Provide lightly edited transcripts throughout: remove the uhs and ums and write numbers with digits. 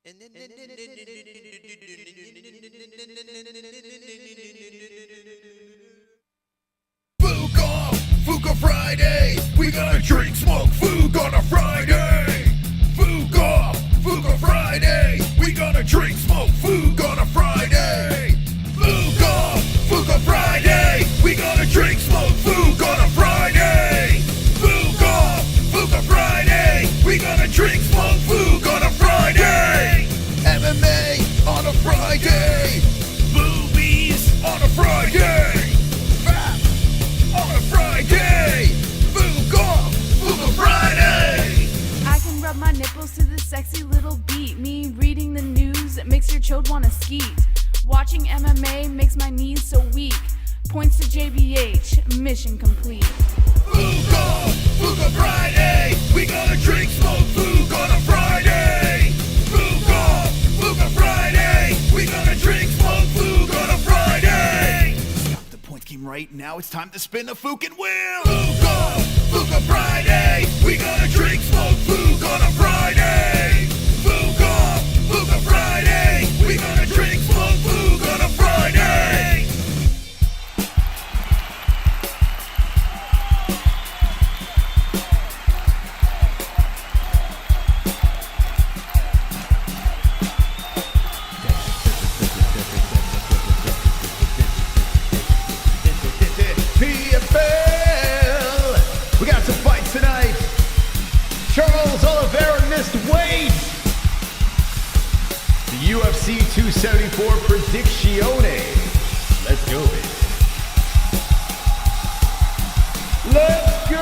Fuka Friday, we gonna drink, smoke, food on a Friday. Fuka Friday, we gonna drink, smoke, food on a Friday. Fuka Friday, we gonna drink, smoke, food on a Friday. Fuka Friday, we gonna drink, smoke, food on a Friday. MMA on a Friday, boobies on a Friday. On a Friday, Fuka Friday. I can rub my nipples to the sexy little beat. Me reading the news makes your chode wanna skeet. Watching MMA makes my knees so weak. Points to JBH, mission complete. Fuka Friday, we gonna drink, smoke, food on a Friday. Fuka Friday, we gonna drink, smoke, food on a Friday. Stop the point game right now, it's time to spin the fucking wheel. Fuka Friday, we gonna drink, smoke, food on a Friday. Fuka Friday, we gonna drink, smoke, food on a Friday. PFL, we got some fights tonight. Charles Oliveira missed weight. The UFC 274 Predictione. Let's go, baby. Let's go.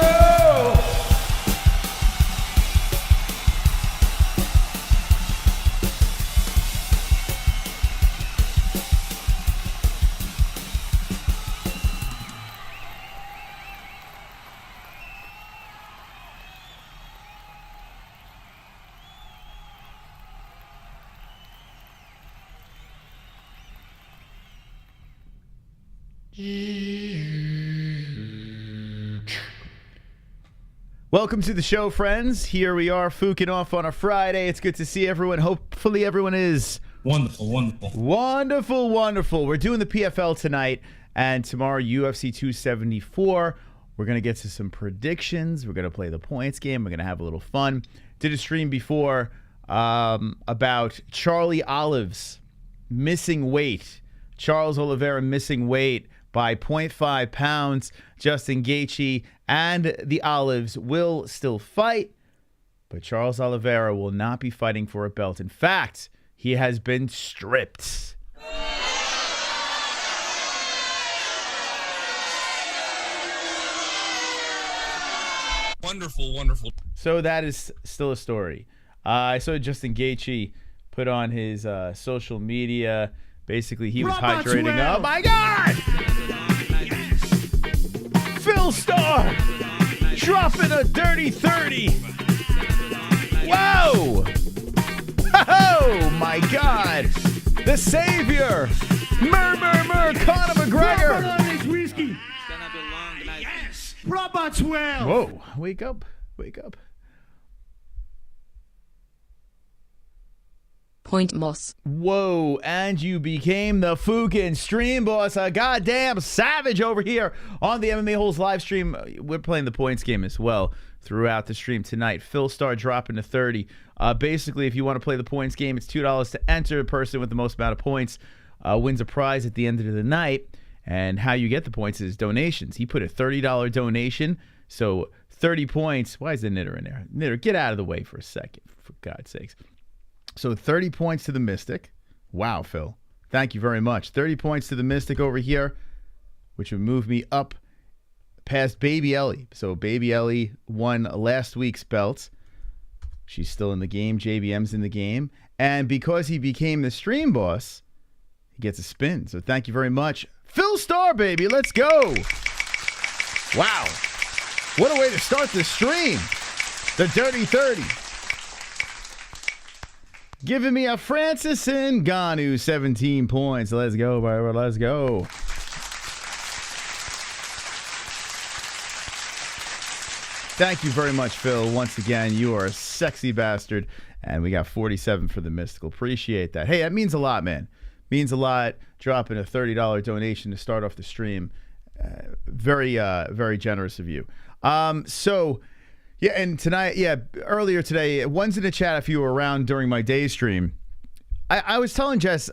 Welcome to the show, friends. Here we are, fooking off on a Friday. It's good to see everyone. Hopefully everyone is wonderful. Wonderful. We're doing the PFL tonight, and tomorrow UFC 274. We're going to get to some predictions. We're going to play the points game. We're going to have a little fun. Did a stream before about Charlie Olives missing weight. Charles Oliveira missing weight by 0.5 pounds. Justin Gaethje and the Olives will still fight, but Charles Oliveira will not be fighting for a belt. In fact, he has been stripped. Wonderful. So that is still a story. I saw Justin Gaethje put on his social media. Basically, he was hydrating up. Oh my God! Phil Starr dropping a dirty 30. Whoa! Oh my God! The savior, Conor McGregor. Whiskey. Yes, proper 12. Whoa! Wake up! Point Moss. Whoa, and you became the fucking stream boss. A goddamn savage over here on the MMA-Holes live stream. We're playing the points game as well throughout the stream tonight. Phil Starr dropping to 30. Basically, if you want to play the points game, it's $2 to enter. A person with the most amount of points wins a prize at the end of the night. And how you get the points is donations. He put a $30 donation, so 30 points. Why is the knitter in there? Knitter, get out of the way for a second, for God's sakes. So 30 points to the Mystic. Wow, Phil. Thank you very much. 30 points to the Mystic over here, which would move me up past Baby Ellie. So Baby Ellie won last week's belt. She's still in the game. JBM's in the game. And because he became the stream boss, he gets a spin. So thank you very much. Phil Starr, baby. Let's go. Wow. What a way to start the stream. The Dirty 30. Giving me a Francis Ngannou 17 points. Let's go, baby. Let's go. Thank you very much, Phil. Once again, you are a sexy bastard. And we got 47 for the Mystical. Appreciate that. Hey, that means a lot, man. Means a lot. Dropping a $30 donation to start off the stream. Very generous of you. So, yeah, and tonight, earlier today, one's in the chat if you were around during my day stream. I was telling Jess,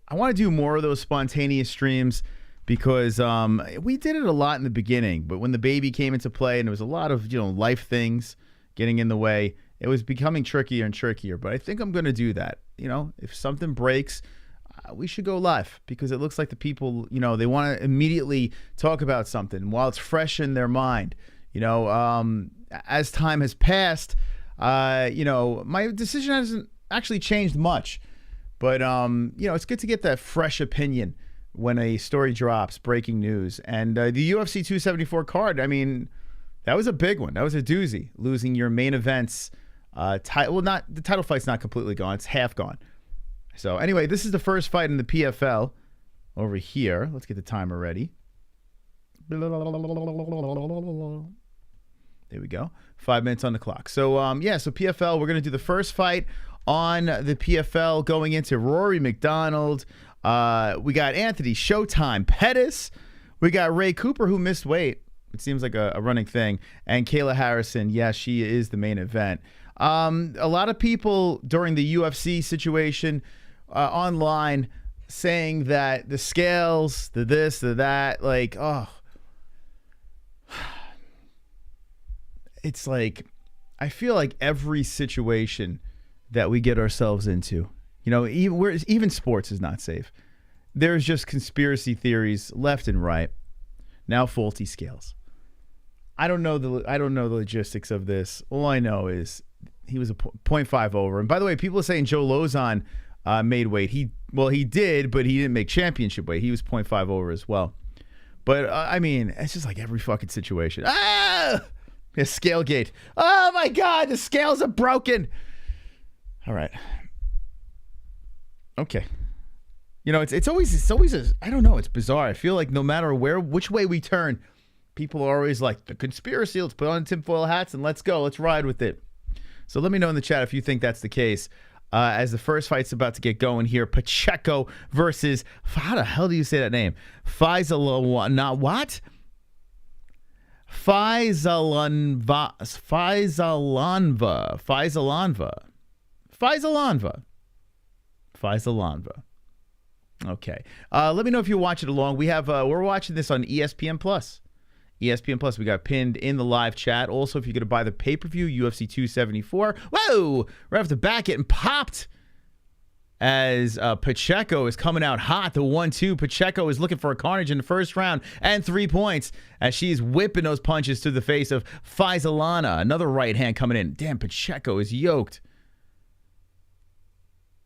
I want to do more of those spontaneous streams because we did it a lot in the beginning, but when the baby came into play and there was a lot of, life things getting in the way, it was becoming trickier and trickier. But I think I'm going to do that. If something breaks, we should go live because it looks like the people, they want to immediately talk about something while it's fresh in their mind. As time has passed, my decision hasn't actually changed much. But, it's good to get that fresh opinion when a story drops, breaking news. And the UFC 274 card, that was a big one. That was a doozy, losing your main events. The title fight's not completely gone. It's half gone. So, anyway, this is the first fight in the PFL over here. Let's get the timer ready. There we go. 5 minutes on the clock. So, so PFL, we're going to do the first fight on the PFL going into Rory McDonald. We got Anthony Showtime Pettis. We got Ray Cooper, who missed weight. It seems like a running thing. And Kayla Harrison. Yes, she is the main event. A lot of people during the UFC situation online saying that the scales, the this, the that, it's like, I feel like every situation that we get ourselves into, even sports is not safe. There's just conspiracy theories left and right. Now faulty scales. I don't know the logistics of this. All I know is he was a 0.5 over. And by the way, people are saying Joe Lozon made weight. He did, but he didn't make championship weight. He was 0.5 over as well. But it's just like every fucking situation. Scale gate. Oh my God, the scales are broken. All right. Okay. It's always I don't know. It's bizarre. I feel like no matter which way we turn, people are always like, the conspiracy, let's put on tinfoil hats and let's go. Let's ride with it. So let me know in the chat if you think that's the case. As the first fight's about to get going here, Pacheco versus, how the hell do you say that name? Faisalanva. Okay. Let me know if you're watching along. We're watching this on ESPN Plus. ESPN Plus, we got pinned in the live chat. Also, if you're going to buy the pay-per-view, UFC 274. Whoa! Right off the bat, getting popped as Pacheco is coming out hot. The 1-2. Pacheco is looking for a carnage in the first round and 3 points as she's whipping those punches to the face of Faisalana. Another right hand coming in. Damn, Pacheco is yoked.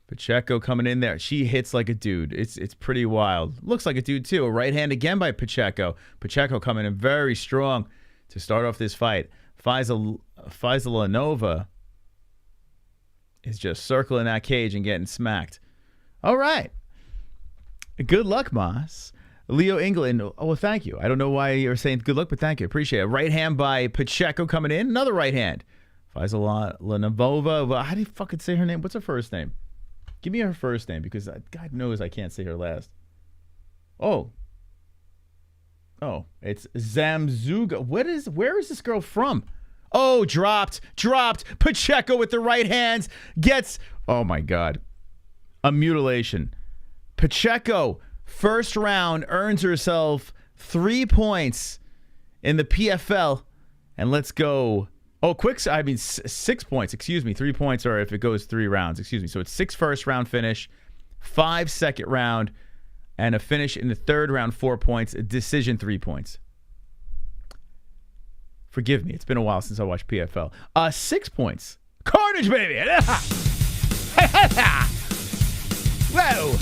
Pacheco coming in there. She hits like a dude. It's pretty wild. Looks like a dude, too. A right hand again by Pacheco. Pacheco coming in very strong to start off this fight. Faisalanova is just circling that cage and getting smacked. All right. Good luck, Moss. Leo England. Oh, well, thank you. I don't know why you're saying good luck, but thank you. Appreciate it. Right hand by Pacheco coming in. Another right hand. Faisalanova. How do you fucking say her name? What's her first name? Give me her first name because God knows I can't say her last. Oh, it's Zamzuga. Where is this girl from? Oh, dropped. Pacheco with the right hands gets, oh my God, a mutilation. Pacheco, first round, earns herself 3 points in the PFL. And let's go. Oh, 6 points. Excuse me. 3 points are if it goes 3 rounds. Excuse me. So it's 6 first round finish, 5 second round, and a finish in the third round, 4 points. A decision, 3 points. Forgive me. It's been a while since I watched PFL. 6 points. Carnage, baby. Whoa.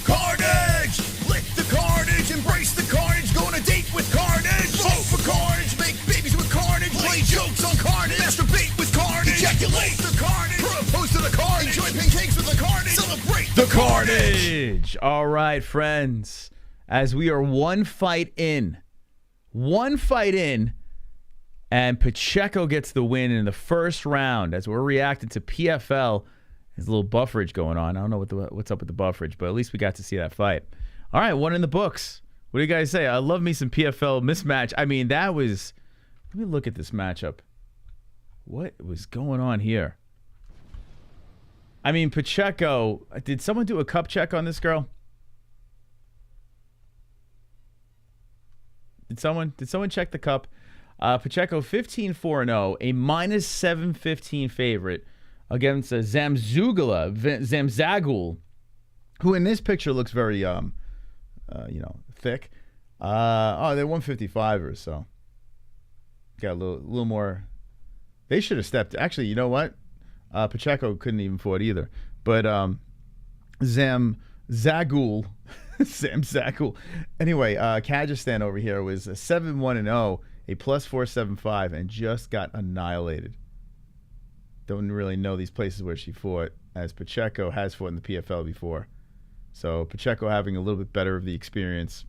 Carnage! Lick the carnage, embrace the carnage, go on a date with carnage, vote for carnage, make babies with carnage, play jokes on carnage, masturbate with carnage, ejaculate the carnage, propose to the carnage, enjoy pancakes with the carnage, celebrate the carnage! All right, friends, as we are one fight in And Pacheco gets the win in the first round as we're reacting to PFL. There's a little bufferage going on. I don't know what's up with the bufferage, but at least we got to see that fight. All right, one in the books. What do you guys say? I love me some PFL mismatch. I mean, that was... Let me look at this matchup. What was going on here? I mean, Pacheco... Did someone do a cup check on this girl? Did someone check the cup? Pacheco 15-4-0, a minus 715 favorite against Zamzagul, who in this picture looks very, thick. They're 155ers, so got a little more. They should have stepped. Actually, you know what? Pacheco couldn't even fought either. But Zamzagul, Anyway, Kyrgyzstan over here was a 7-1-0, a plus 475, and just got annihilated. Don't really know these places where she fought, as Pacheco has fought in the PFL before. So Pacheco having a little bit better of the experience.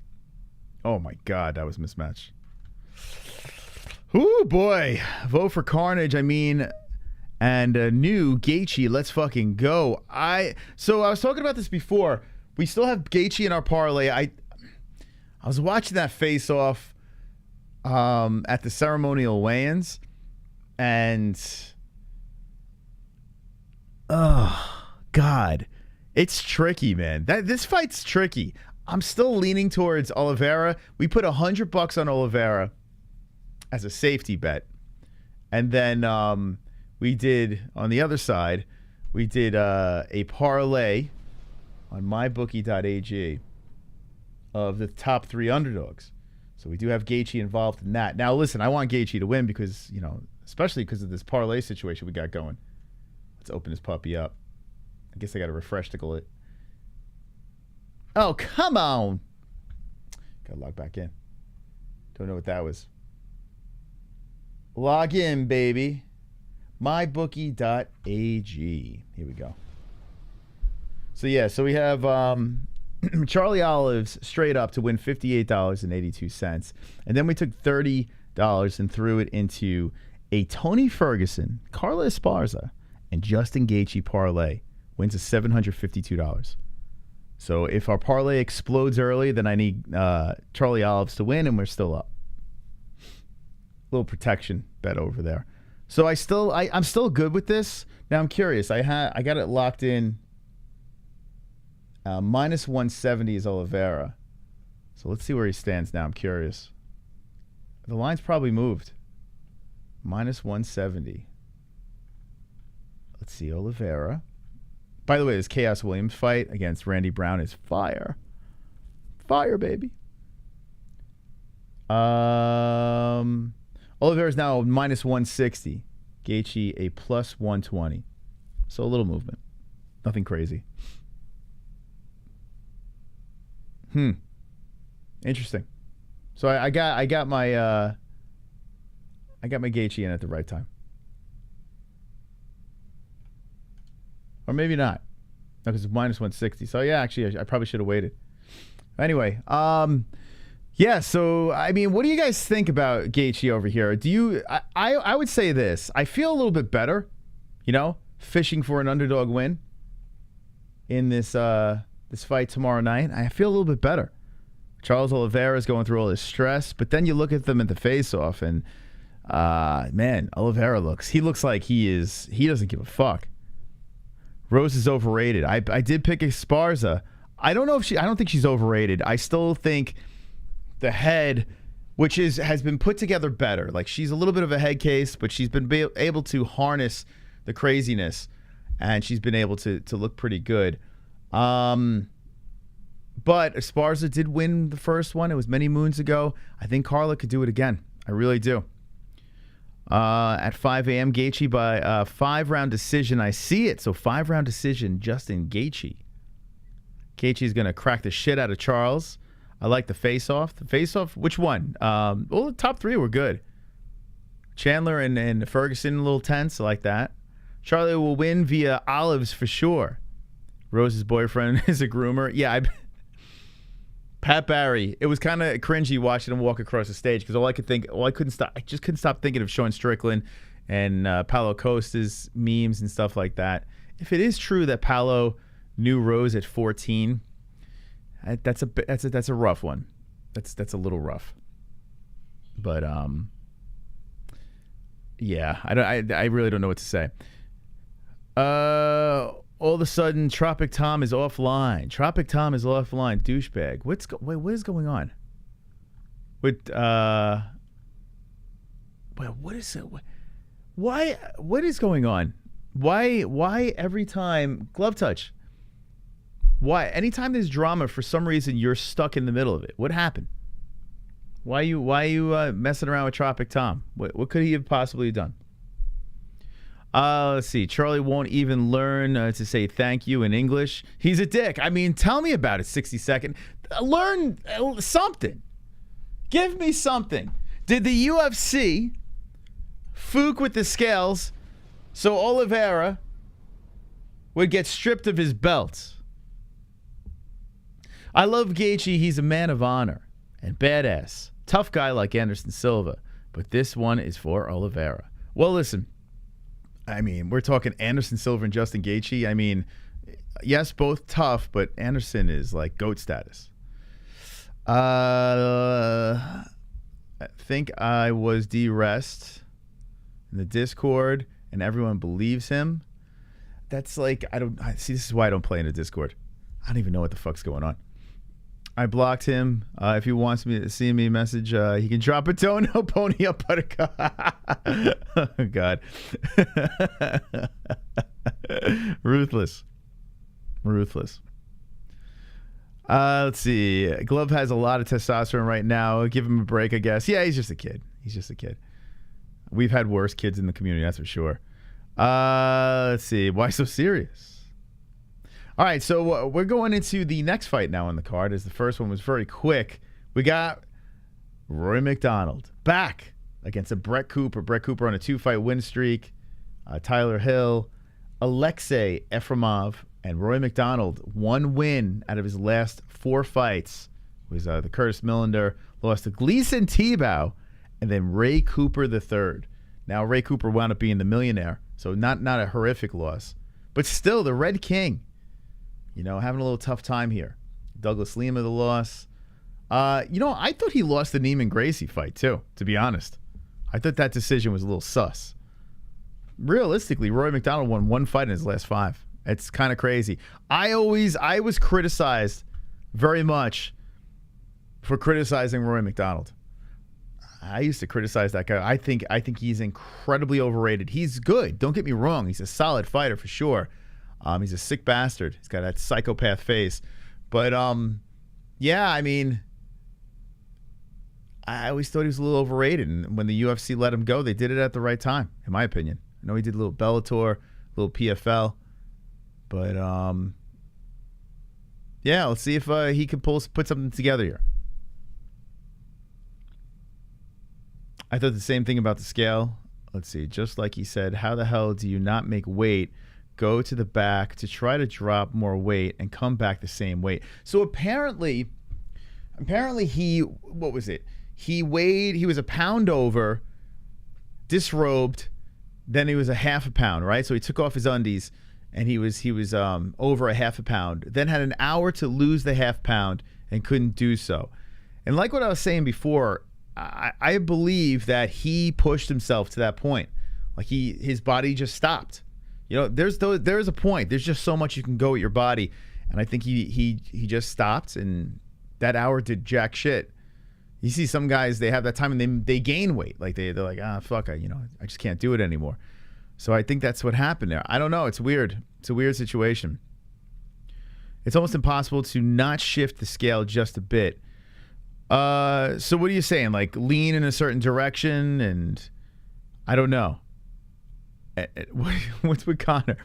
Oh my God, that was mismatched. Ooh boy, vote for Carnage. I mean, and new Gaethje. Let's fucking go. So I was talking about this before. We still have Gaethje in our parlay. I was watching that face-off at the ceremonial weigh-ins, and oh God, it's tricky, man. This fight's tricky. I'm still leaning towards Oliveira. We put $100 on Oliveira as a safety bet, and then we did on the other side. We did a parlay on mybookie.ag of the top 3 underdogs. So we do have Gaethje involved in that. Now, listen, I want Gaethje to win because, especially because of this parlay situation we got going. Let's open this puppy up. I guess I got to refresh to go it. Oh, come on. Got to log back in. Don't know what that was. Log in, baby. mybookie.ag. Here we go. So we have Charlie Olives straight up to win $58.82. And then we took $30 and threw it into a Tony Ferguson, Carla Esparza, and Justin Gaethje parlay. Wins us $752. So if our parlay explodes early, then I need Charlie Olives to win, and we're still up. Little protection bet over there. So I'm still good with this. Now I'm curious. I got it locked in. Minus 170 is Oliveira. So let's see where he stands now. I'm curious. The line's probably moved. Minus 170. Let's see, Oliveira. By the way, this Chaos Williams fight against Randy Brown is fire. Fire, baby. Oliveira's now minus 160. Gaethje a plus 120. So a little movement. Nothing crazy. Interesting. So I got my Gaethje in at the right time. Or maybe not. No, because it's minus 160. So yeah, actually I probably should have waited. Anyway, yeah, so I mean, what do you guys think about Gaethje over here? I would say this. I feel a little bit better, fishing for an underdog win in this this fight tomorrow night. I feel a little bit better. Charles Oliveira is going through all this stress, but then you look at them at the face-off, and man, Oliveira looks like he doesn't give a fuck. Rose is overrated. I did pick Esparza. I don't think she's overrated. I still think the head, which has been put together better. Like, she's a little bit of a head case, but she's been able to harness the craziness, and she's been able to look pretty good. But Esparza did win the first one. It was many moons ago. I think Carla could do it again. I really do. At 5 a.m., Gaethje by 5-round decision. I see it. So 5-round decision, Justin Gaethje. Gaethje's going to crack the shit out of Charles. I like the face-off. The face-off, which one? Well, the top 3 were good. Chandler and Ferguson, a little tense. I like that. Charlie will win via Olives for sure. Rose's boyfriend is a groomer. Yeah, Pat Barry. It was kind of cringy watching him walk across the stage because I just couldn't stop thinking of Sean Strickland and Paulo Costa's memes and stuff like that. If it is true that Paulo knew Rose at 14, that's a rough one. That's a little rough. But yeah, I really don't know what to say. All of a sudden, Tropic Tom is offline. Tropic Tom is offline. Douchebag. What is going on? What is it? Why? What is going on? Why every time glove touch? Why anytime there's drama, for some reason you're stuck in the middle of it? What happened? Why are you messing around with Tropic Tom? What could he have possibly done? Let's see. Charlie won't even learn to say thank you in English. He's a dick. I mean, tell me about it. 60 second. Learn something. Give me something. Did the UFC fook with the scales so Oliveira would get stripped of his belts? I love Gaethje. He's a man of honor and badass. Tough guy like Anderson Silva. But this one is for Oliveira. Well, listen. I mean, we're talking Anderson Silva and Justin Gaethje. I mean, yes, both tough, but Anderson is like GOAT status. I think I was de-rest in the Discord, and everyone believes him. That's like, see, this is why I don't play in the Discord. I don't even know what the fuck's going on. I blocked him. If he wants me to see me message, he can drop a toenail, pony up, buttercup. Oh, God. Ruthless. Let's see. Glove has a lot of testosterone right now. Give him a break, I guess. Yeah, he's just a kid. We've had worse kids in the community, that's for sure. Let's see. Why so serious? All right, so we're going into the next fight now on the card, as the first one was very quick. We got Rory McDonald back against Brett Cooper. Brett Cooper on a 2-fight win streak. Tyler Hill, Alexei Efremov, and Rory McDonald. 1 win out of his last 4 fights. It was the Curtis Millender, lost to Gleason Tebow, and then Ray Cooper III. Now, Ray Cooper wound up being the millionaire, so not a horrific loss. But still, the Red King, having a little tough time here. Douglas Lima, the loss. I thought he lost the Neiman Gracie fight, too, to be honest. I thought that decision was a little sus. Realistically, Rory McDonald won 1 fight in his last 5. It's kind of crazy. I was criticized very much for criticizing Rory McDonald. I used to criticize that guy. I think he's incredibly overrated. He's good. Don't get me wrong. He's a solid fighter for sure. He's a sick bastard. He's got that psychopath face. But, yeah, I mean, I always thought he was a little overrated. And when the UFC let him go, they did it at the right time, in my opinion. I know he did a little Bellator, a little PFL. But, yeah, let's see if he can put something together here. I thought the same thing about the scale. Let's see. Just like he said, how the hell do you not make weight go to the back to try to drop more weight and come back the same weight? So apparently he, what was it? He was a pound over, disrobed, then he was a half a pound, right? So he took off his undies and he was over a half a pound, then had an hour to lose the half pound and couldn't do so. And like what I was saying before, I believe that he pushed himself to that point. Like his body just stopped. There's a point. There's just so much you can go with your body, and I think he just stopped, and that hour did jack shit. You see some guys, they have that time and they gain weight. Like they're like, fuck, I just can't do it anymore. So I think that's what happened there. I don't know. It's weird. It's a weird situation. It's almost impossible to not shift the scale just a bit. So what are you saying? Like lean in a certain direction, and I don't know. What's with Connor?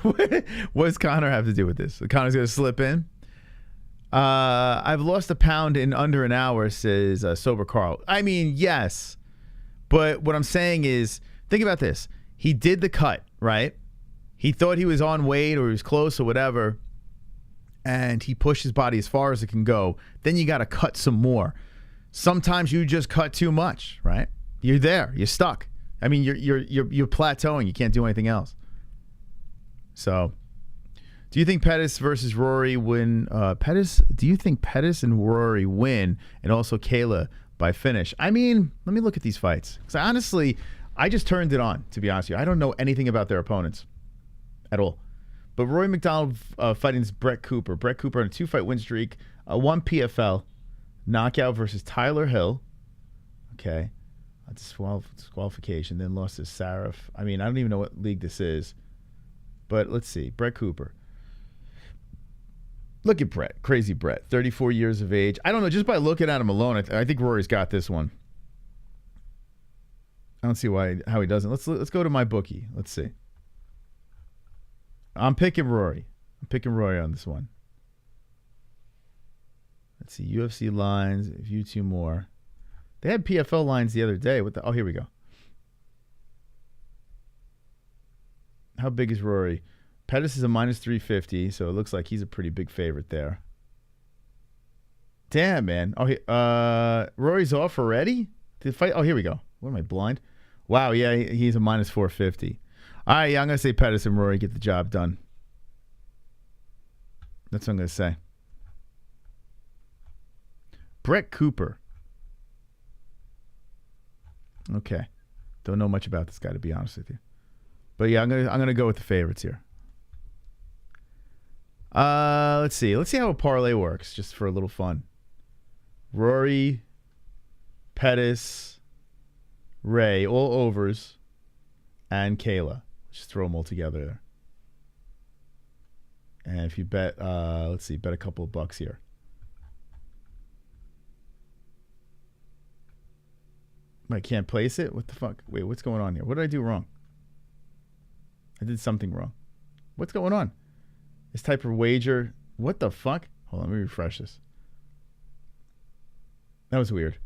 What does Connor have to do with this? Connor's going to slip in. I've lost 1 pound in under an hour, says Sober Carl. I mean, yes. But what I'm saying is, think about this. He did the cut, right? He thought he was on weight or he was close or whatever. and he pushed his body as far as it can go, then you got to cut some more. Sometimes you just cut too much, right? You're there. You're stuck. I mean, you're plateauing. You can't do anything else. So, do you think Pettis versus Rory win? Do you think Pettis and Rory win, and also Kayla by finish? I mean, let me look at these fights. Because honestly, I just turned it on, to be honest with you. I don't know anything about their opponents at all. But Rory McDonald fighting this Brett Cooper. Brett Cooper on a 2-fight win streak. 1 PFL knockout versus Tyler Hill. Okay. Disqualification. Then lost to Saraf. I mean, I don't even know what league this is. But let's see. Brett Cooper. Look at Brett. Crazy Brett. 34 years of age. I don't know. Just by looking at him alone, I think Rory's got this one. I don't see how he doesn't. Let's go to my bookie. Let's see. I'm picking Rory. I'm picking Rory on this one. Let's see. UFC lines. View 2 more. They had PFL lines the other day. Oh, here we go. How big is Rory? Pettis is a -350, so it looks like he's a pretty big favorite there. Damn, man. Oh, Rory's off already? Did fight? Oh, here we go. What am I, blind? Wow, yeah, he's a -450. All right, yeah, I'm going to say Pettis and Rory get the job done. That's what I'm going to say. Brett Cooper. Okay. Don't know much about this guy, to be honest with you. But yeah, I'm gonna go with the favorites here. Let's see. Let's see how a parlay works, just for a little fun. Rory, Pettis, Ray, all overs, and Kayla. Just throw them all together there. And if you bet, let's see, bet a couple of bucks here. I can't place it? What the fuck? Wait, what's going on here? What did I do wrong? I did something wrong. What's going on? This type of wager. What the fuck? Hold on, let me refresh this. That was weird.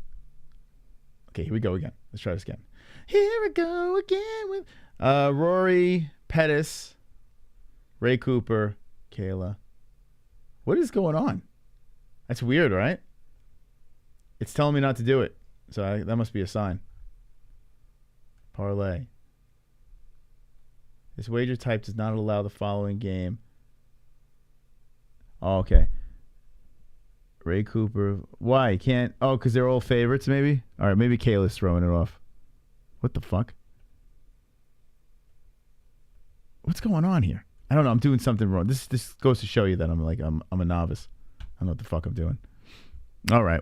Okay, here we go again. Let's try this again. Here we go again with Rory, Pettis, Ray Cooper, Kayla. What is going on? That's weird, right? It's telling me not to do it. So that must be a sign. Parlay. This wager type does not allow the following game. Oh, okay. Ray Cooper. Why? Can't. Oh, because they're all favorites, maybe? All right, maybe Kayla's throwing it off. What the fuck? What's going on here? I don't know. I'm doing something wrong. This goes to show you that I'm a novice. I don't know what the fuck I'm doing. All right.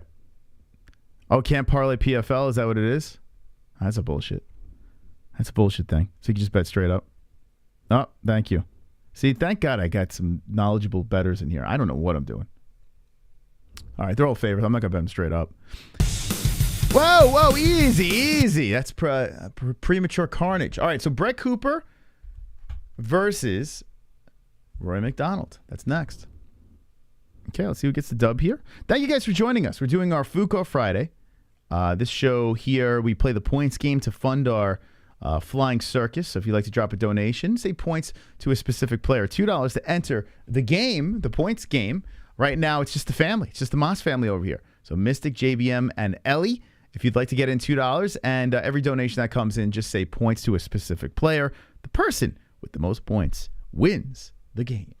Oh, can't parlay PFL? Is that what it is? That's a bullshit. That's a bullshit thing. So you can just bet straight up. Oh, thank you. See, thank God I got some knowledgeable bettors in here. I don't know what I'm doing. All right, they're all favorites. I'm not going to bet them straight up. Whoa, easy. That's premature carnage. All right, so Brett Cooper versus Rory McDonald. That's next. Okay, let's see who gets the dub here. Thank you guys for joining us. We're doing our Fuko Friday. This show here, we play the points game to fund our flying circus. So if you'd like to drop a donation, say points to a specific player. $2 to enter the game, the points game. Right now, it's just the family. It's just the Moss family over here. So Mystic, JBM, and Ellie. If you'd like to get in $2, and every donation that comes in, just say points to a specific player. The person with the most points wins the game.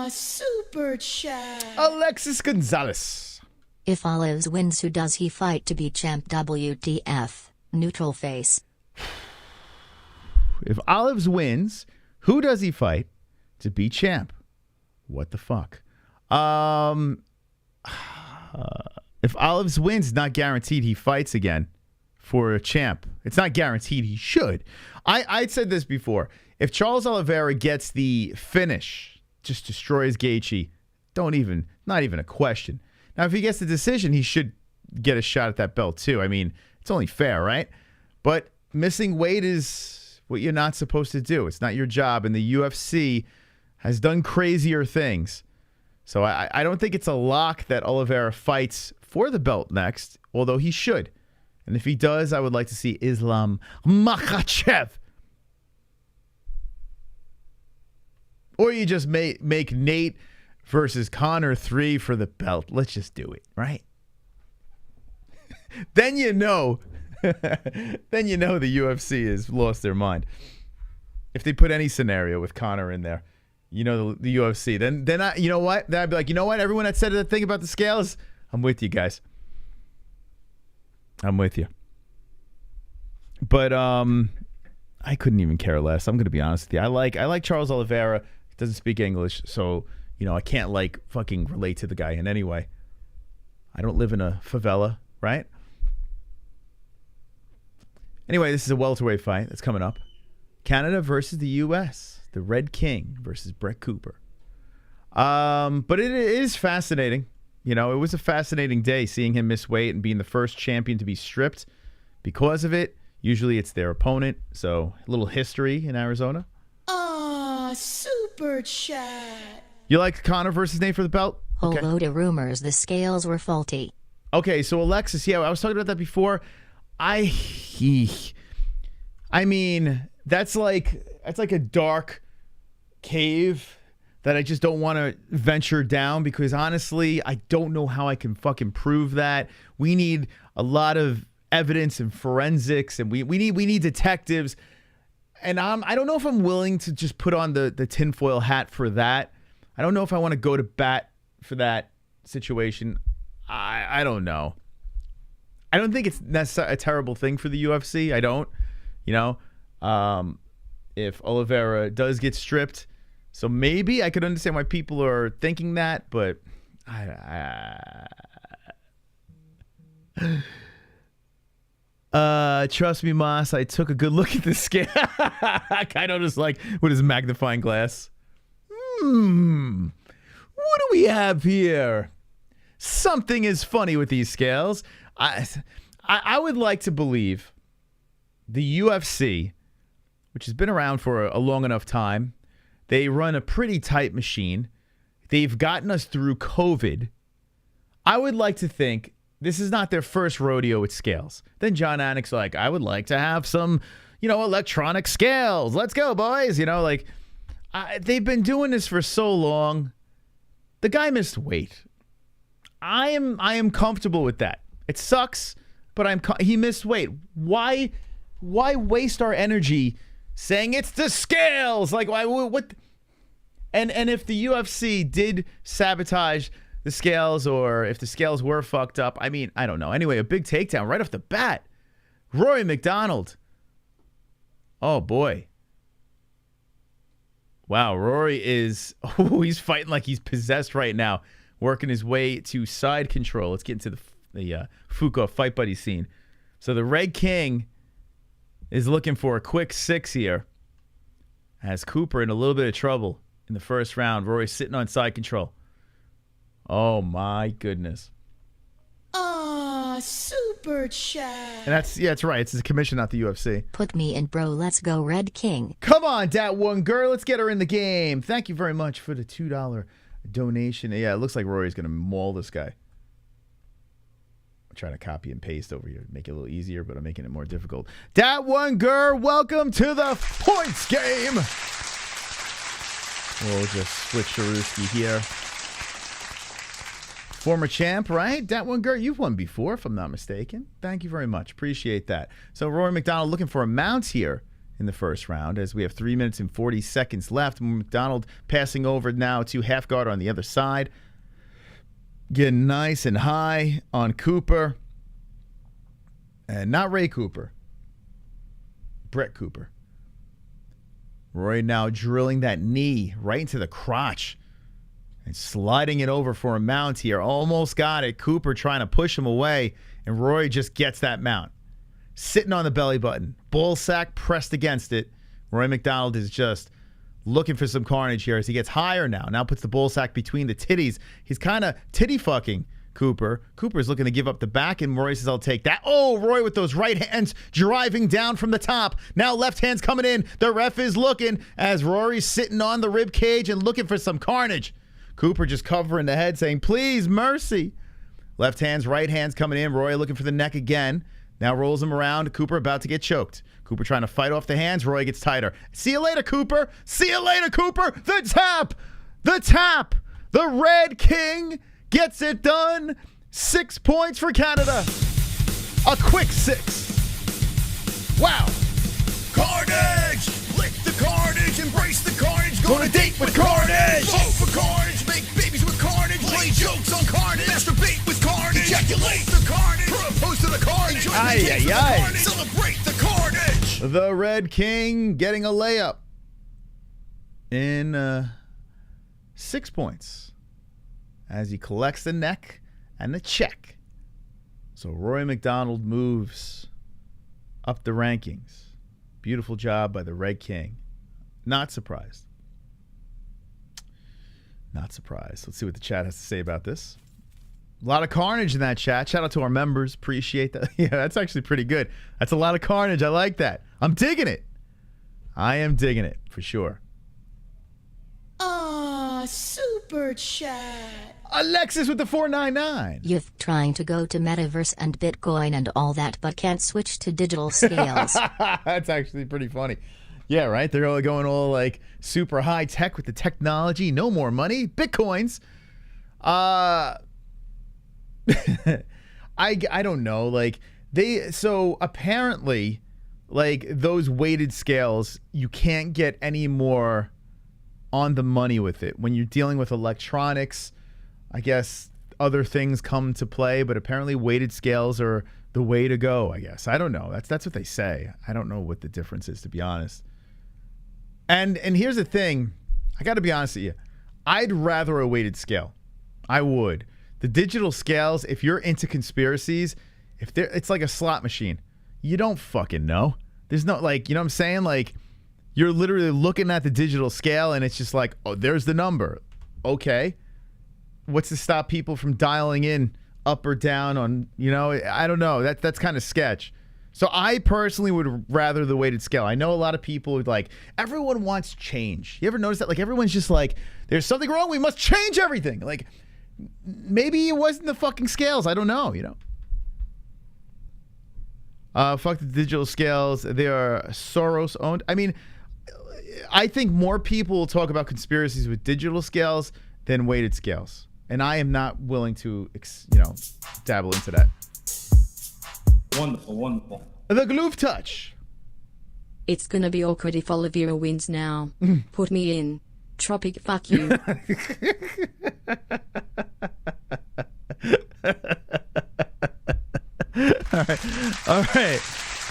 Super chat. Alexis Gonzalez. If Olives wins, who does he fight to be champ? WTF. Neutral face. If Olives wins, who does he fight to be champ? What the fuck? If Olives wins, not guaranteed he fights again for a champ. It's not guaranteed he should. I'd said this before. If Charles Oliveira gets the finish, just destroys Gaethje, not even a question. Now, if he gets the decision, he should get a shot at that belt too. I mean, it's only fair, right? But missing weight is what you're not supposed to do. It's not your job, and the UFC has done crazier things. So I don't think it's a lock that Oliveira fights for the belt next, although he should. And if he does, I would like to see Islam Makhachev. Or you just make Nate versus Conor 3 for the belt. Let's just do it, right? Then you know the UFC has lost their mind. If they put any scenario with Conor in there, the UFC, then I, you know what? Then I'd be like, you know what? Everyone that said that thing about the scales, I'm with you guys. I'm with you. But I couldn't even care less. I'm gonna be honest with you. I like Charles Oliveira. He doesn't speak English, so I can't fucking relate to the guy in any way. I don't live in a favela, right? Anyway, this is a welterweight fight that's coming up. Canada versus the U.S. The Red King versus Brett Cooper. But it is fascinating. It was a fascinating day seeing him miss weight and being the first champion to be stripped because of it. Usually it's their opponent, so a little history in Arizona. Super chat. You like Conor versus Nate for the belt? Whole load of rumors the scales were faulty. Okay, so Alexis, yeah, I was talking about that before. I mean, that's like a dark cave that I just don't want to venture down because honestly, I don't know how I can fucking prove that. We need a lot of evidence and forensics, and we need detectives. And I don't know if I'm willing to just put on the tinfoil hat for that. I don't know if I want to go to bat for that situation. I don't know. I don't think it's necessarily a terrible thing for the UFC. I don't. If Oliveira does get stripped, so maybe I could understand why people are thinking that, but trust me, Moss, I took a good look at the scale. Kind of just with his magnifying glass. What do we have here? Something is funny with these scales. I would like to believe the UFC, which has been around for a long enough time, they run a pretty tight machine. They've gotten us through COVID. I would like to think this is not their first rodeo with scales. Then John Anik's like, I would like to have some, electronic scales. Let's go, boys. They've been doing this for so long. The guy missed weight. I am comfortable with that. It sucks, but he missed weight. Why waste our energy saying it's the scales? What? And if the UFC did sabotage the scales, or if the scales were fucked up, I mean, I don't know. Anyway, a big takedown right off the bat. Rory McDonald. Oh boy. Wow, Rory he's fighting like he's possessed right now, working his way to side control. Let's get into the Fuka Fight Buddy scene. So the Red King is looking for a quick 6 here. Has Cooper in a little bit of trouble in the first round. Rory's sitting on side control. Oh my goodness. Super chat. And that's right. It's the commission, not the UFC. Put me in, bro. Let's go, Red King. Come on, that one girl. Let's get her in the game. Thank you very much for the $2 donation. Yeah, it looks like Rory's going to maul this guy. I'm trying to copy and paste over here, make it a little easier, but I'm making it more difficult. That one girl, welcome to the points game. We'll just switch Sharuski here. Former champ, right? That one girl, you've won before, if I'm not mistaken. Thank you very much. Appreciate that. So Rory McDonald looking for a mount here in the first round as we have 3 minutes and 40 seconds left. McDonald passing over now to half guard on the other side. Getting nice and high on Cooper. And not Ray Cooper. Brett Cooper. Rory now drilling that knee right into the crotch. And sliding it over for a mount here. Almost got it. Cooper trying to push him away. And Rory just gets that mount. Sitting on the belly button. Ball sack pressed against it. Rory McDonald is just looking for some carnage here as he gets higher now. Now puts the ball sack between the titties. He's kind of titty fucking Cooper. Cooper's looking to give up the back, and Rory says, I'll take that. Oh, Roy with those right hands driving down from the top. Now left hand's coming in. The ref is looking as Rory's sitting on the rib cage and looking for some carnage. Cooper just covering the head saying, please, mercy. Left hands, right hands coming in. Roy looking for the neck again. Now rolls him around. Cooper about to get choked. Cooper trying to fight off the hands. Roy gets tighter. See you later, Cooper. See you later, Cooper. The tap. The tap. The Red King gets it done. 6 points for Canada. A quick 6. Wow. Carnage! Lick the carnage, embrace the carnage, go to date with carnage! Vote for carnage, make babies with carnage, lay jokes on carnage, masturbate with carnage, ejaculate the carnage, propose to the carnage, join the games with the carnage, celebrate the carnage! The Red King getting a layup in 6 points as he collects the neck and the check. So Roy McDonald moves up the rankings. Beautiful job by the Red King. Not surprised. Not surprised. Let's see what the chat has to say about this. A lot of carnage in that chat. Shout out to our members. Appreciate that. Yeah, that's actually pretty good. That's a lot of carnage. I like that. I'm digging it. I am digging it for sure. Super chat. Alexis with the 499. You're trying to go to metaverse and Bitcoin and all that, but can't switch to digital scales. That's actually pretty funny. Yeah, right? They're all going all like super high tech with the technology. No more money. Bitcoins. I don't know. Like so apparently like those weighted scales, you can't get any more on the money with it. When you're dealing with electronics, I guess other things come to play, but apparently weighted scales are the way to go, I guess. I don't know. That's what they say. I don't know what the difference is, to be honest. And here's the thing. I got to be honest with you. I'd rather a weighted scale. I would. The digital scales, if you're into conspiracies, it's like a slot machine. You don't fucking know. There's no, like, you know what I'm saying? Like, you're literally looking at the digital scale and it's just like, oh, there's the number. Okay. What's to stop people from dialing in up or down on, you know, I don't know. That's kind of sketch. So I personally would rather the weighted scale. I know a lot of people would like, everyone wants change. You ever notice that? Like everyone's just like, there's something wrong. We must change everything. Like maybe it wasn't the fucking scales. I don't know, you know. Fuck the digital scales. They are Soros owned. I mean, I think more people will talk about conspiracies with digital scales than weighted scales. And I am not willing to, you know, dabble into that. Wonderful, wonderful. The glove touch. It's gonna be awkward if Oliveira wins now. Put me in. Tropic, fuck you. All right.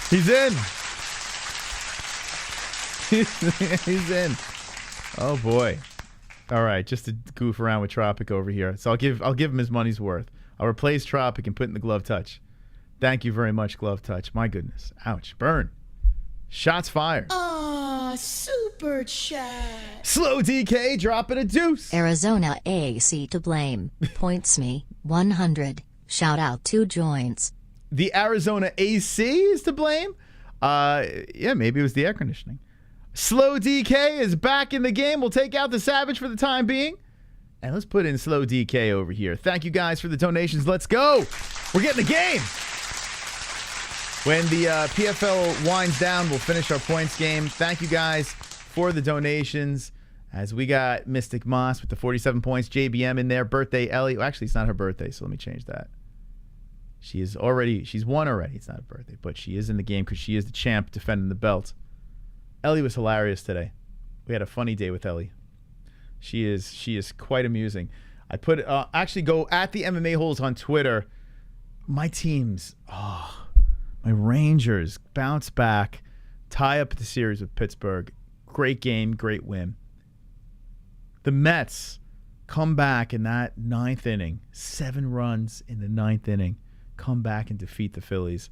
He's in. He's in. Oh boy. All right, just to goof around with Tropic over here. So I'll give him his money's worth. I'll replace Tropic and put in the glove touch. Thank you very much, glove touch. My goodness. Ouch. Burn. Shots fired. Super chat. Slow DK dropping a deuce. Arizona AC to blame. Points me 100. Shout out to joints. The Arizona AC is to blame? Yeah, maybe it was the air conditioning. Slow DK is back in the game. We'll take out the Savage for the time being. And let's put in Slow DK over here. Thank you guys for the donations. Let's go. We're getting the game. When the PFL winds down, we'll finish our points game. Thank you guys for the donations. As we got Mystic Moss with the 47 points. JBM in there. Birthday Ellie. Well, actually, it's not her birthday, so let me change that. She's won already. It's not her birthday, but she is in the game because she is the champ defending the belt. Ellie was hilarious today. We had a funny day with Ellie. She is quite amusing. I put actually go at the MMA-Holes on Twitter. My teams, my Rangers bounce back, tie up the series with Pittsburgh. Great game, great win. The Mets come back in that 9th inning, 7 runs in the 9th inning, come back and defeat the Phillies.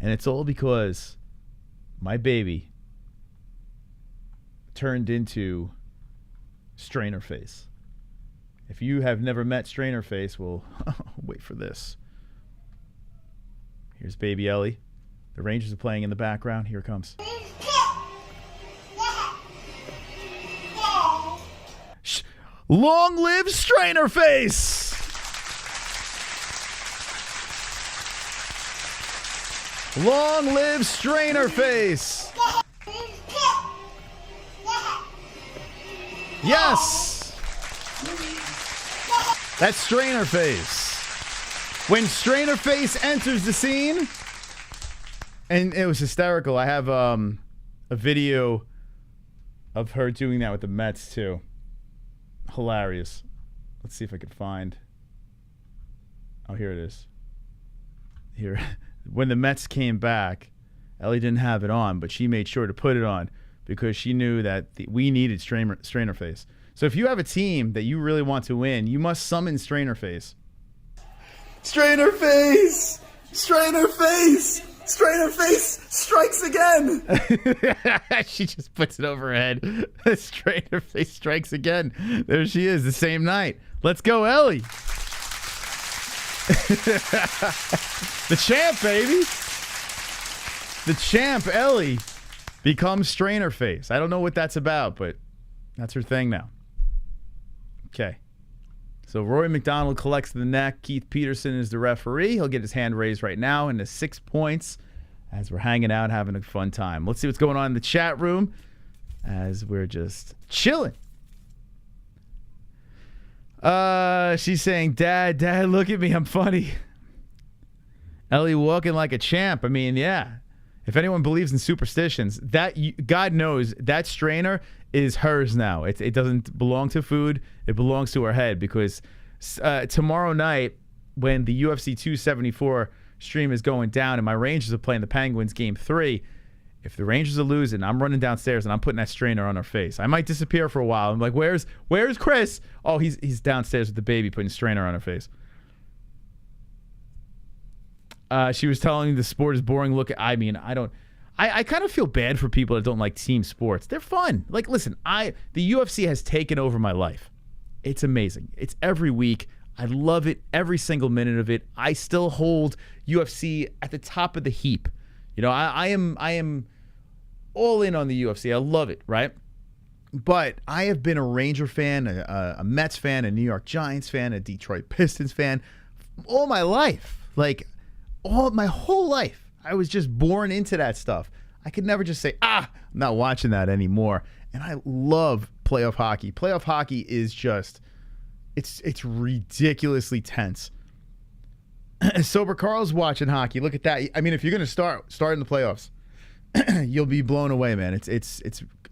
And it's all because my baby turned into Strainer Face. If you have never met Strainer Face, well, wait for this. Here's baby Ellie. The Rangers are playing in the background. Here it comes. Long live Strainer Face! Long live Strainer Face. Yes. That's Strainer Face. When Strainer Face enters the scene, and it was hysterical. I have a video of her doing that with the Mets too. Hilarious. Let's see if I can find. Oh, here it is. Here, when the Mets came back, Ellie didn't have it on, but she made sure to put it on because she knew that we needed Strainer Face. So if you have a team that you really want to win, you must summon Strainer Face. Strainer Face! Strainer Face! Strainer Face strikes again! She just puts it over her head. Strainer Face strikes again. There she is, the same night. Let's go, Ellie! The champ, baby! The champ, Ellie, becomes Strainer Face. I don't know what that's about, but that's her thing now. Okay. So Rory McDonald collects the neck. Keith Peterson is the referee. He'll get his hand raised right now into 6 points as we're hanging out, having a fun time. Let's see what's going on in the chat room as we're just chilling. She's saying, Dad, look at me. I'm funny. Ellie walking like a champ. I mean, yeah. If anyone believes in superstitions, God knows that strainer is hers now. It doesn't belong to food. It belongs to her head because tomorrow night when the UFC 274 stream is going down and my Rangers are playing the Penguins game 3, if the Rangers are losing, I'm running downstairs and I'm putting that strainer on her face. I might disappear for a while. I'm like, where's Chris? Oh, he's downstairs with the baby putting a strainer on her face. She was telling me the sport is boring. Look, I mean, I kind of feel bad for people that don't like team sports. They're fun. Like, listen, the UFC has taken over my life. It's amazing. It's every week. I love it, every single minute of it. I still hold UFC at the top of the heap. You know, I am all in on the UFC. I love it, right? But I have been a Ranger fan, a Mets fan, a New York Giants fan, a Detroit Pistons fan all my life. Like, my whole life. I was just born into that stuff. I could never just say, I'm not watching that anymore. And I love playoff hockey. Playoff hockey is just, it's ridiculously tense. Sober Carl's watching hockey. Look at that. I mean, if you're going to start in the playoffs, you'll be blown away, man. It's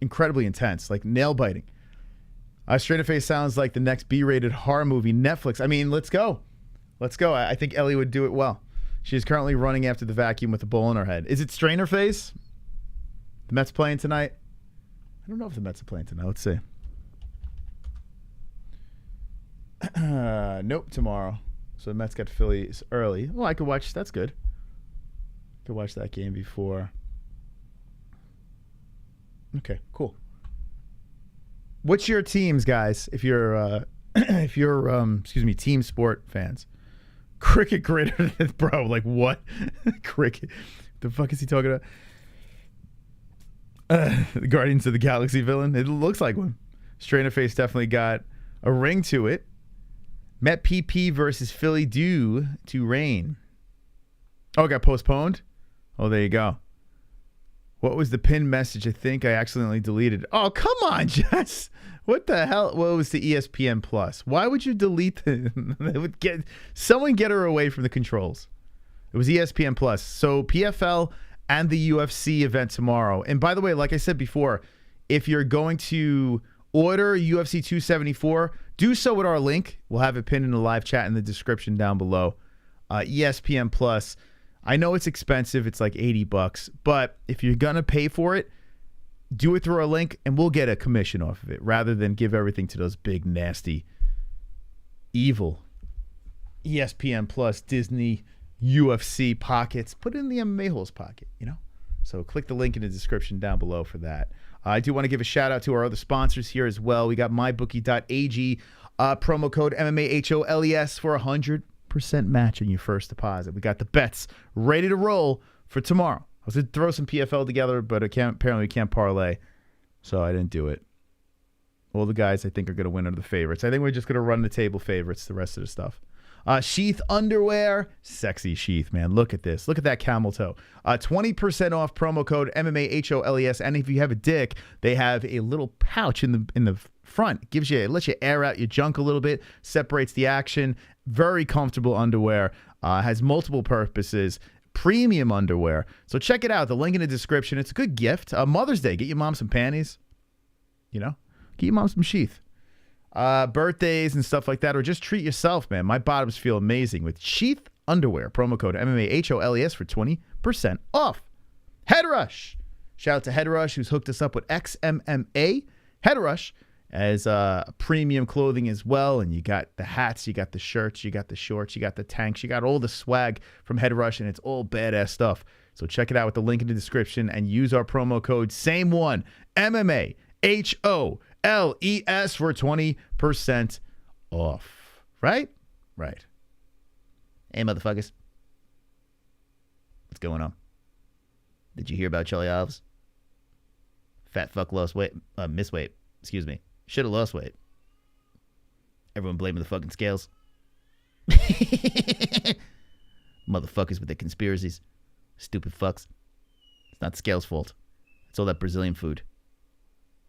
incredibly intense, like nail biting. Strainer Face sounds like the next B-rated horror movie, Netflix. I mean, let's go. Let's go. I think Ellie would do it well. She is currently running after the vacuum with a bowl in her head. Is it Strainer Face? The Mets playing tonight? I don't know if the Mets are playing tonight. Let's see. Nope, tomorrow. So the Mets got Phillies early. Well, I could watch. That's good. I could watch that game before. Okay, cool. What's your teams, guys? If you're team sport fans. Cricket Gritter, bro, like what? Cricket. The fuck is he talking about? The Guardians of the Galaxy villain. It looks like one. Strainer Face definitely got a ring to it. Met PP versus Philly due to rain. Oh, it got postponed? Oh, there you go. What was the pinned message? I think I accidentally deleted. Oh, come on, Jess. What the hell? What was the ESPN Plus? Why would you delete the... Someone get her away from the controls. It was ESPN Plus. So PFL and the UFC event tomorrow. And by the way, like I said before, if you're going to order UFC 274, do so with our link. We'll have it pinned in the live chat in the description down below. ESPN Plus. I know it's expensive. It's like $80. But if you're going to pay for it, do it through our link, and we'll get a commission off of it rather than give everything to those big, nasty, evil ESPN Plus, Disney, UFC pockets. Put it in the MMA-Holes pocket, you know? So click the link in the description down below for that. I do want to give a shout-out to our other sponsors here as well. We got mybookie.ag, promo code MMAHOLES for 100% match on your first deposit. We got the bets ready to roll for tomorrow. I was going to throw some PFL together, but apparently we can't parlay, so I didn't do it. All the guys I think are going to win are the favorites. I think we're just going to run the table favorites, the rest of the stuff. Sheath underwear, sexy sheath, man. Look at this. Look at that camel toe. 20% off promo code MMA-HOLES. And if you have a dick, they have a little pouch in the front. It lets you air out your junk a little bit, separates the action. Very comfortable underwear. Has multiple purposes. Premium underwear. So check it out. The link in the description. It's a good gift. Mother's Day. Get your mom some panties. You know? Get your mom some sheath. Birthdays and stuff like that, or just treat yourself, man. My bottoms feel amazing with sheath underwear. Promo code MMA-HOLES for 20% off. Head Rush. Shout out to Head Rush, who's hooked us up with XMMA. Head Rush as premium clothing as well. And you got the hats, you got the shirts, you got the shorts, you got the tanks, you got all the swag from Head Rush, and it's all badass stuff. So check it out with the link in the description and use our promo code, same one, MMA-HOLES for 20% off. Right? Right. Hey, motherfuckers. What's going on? Did you hear about Charlie Olives? Fat fuck lost weight. Missed weight. Excuse me. Should have lost weight. Everyone blaming the fucking scales. Motherfuckers with their conspiracies. Stupid fucks. It's not the scales' fault. It's all that Brazilian food.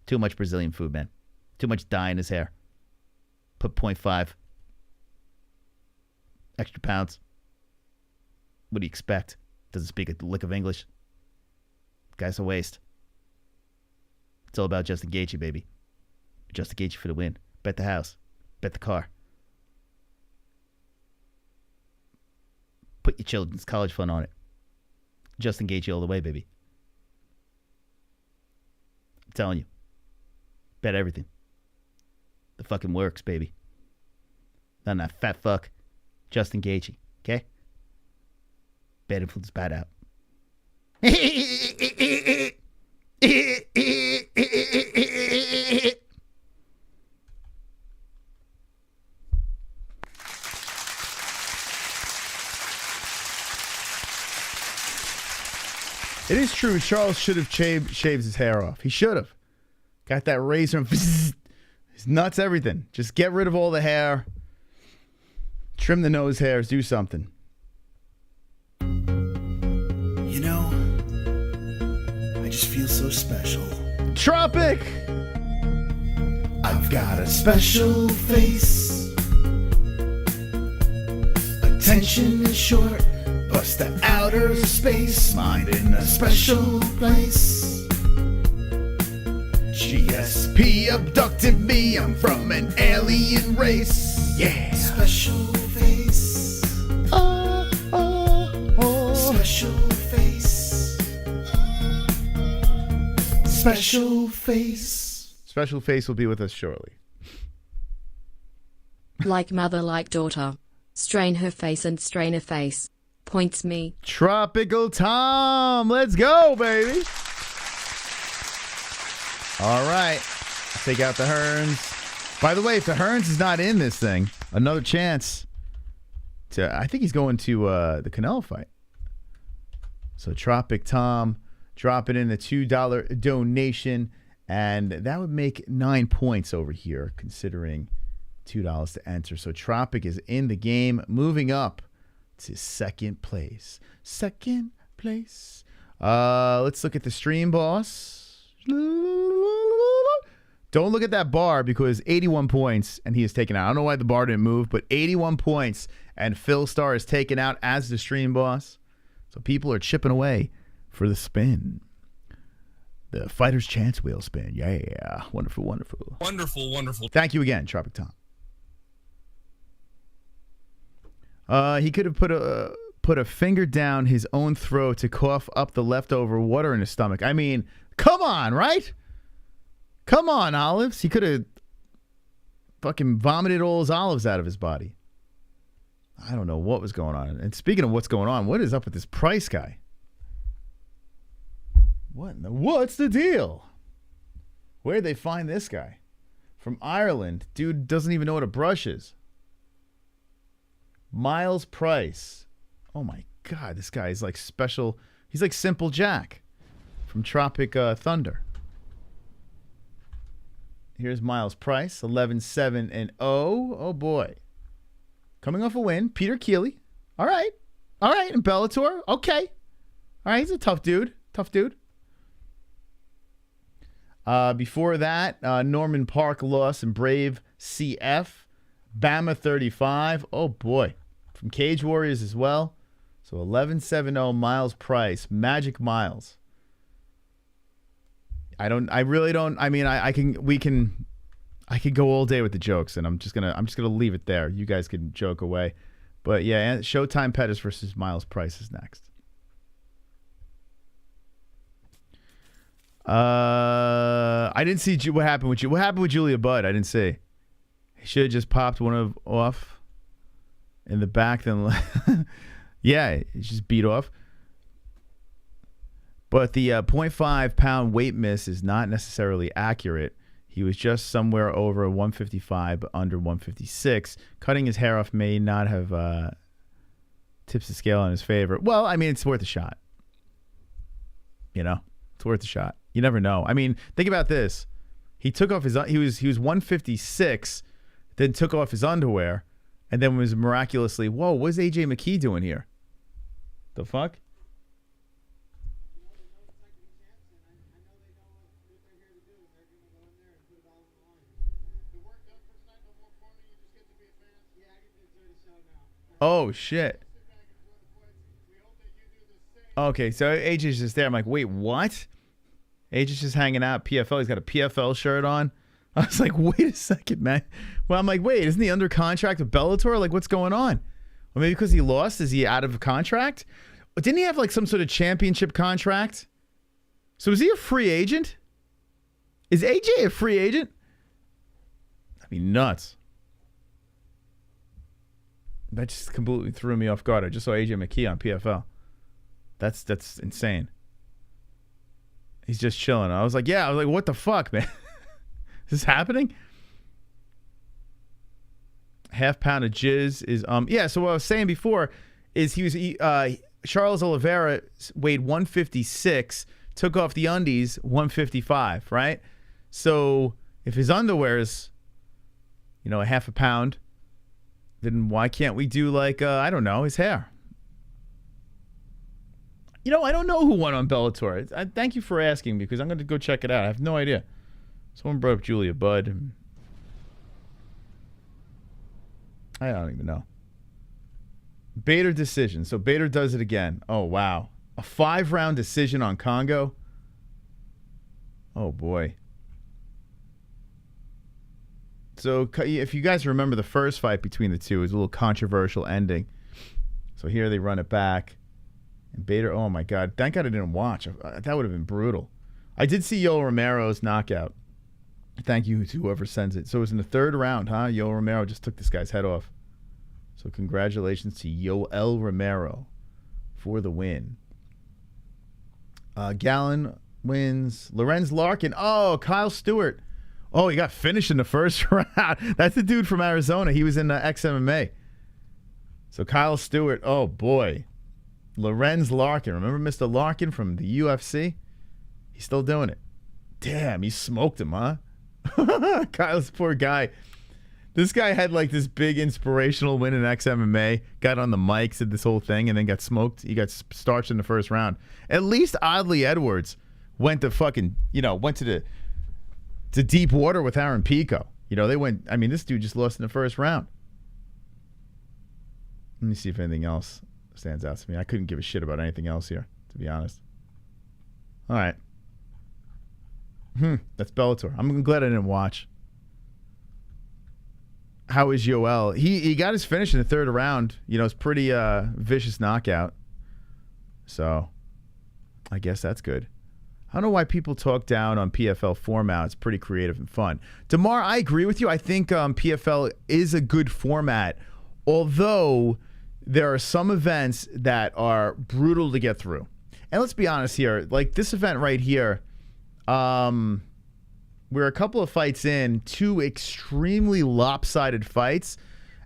Too much Brazilian food, man. Too much dye in his hair. Put 0.5 extra pounds. What do you expect? Doesn't speak a lick of English. Guy's a waste. It's all about Justin Gaethje, baby. Justin Gaethje for the win. Bet the house. Bet the car. Put your children's college fund on it. Justin Gaethje all the way, baby. I'm telling you. Bet everything. The fucking works, baby. Not that fat fuck. Justin Gaethje, okay? Bad influence, bad out. It is true. Charles should have shaved his hair off. He should have. Got that razor. His nuts, everything. Just get rid of all the hair. Trim the nose hairs. Do something. You know, I just feel so special. Tropic! I've got a special face. Attention is short, bust the outer space. Mind in a special place. GSP abducted me, I'm from an alien race. Yeah. Special face. Oh, oh, oh. Special face. Special face. Special face will be with us shortly. Like mother, like daughter. Strain her face and strain her face. Points me. Tropical Tom. Let's go, baby. All right. Take out the Hearns. By the way, if the Hearns is not in this thing, another chance to... I think he's going to the Canelo fight. So Tropic Tom dropping in the $2 donation. And that would make 9 points over here, considering $2 to enter. So Tropic is in the game, moving up to second place. Second place. Let's look at the stream, boss. Don't look at that bar because 81 points and he is taken out. I don't know why the bar didn't move, but 81 points and Phil Star is taken out as the stream boss. So people are chipping away for the spin. The fighter's chance wheel spin. Yeah. Wonderful, wonderful. Wonderful, wonderful. Thank you again, Tropic Tom. He could have put a finger down his own throat to cough up the leftover water in his stomach. I mean, come on, right? Come on, olives. He could have fucking vomited all his olives out of his body. I don't know what was going on. And speaking of what's going on, what is up with this Price guy? What's the deal? Where'd they find this guy? From Ireland. Dude doesn't even know what a brush is. Miles Price. Oh my God, this guy is like special. He's like Simple Jack from Tropic Thunder. Here's Miles Price, 11-7-0. Oh boy. Coming off a win. Peter Keeley. All right. All right. And Bellator. Okay. All right. He's a tough dude. Tough dude. Before that, Norman Park lost in Brave CF. Bama 35. Oh, boy. From Cage Warriors as well. So 11-7-0 Miles Price. Magic Miles. I could go all day with the jokes, and I'm just gonna leave it there. You guys can joke away. But yeah, Showtime Pettis versus Miles Price is next. I didn't see what happened with you. What happened with Julia Budd? I didn't see. He should have just popped one off in the back. Then, yeah, he just beat off. But the 0.5 pound weight miss is not necessarily accurate. He was just somewhere over 155, but under 156. Cutting his hair off may not have tips the scale in his favor. Well, I mean, it's worth a shot. You know, it's worth a shot. You never know. I mean, think about this. He took off he was 156, then took off his underwear, and then was miraculously, whoa, what's AJ McKee doing here? The fuck? Oh, shit. Okay, so AJ's just there. I'm like, wait, what? AJ's just hanging out. PFL. He's got a PFL shirt on. I was like, wait a second, man. Well, I'm like, wait, isn't he under contract with Bellator? Like, what's going on? Or maybe because he lost, is he out of contract? Didn't he have like some sort of championship contract? So is he a free agent? Is AJ a free agent? That'd be nuts. That just completely threw me off guard. I just saw AJ McKee on PFL. That's insane. He's just chilling. I was like, what the fuck, man? Is this happening? Half pound of jizz is yeah. So what I was saying before is he was Charles Oliveira weighed 156, took off the undies 155, right? So if his underwear is, a half a pound, then why can't we do like I don't know, his hair? I don't know who won on Bellator. I thank you for asking because I'm going to go check it out. I have no idea. Someone brought up Julia Budd. I don't even know. Bader decision. So Bader does it again. Oh, wow. A 5-round decision on Congo. Oh, boy. So if you guys remember the first fight between the two, it was a little controversial ending. So here they run it back. And Bader, oh, my God. Thank God I didn't watch. That would have been brutal. I did see Yoel Romero's knockout. Thank you to whoever sends it. So it was in the 3rd round, huh? Yoel Romero just took this guy's head off. So congratulations to Yoel Romero for the win. Gallon wins. Lorenz Larkin. Oh, Kyle Stewart. Oh, he got finished in the 1st round. That's the dude from Arizona. He was in XMMA. So Kyle Stewart. Oh, boy. Lorenz Larkin. Remember Mr. Larkin from the UFC? He's still doing it. Damn, he smoked him, huh? Kyle's poor guy. This guy had like this big inspirational win in XMMA, got on the mic, said this whole thing, and then got smoked. He got starched in the 1st round. At least Oddly Edwards went to fucking, went to deep water with Aaron Pico. They went, this dude just lost in the 1st round. Let me see if anything else stands out to me. I couldn't give a shit about anything else here, to be honest. All right. That's Bellator. I'm glad I didn't watch. How is Yoel? He got his finish in the 3rd round. It's pretty vicious knockout. So I guess that's good. I don't know why people talk down on PFL format. It's pretty creative and fun. DeMar, I agree with you. I think PFL is a good format, although there are some events that are brutal to get through. And let's be honest here. Like this event right here, we're a couple of fights in, 2 extremely lopsided fights,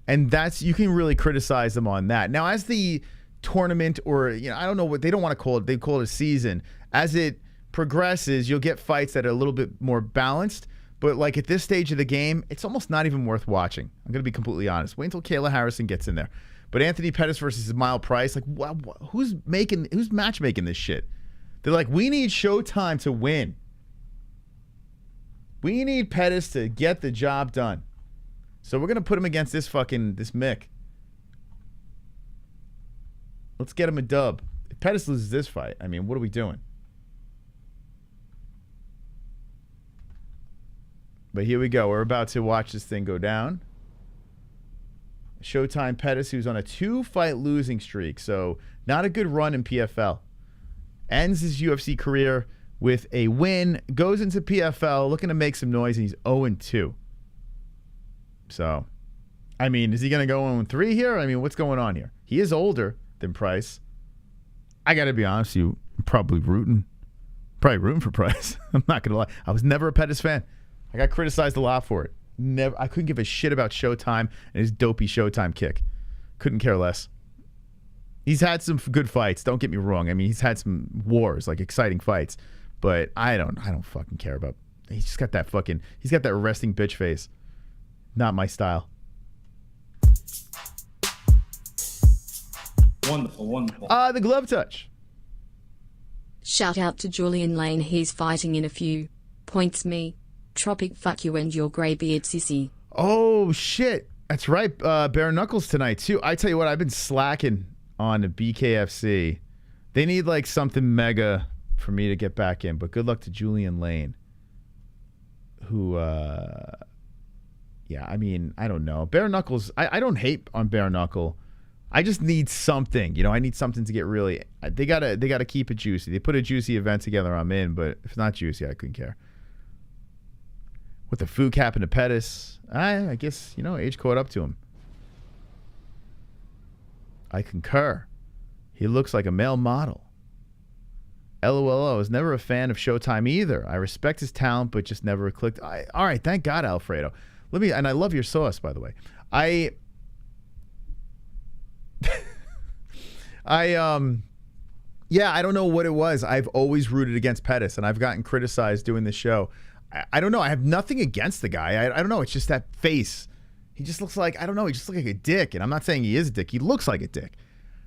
and you can really criticize them on that. Now, as the tournament, or I don't know what they don't want to call it, they call it a season. As it progresses, you'll get fights that are a little bit more balanced. But like at this stage of the game, it's almost not even worth watching. I'm going to be completely honest. Wait until Kayla Harrison gets in there. But Anthony Pettis versus Miles Price, like who's matchmaking this shit? They're like, we need Showtime to win. We need Pettis to get the job done. So we're going to put him against this Mick. Let's get him a dub. If Pettis loses this fight, I mean, what are we doing? But here we go. We're about to watch this thing go down. Showtime Pettis, who's on a 2-fight losing streak, so not a good run in PFL. Ends his UFC career with a win, goes into PFL looking to make some noise, and he's 0-2. So, I mean, is he going to go 0-3 here? I mean, what's going on here? He is older than Price. I got to be honest with you, I'm probably rooting for Price. I'm not going to lie. I was never a Pettis fan. I got criticized a lot for it. I couldn't give a shit about Showtime and his dopey Showtime kick. Couldn't care less. He's had some good fights. Don't get me wrong. I mean, he's had some wars, like exciting fights. But I don't fucking care about. He's just got that he's got that resting bitch face. Not my style. Wonderful, wonderful. The glove touch. Shout out to Julian Lane, he's fighting in a few. Points me. Tropic fuck you and your greybeard sissy. Oh, shit. That's right. Bare Knuckles tonight, too. I tell you what, I've been slacking on the BKFC. They need, like, something mega for me to get back in. But good luck to Julian Lane, who, yeah, I mean, I don't know. Bare Knuckles, I don't hate on Bare Knuckle. I just need something. You know, I need something to get really... They gotta keep it juicy. They put a juicy event together, I'm in. But if it's not juicy, I couldn't care. With the Fu cap and the Pettis, I guess, you know, age caught up to him. I concur. He looks like a male model. LOL, I was never a fan of Showtime either. I respect his talent, but just never clicked. All right, thank God, Alfredo. And I love your sauce, by the way. Yeah, I don't know what it was. I've always rooted against Pettis, and I've gotten criticized doing this show. I don't know. I have nothing against the guy. I don't know. It's just that face. He just looks like, I don't know, he just looks like a dick. And I'm not saying he is a dick. He looks like a dick.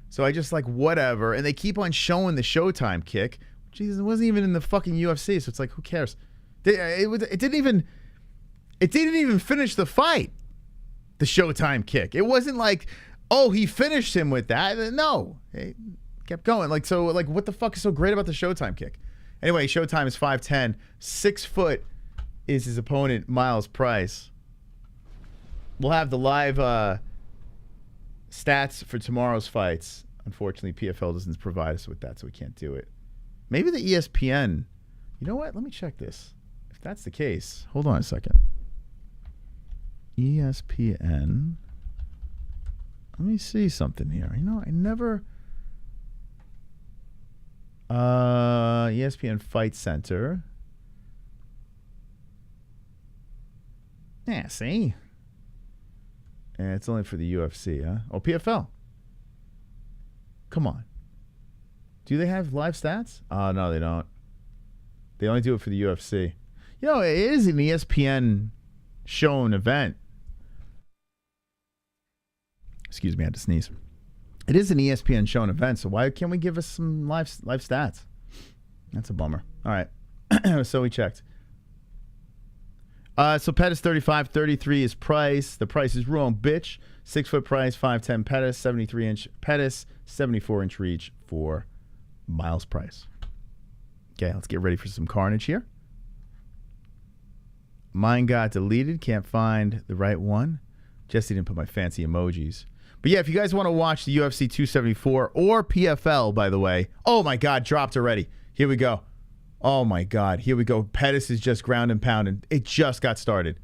So I just like, whatever. And they keep on showing the Showtime kick. Jesus, it wasn't even in the fucking UFC. So it's like, who cares? It didn't even finish the fight. The Showtime kick. It wasn't like, oh, he finished him with that. No. It kept going. Like, so, like, what the fuck is so great about the Showtime kick? Anyway, Showtime is 5'10". 6 foot is his opponent, Miles Price. We'll have the live stats for tomorrow's fights. Unfortunately, PFL doesn't provide us with that, so we can't do it. Maybe the ESPN. You know what? Let me check this. If that's the case, hold on a second. ESPN. Let me see something here. You know, I never... ESPN Fight Center. Yeah, see? And it's only for the UFC, huh? Oh, PFL. Come on. Do they have live stats? Oh, no, they don't. They only do it for the UFC. You know, it is an ESPN shown event. Excuse me, I had to sneeze. It is an ESPN shown event, so why can't we give us some live stats? That's a bummer. All right. So we checked. So Pettis 35, 33 is Price. The price is wrong, bitch. 6 foot Price, 5'10 Pettis, 73 inch Pettis, 74 inch reach for Miles Price. Okay, let's get ready for some carnage here. Mine got deleted. Can't find the right one. Jesse didn't put my fancy emojis. But yeah, if you guys want to watch the UFC 274 or PFL, by the way. Oh my God, dropped already. Here we go. Oh my God, here we go. Pettis is just ground and pounding. It just got started.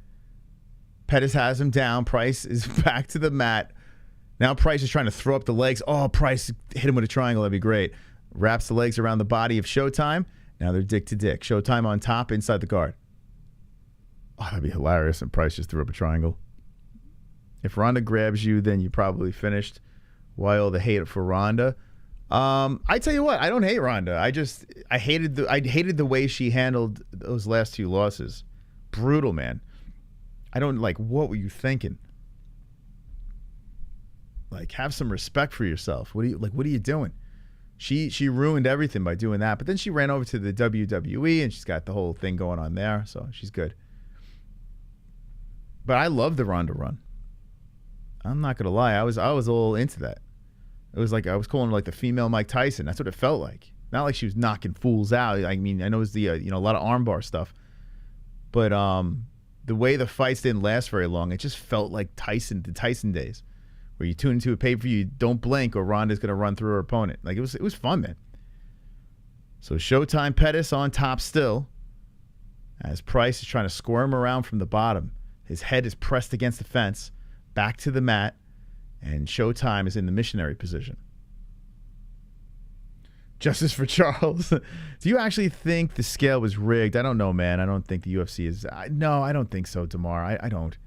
Pettis has him down. Price is back to the mat. Now Price is trying to throw up the legs. Oh, Price hit him with a triangle. That'd be great. Wraps the legs around the body of Showtime. Now they're dick to dick. Showtime on top, inside the guard. Oh, that'd be hilarious. And Price just threw up a triangle. If Ronda grabs you, then you probably finished. Why all the hate for Ronda? I tell you what, I don't hate Ronda. I hated the way she handled those last 2 losses. brutal, man. I don't like. What were you thinking? Like, have some respect for yourself. What are you doing? She ruined everything by doing that. But then she ran over to the WWE and she's got the whole thing going on there, so she's good. But I love the Ronda run. I'm not gonna lie, I was all into that. It was like I was calling her like the female Mike Tyson. That's what it felt like. Not like she was knocking fools out. I mean, I know it's the a lot of armbar stuff, but the way the fights didn't last very long, it just felt like the Tyson days, where you tune into a pay-per-view, you don't blink, or Ronda's gonna run through her opponent. Like it was fun, man. So Showtime Pettis on top still, as Price is trying to squirm around from the bottom. His head is pressed against the fence, back to the mat, and Showtime is in the missionary position. Justice for Charles. Do you actually think the scale was rigged? I don't know, man. I don't think the UFC is. No, I don't think so, Damar. I don't.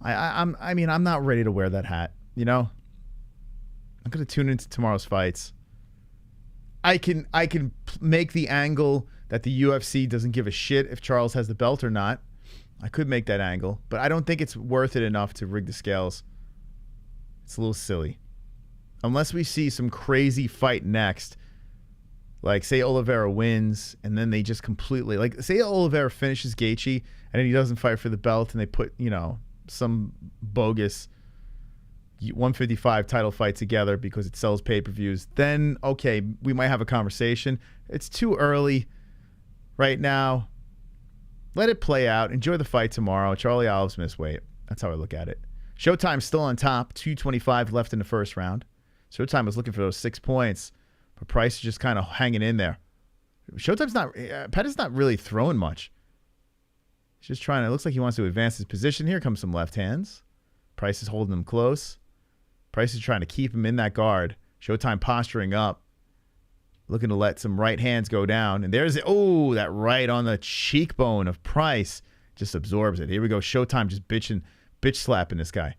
I mean, I'm not ready to wear that hat. You know, I'm gonna tune into tomorrow's fights. I can make the angle that the UFC doesn't give a shit if Charles has the belt or not. I could make that angle, but I don't think it's worth it enough to rig the scales. It's a little silly. Unless we see some crazy fight next. Like, say Oliveira wins, and then they just completely... Like, say Oliveira finishes Gaethje, and then he doesn't fight for the belt, and they put, some bogus 155 title fight together because it sells pay-per-views. Then, okay, we might have a conversation. It's too early right now. Let it play out. Enjoy the fight tomorrow. Charlie Olive's missed weight. That's how I look at it. Showtime's still on top. 2:25 left in the first round. Showtime was looking for those 6 points, but Price is just kind of hanging in there. Showtime's not... Pettis not really throwing much. He's just trying to... It looks like he wants to advance his position. Here comes some left hands. Price is holding him close. Price is trying to keep him in that guard. Showtime posturing up. Looking to let some right hands go down. And there's it. Oh, that right on the cheekbone of Price. Just absorbs it. Here we go. Showtime just bitch slapping this guy.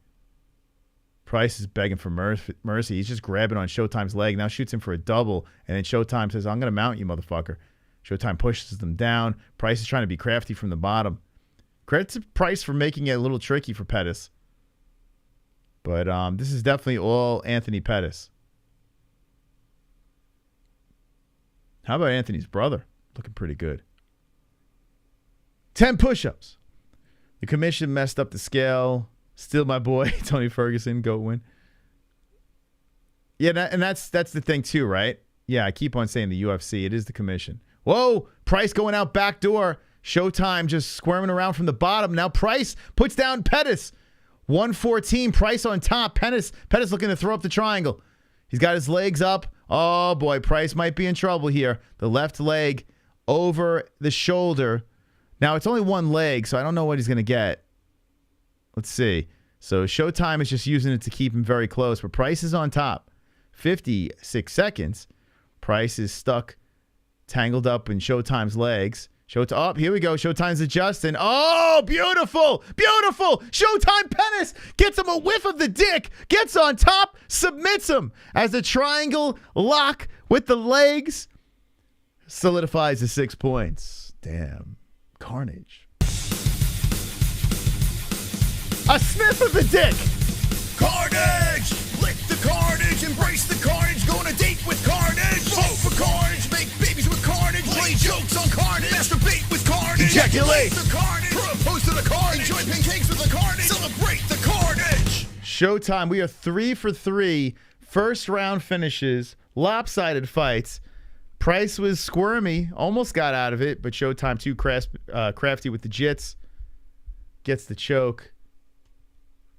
Price is begging for mercy. He's just grabbing on Showtime's leg. Now shoots him for a double. And then Showtime says, I'm going to mount you, motherfucker. Showtime pushes them down. Price is trying to be crafty from the bottom. Credit to Price for making it a little tricky for Pettis. But this is definitely all Anthony Pettis. How about Anthony's brother? Looking pretty good. 10 push-ups. The commission messed up the scale. Still my boy, Tony Ferguson, go win. Yeah, and that's the thing too, right? Yeah, I keep on saying the UFC. It is the commission. Whoa, Price going out back door. Showtime just squirming around from the bottom. Now Price puts down Pettis. 114, Price on top. Pettis looking to throw up the triangle. He's got his legs up. Oh, boy, Price might be in trouble here. The left leg over the shoulder. Now, it's only one leg, so I don't know what he's going to get. Let's see. So Showtime is just using it to keep him very close, but Price is on top. 56 seconds. Price is stuck, tangled up in Showtime's legs. Oh, here we go. Showtime's adjusting. Oh, beautiful. Beautiful. Showtime Pettis gets him a whiff of the dick, gets on top, submits him as a triangle lock with the legs. Solidifies the 6 points. Damn. Carnage. A sniff of the dick. Carnage! Lick the carnage, embrace the carnage, go on a date with carnage. Vote for carnage, make babies with carnage, lay jokes on carnage, masturbate with carnage, ejaculate the carnage, propose to the carnage, enjoy pancakes with the carnage, celebrate the carnage. Showtime, we are 3 for 3. First round finishes, lopsided fights. Price was squirmy, almost got out of it, but Showtime too crafty with the jits. Gets the choke.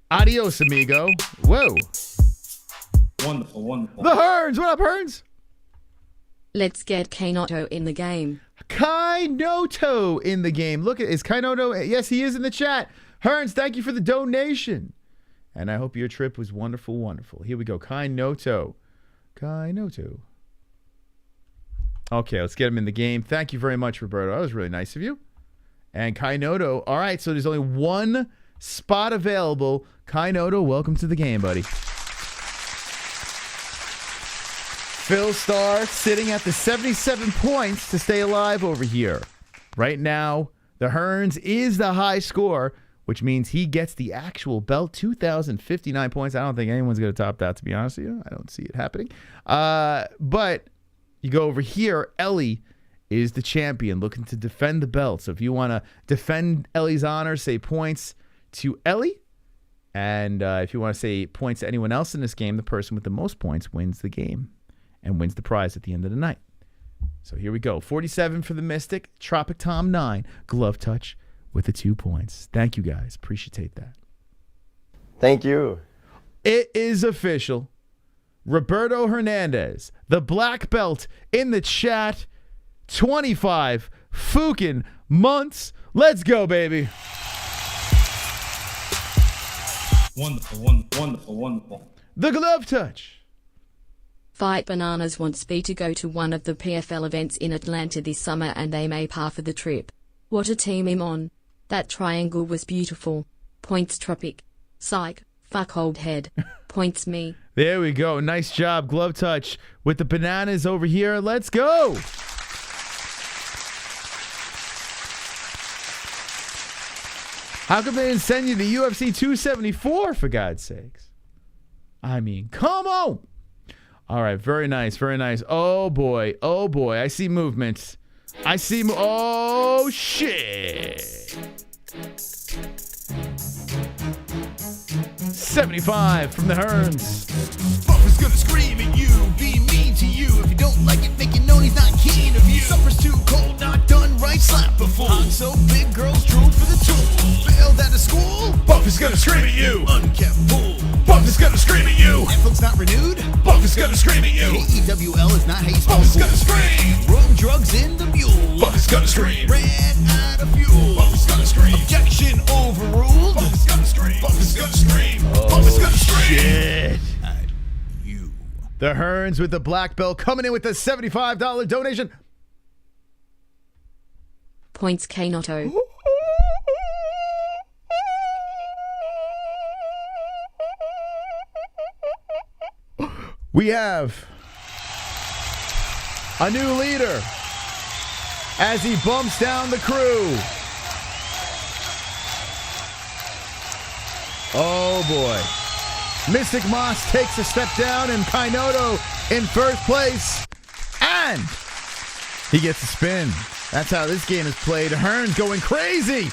Adios, amigo. Whoa. Wonderful, wonderful. The Hearns. What up, Hearns? Let's get Kainoto in the game. Kainoto in the game. Look, is Kainoto? Yes, he is in the chat. Hearns, thank you for the donation. And I hope your trip was wonderful, wonderful. Here we go. Kainoto. Kainoto. Okay, let's get him in the game. Thank you very much, Roberto. That was really nice of you. And Kainoto. All right, so there's only one spot available. Kainoto, welcome to the game, buddy. Phil Starr sitting at the 77 points to stay alive over here. Right now, The Hearns is the high score, which means he gets the actual belt, 2,059 points. I don't think anyone's going to top that, to be honest with you. I don't see it happening. But you go over here, Ellie is the champion looking to defend the belt. So if you want to defend Ellie's honor, say points to Ellie. And if you want to say points to anyone else in this game, the person with the most points wins the game and wins the prize at the end of the night. So here we go. 47 for the Mystic. Tropic Tom 9. Glove touch with the 2 points. Thank you, guys. Appreciate that. Thank you. It is official. Roberto Hernandez, the black belt in the chat. 25 fucking months. Let's go, baby. Wonderful, wonderful, wonderful, wonderful. The glove touch. Fight Bananas wants me to go to one of the PFL events in Atlanta this summer and they may pay for the trip. What a team I'm on. That triangle was beautiful. Points Tropic. Psych. Fuck old head. Points me. There we go. Nice job, glove touch with the bananas over here. Let's go. How come they didn't send you to UFC 274, for God's sakes? I mean, come on. All right, very nice, very nice. Oh, boy. Oh, boy. I see movements. I see... oh, shit. 75 from the Hearns. Buffer's gonna scream at you, be mean to you. If you don't like it, make it known he's not keen of you. Supper's too cold, not done right, slap a fool. Hot so big girls drool for the tool. Failed out of school, Buffer's gonna scream at you. Unkept fool, Buffer's gonna scream at you. Netflix not renewed, Buffer's gonna scream at you. AEWL is not how you supposed to. Buffer's gonna scream. Road drugs in the mule, Buffer's gonna scream. Ran out of fuel, Buffer's gonna scream. Objection overruled, Buffer's gonna scream. Buffer's gonna scream. Buffer's gonna scream. Shit. The Hearns with the black belt coming in with a $75 donation. Points Kanoto. We have a new leader as he bumps down the crew. Oh boy. Mystic Moss takes a step down and Kainoto in first place. And he gets a spin. That's how this game is played. Hearns going crazy.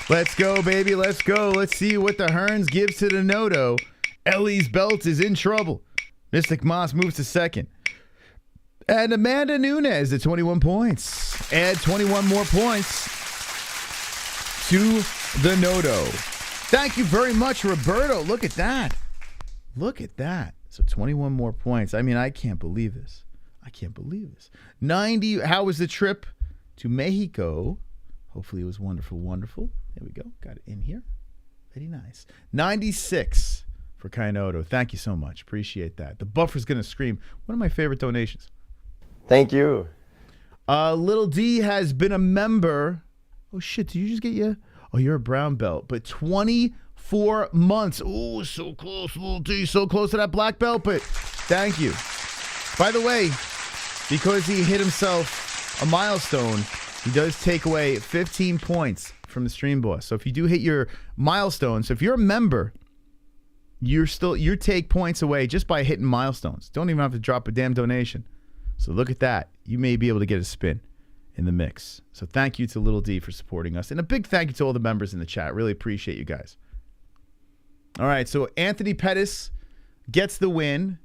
Let's go, baby. Let's go. Let's see what the Hearns gives to the Noto. Ellie's belt is in trouble. Mystic Moss moves to second. And Amanda Nunes at 21 points. Add 21 more points to the Noto. Thank you very much, Roberto. Look at that. Look at that. So 21 more points. I mean, I can't believe this. I can't believe this. 90. How was the trip to Mexico? Hopefully it was wonderful, wonderful. There we go. Got it in here. Very nice. 96 for Kainoto. Thank you so much. Appreciate that. The Buffer's going to scream. One of my favorite donations. Thank you. Little D has been a member. Oh, shit. Did you just get you? Oh, you're a brown belt. But 24 months. Oh, so close, Little D. So close to that black belt. But thank you. By the way, because he hit himself a milestone, he does take away 15 points from the stream boss. So if you do hit your milestone, so if you're a member, you take points away just by hitting milestones. Don't even have to drop a damn donation. So look at that. You may be able to get a spin in the mix. So thank you to Little D for supporting us. And a big thank you to all the members in the chat. Really appreciate you guys. All right, so Anthony Pettis gets the win.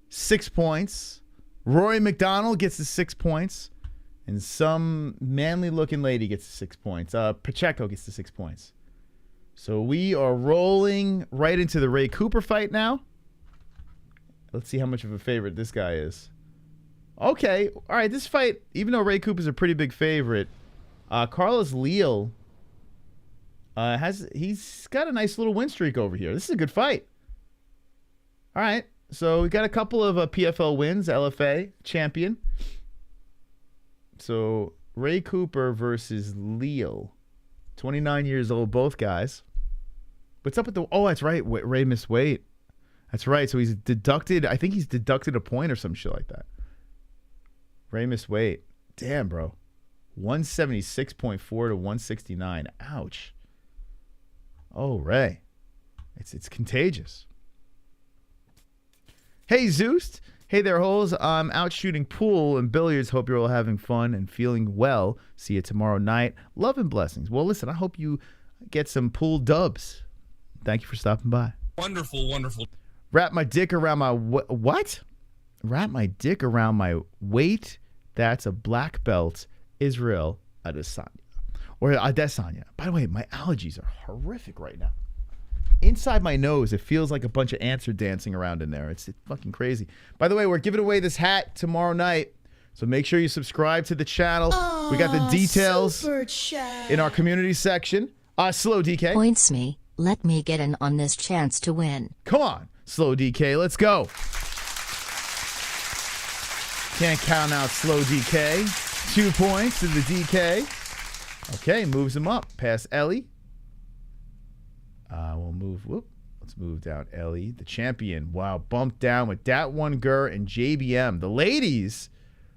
6 points. Rory McDonald gets the 6 points. And some manly-looking lady gets the 6 points. Pacheco gets the 6 points. So we are rolling right into the Ray Cooper fight now. Let's see how much of a favorite this guy is. Okay, all right, this fight, even though Ray Cooper's a pretty big favorite, Carlos Leal, he's got a nice little win streak over here. This is a good fight. All right, so we got a couple of PFL wins, LFA champion. So Ray Cooper versus Leal, 29 years old, both guys. What's up with the? Oh, that's right. Ray missed weight. That's right. So he's deducted. I think he's deducted a point or some shit like that. Ray missed weight. Damn, bro. 176.4 to 169. Ouch. Oh, Ray. It's contagious. Hey, Zeus. Hey there, Holes. I'm out shooting pool and billiards. Hope you're all having fun and feeling well. See you tomorrow night. Love and blessings. Well, listen, I hope you get some pool dubs. Thank you for stopping by. Wonderful, wonderful. Wrap my dick around my... What? Wrap my dick around my weight. That's a black belt. Israel Adesanya. Or Adesanya. By the way, my allergies are horrific right now. Inside my nose, it feels like a bunch of ants are dancing around in there. It's fucking crazy. By the way, we're giving away this hat tomorrow night, so make sure you subscribe to the channel. We got the details in our community section. Slow DK. Points me. Let me get in on this chance to win. Come on, Slow DK. Let's go. Can't count out Slow DK. 2 points to the DK. Okay, moves him up past Ellie. We'll move. Let's move down Ellie, the champion. Wow, bumped down with Dat One Gur and JBM. The ladies,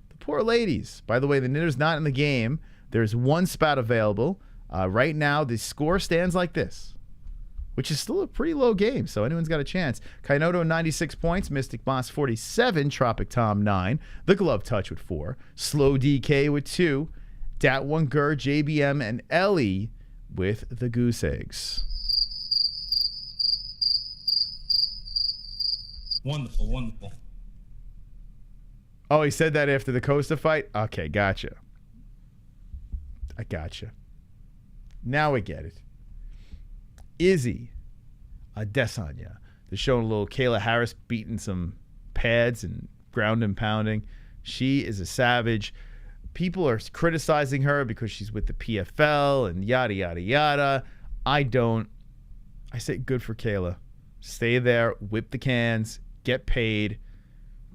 the poor ladies. By the way, the Knitter's not in the game. There's one spot available. Right now, the score stands like this, which is still a pretty low game, so anyone's got a chance. Kainoto, 96 points. Mystic Boss, 47. Tropic Tom, 9. The Glove Touch with 4. Slow DK with 2. Dat One Gur, JBM, and Ellie with the Goose Eggs. Wonderful, wonderful. Oh, he said that after the Costa fight? Okay, gotcha. I gotcha. Now we get it. Izzy Adesanya. They're showing a little Kayla Harris beating some pads and ground and pounding. She is a savage. People are criticizing her because she's with the PFL and yada, yada, yada. I don't. I say good for Kayla. Stay there, whip the cans, get paid,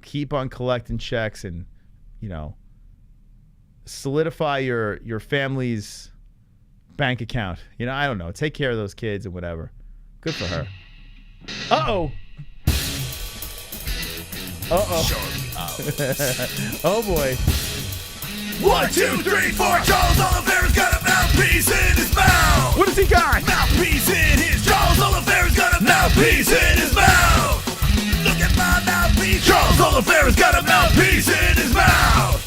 keep on collecting checks, and, you know, solidify your family's bank account. You know, I don't know. Take care of those kids and whatever. Good for her. Uh-oh. Uh-oh. Oh, boy. 1, 2, 3, 4. Charles Oliveira's got a mouthpiece in his mouth. What has he got? Mouthpiece in his. Charles Oliveira's got a mouthpiece in his mouth. Look at my mouthpiece. Charles Oliveira's got a mouthpiece in his mouth.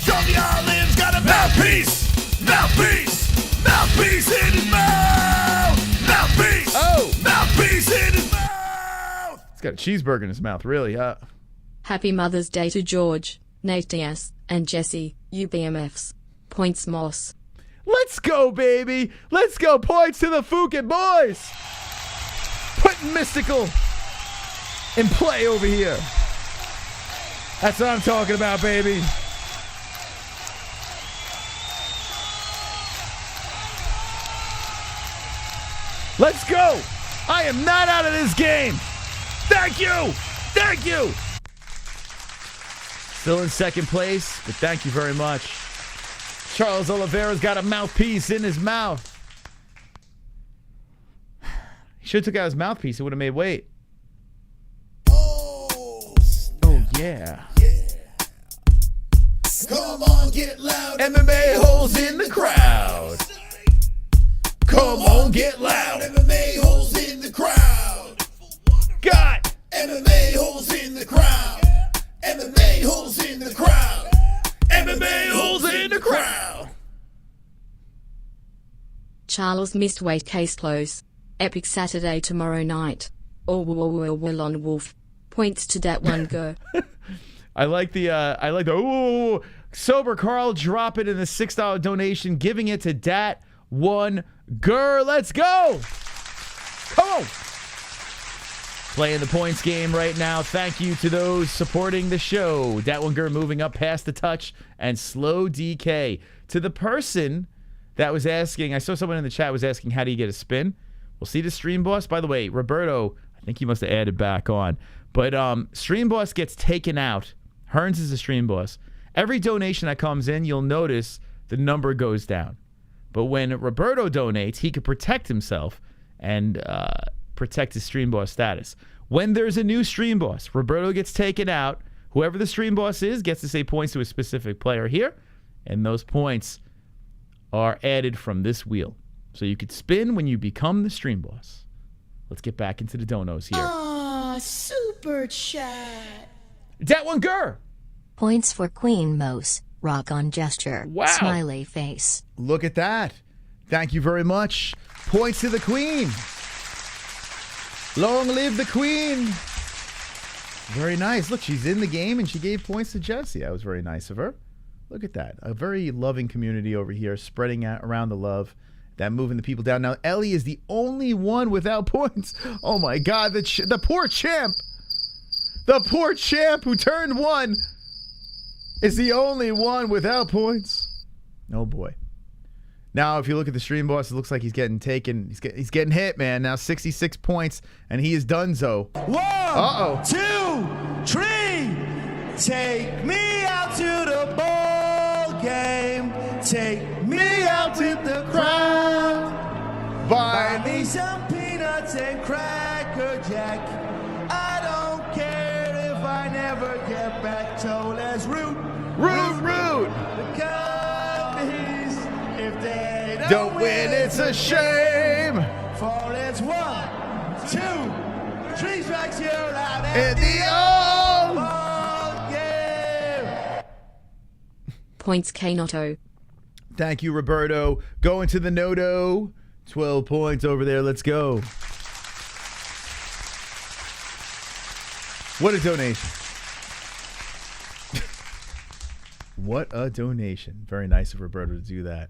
Charlie Olive's got a mouthpiece. Mouthpiece. Mouthpiece in his mouth. Mouthpiece. Oh. Mouthpiece in his mouth. He's got a cheeseburger in his mouth, really. Happy Mother's Day to George, Nate Diaz, and Jesse, UBMFs. Points Moss. Let's go, baby. Let's go. Points to the Fukin boys. Putting Mystical in play over here. That's what I'm talking about, baby. Let's go. I am not out of this game. Thank you. Thank you. Still in second place, but thank you very much. Charles Oliveira's got a mouthpiece in his mouth. He should have took out his mouthpiece. It would have made weight. Oh, Yeah. come on, get loud. MMA-Holes in the crowd. Come on, get loud. MMA-Holes in the crowd. Got MMA-Holes in the crowd. MMA-Holes in the crowd. MMA-Holes in the crowd. Charles missed weight case close. Epic Saturday tomorrow night. Will on Wolf. Points to that one go. I like the ooh, sober Carl dropping in the $6 donation, giving it to Dat One Gur. Let's go. Come on. Playing the points game right now. Thank you to those supporting the show. Dat One Gur moving up past the touch, and Slow DK. To the person that was asking, I saw someone in the chat was asking, how do you get a spin? We'll see the Stream Boss. By the way, Roberto, I think he must have added back on. But Stream Boss gets taken out. Hearns is a Stream Boss. Every donation that comes in, you'll notice the number goes down. But when Roberto donates, he can protect himself and protect his Stream Boss status. When there's a new Stream Boss, Roberto gets taken out. Whoever the Stream Boss is gets to say points to a specific player here, and those points are added from this wheel. So you could spin when you become the stream boss. Let's get back into the donos here. Aw, super chat. That one, Gur. Points for Queen Mose. Rock on gesture. Wow. Smiley face. Look at that. Thank you very much. Points to the queen. Long live the queen. Very nice. Look, she's in the game and she gave points to Jesse. That was very nice of her. Look at that. A very loving community over here, spreading out around the love. That moving the people down. Now, Ellie is the only one without points. Oh, my God. The poor champ. The poor champ who turned 1 is the only one without points. Oh, boy. Now, if you look at the stream boss, it looks like he's getting taken. He's getting hit, man. Now 66 points, and he is donezo. 1, 2, 3. Take me out to the ball game. Take me out with the crowd. Buy me some peanuts and Cracker Jack. I don't care if I never get back. So let's root. The Cubbies. If they don't win, it's a shame. For it's 1, 2, 3 strikes, you're out at the ball game. Points Kanoto. Thank you, Roberto. Going to the Noto. 12 points over there. Let's go. What a donation. What a donation. Very nice of Roberto to do that.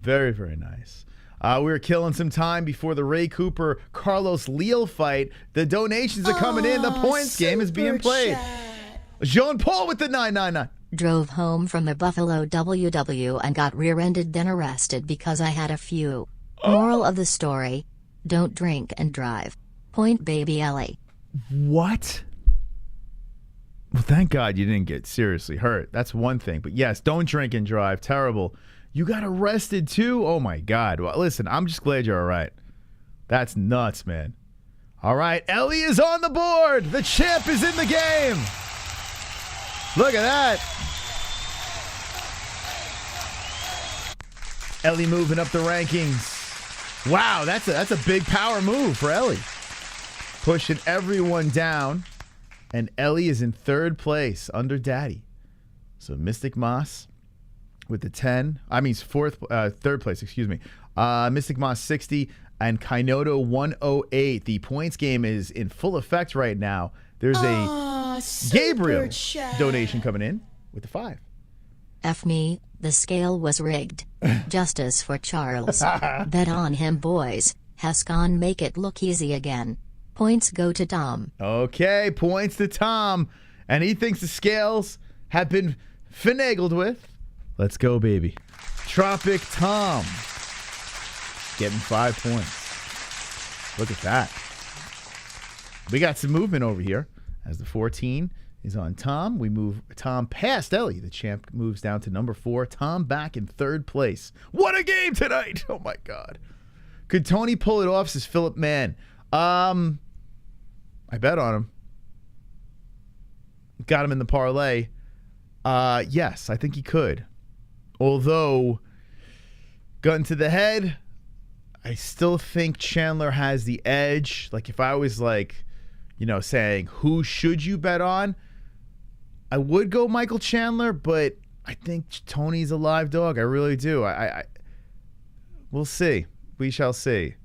Very, very nice. We were killing some time before the Ray Cooper Carlos Leal fight. The donations are coming in. The points game is being played. Jean Paul with the 999. Drove home from a Buffalo WW and got rear-ended then arrested because I had a few. Moral of the story: don't drink and drive. Point baby Ellie. What? Well, thank God you didn't get seriously hurt. That's one thing. But yes, don't drink and drive. Terrible. You got arrested too? Oh my God. Well, listen, I'm just glad you're all right. That's nuts, man. All right, Ellie is on the board. The champ is in the game. Look at that. Ellie moving up the rankings. Wow, that's a big power move for Ellie. Pushing everyone down. And Ellie is in 3rd place under Daddy. So Mystic Moss with the 10. I mean, 3rd place, excuse me. Mystic Moss 60 and Kainoto 108. The points game is in full effect right now. There's a Gabriel donation coming in with the 5. F me, the scale was rigged. Justice for Charles. Bet on him, boys. Hascon make it look easy again. Points go to Tom. Okay, points to Tom. And he thinks the scales have been finagled with. Let's go, baby. Tropic Tom. Getting 5 points. Look at that. We got some movement over here. As the 14 is on Tom, we move Tom past Ellie. The champ moves down to number 4. Tom back in 3rd place. What a game tonight! Oh my God. Could Tony pull it off? Says Philip Mann. I bet on him. Got him in the parlay. Yes, I think he could. Although, gun to the head, I still think Chandler has the edge. Like, if I was like, saying who should you bet on, I would go Michael Chandler, but I think Tony's a live dog. I really do. We'll see. We shall see.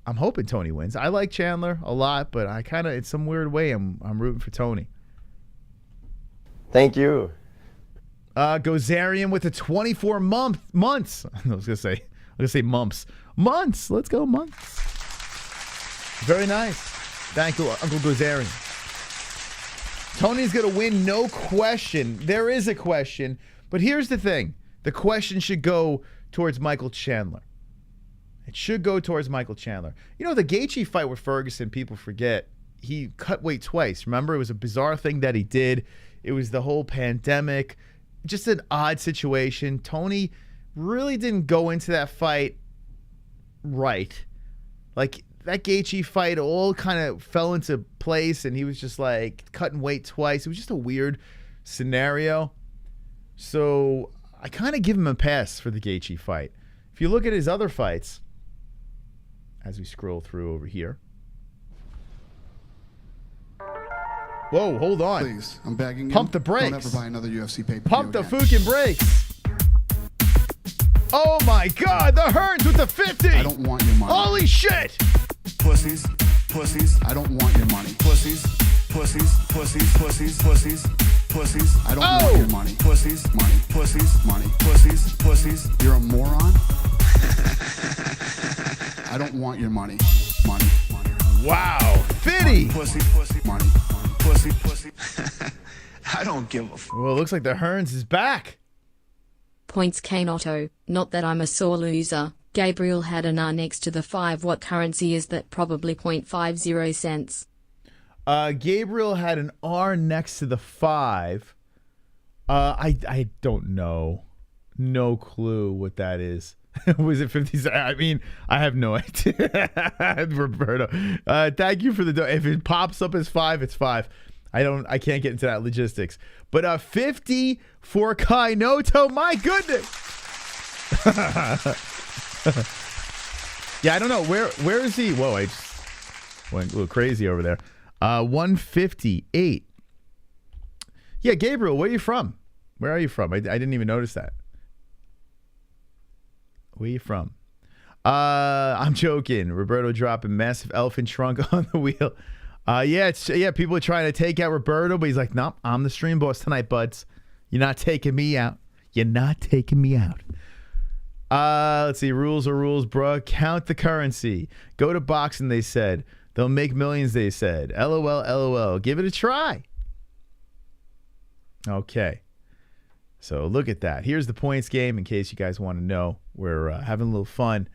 I'm hoping Tony wins. I like Chandler a lot, but I kind of, in some weird way, I'm rooting for Tony. Thank you. Gozarian with the 24 months. I was gonna say mumps. Months. Let's go months. Very nice. Thank you, Uncle Gozarian. Tony's gonna win, no question. There is a question, but here's the thing: the question should go towards Michael Chandler. It should go towards Michael Chandler. The Gaethje fight with Ferguson, people forget, he cut weight twice. Remember, it was a bizarre thing that he did. It was the whole pandemic. Just an odd situation. Tony really didn't go into that fight right. Like, that Gaethje fight all kind of fell into place, and he was just like cutting weight twice. It was just a weird scenario. So I kind of give him a pass for the Gaethje fight. If you look at his other fights, as we scroll through over here. Whoa, hold on. Please, I'm begging you. Pump the brakes. Don't ever buy another UFC pay-per-view Pump the again. fucking brakes. Oh my God, the Hearns with the 50. I don't want your money. Holy shit. Pussies, pussies, I don't want your money. Pussies, pussies, pussies, pussies, pussies, pussies, I don't want your money. Pussies, money, pussies, money, pussies, pussies. You're a moron. I don't want your money. Money, money. Wow, 50. Pussy, pussy, money, pussy, pussy. I don't give a f. Well, it looks like the Hearns is back. Points Kanoto, not that I'm a sore loser. Gabriel had an R next to the 5. What currency is that? Probably 0.50 cents. Gabriel had an R next to the 5. I don't know. No clue what that is. Was it 50? I mean, I have no idea. Roberto, thank you for the. If it pops up as 5, it's 5. I can't get into that logistics. But 50 for Kainoto. My goodness. Yeah, I don't know. Where is he? Whoa, I just went a little crazy over there. 158. Yeah, Gabriel, where are you from? Where are you from? I didn't even notice that. Where are you from? I'm joking. Roberto dropping massive elephant trunk on the wheel. Yeah, people are trying to take out Roberto, but he's like, nope, I'm the stream boss tonight, buds. You're not taking me out. You're not taking me out. Let's see. Rules are rules, bruh. Count the currency. Go to boxing, they said. They'll make millions, they said. LOL, LOL. Give it a try. Okay. So look at that. Here's the points game in case you guys want to know. We're having a little fun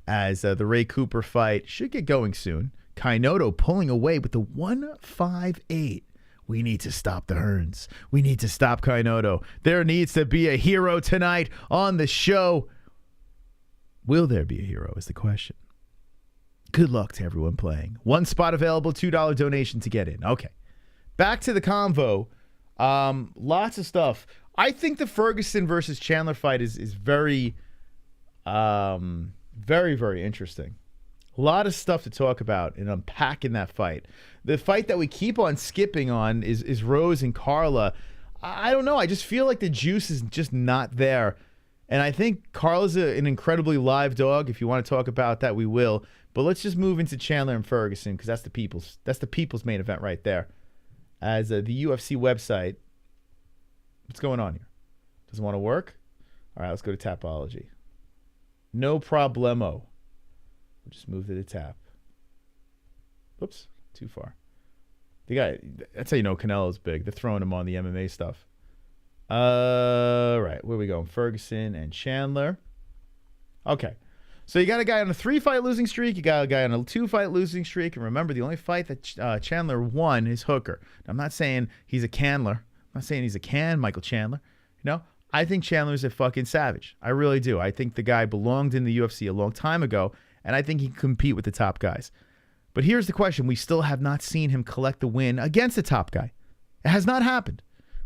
as the Ray Cooper fight should get going soon. Kainoto pulling away with the 158. We need to stop the Hearns. We need to stop Kainoto. There needs to be a hero tonight on the show. Will there be a hero is the question. Good luck to everyone playing. One spot available, $2 donation to get in. Okay. Back to the convo. Lots of stuff. I think the Ferguson versus Chandler fight is very, very, very interesting. A lot of stuff to talk about and unpack in that fight. The fight that we keep on skipping on is Rose and Carla. I don't know. I just feel like the juice is just not there. And I think Carla's an incredibly live dog. If you want to talk about that, we will. But let's just move into Chandler and Ferguson because that's the people's main event right there. As the UFC website. What's going on here? Doesn't want to work? All right, let's go to Tapology. No problemo. We'll just move to the tap. Oops, too far. The guy, that's how you know Canelo's big. They're throwing him on the MMA stuff. Right, where are we going? Ferguson and Chandler. Okay. So you got a guy on a 3-fight losing streak. You got a guy on a 2-fight losing streak. And remember, the only fight that Chandler won is Hooker. Now, I'm not saying he's a Candler. I'm not saying he's a Michael Chandler. You know, I think Chandler's a fucking savage. I really do. I think the guy belonged in the UFC a long time ago, and I think he can compete with the top guys. But here's the question. We still have not seen him collect the win against the top guy. It has not happened.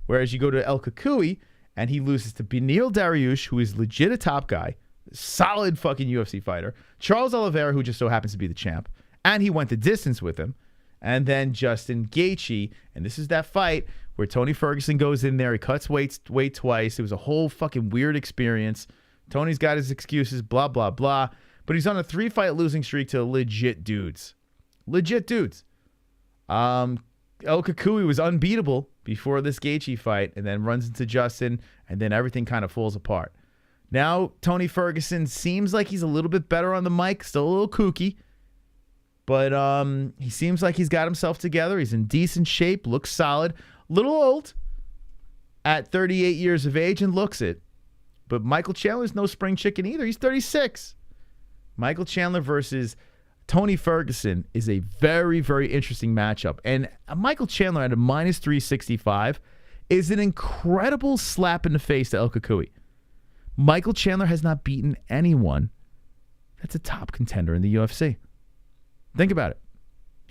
Whereas you go to El Kakui, and he loses to Beneil Dariush, who is legit a top guy, solid fucking UFC fighter, Charles Oliveira, who just so happens to be the champ, and he went the distance with him, and then Justin Gaethje, and this is that fight where Tony Ferguson goes in there, he cuts weight twice. It was a whole fucking weird experience. Tony's got his excuses, blah, blah, blah. But he's on a 3-fight losing streak to legit dudes. Legit dudes. El Kakui was unbeatable before this Gaethje fight and then runs into Justin, and then everything kind of falls apart. Now, Tony Ferguson seems like he's a little bit better on the mic, still a little kooky. But he seems like he's got himself together. He's in decent shape, looks solid. Little old at 38 years of age and looks it. But Michael Chandler's no spring chicken either. He's 36. Michael Chandler versus Tony Ferguson is a very, very interesting matchup. And Michael Chandler at a minus 365 is an incredible slap in the face to El Kakui. Michael Chandler has not beaten anyone that's a top contender in the UFC. Think about it.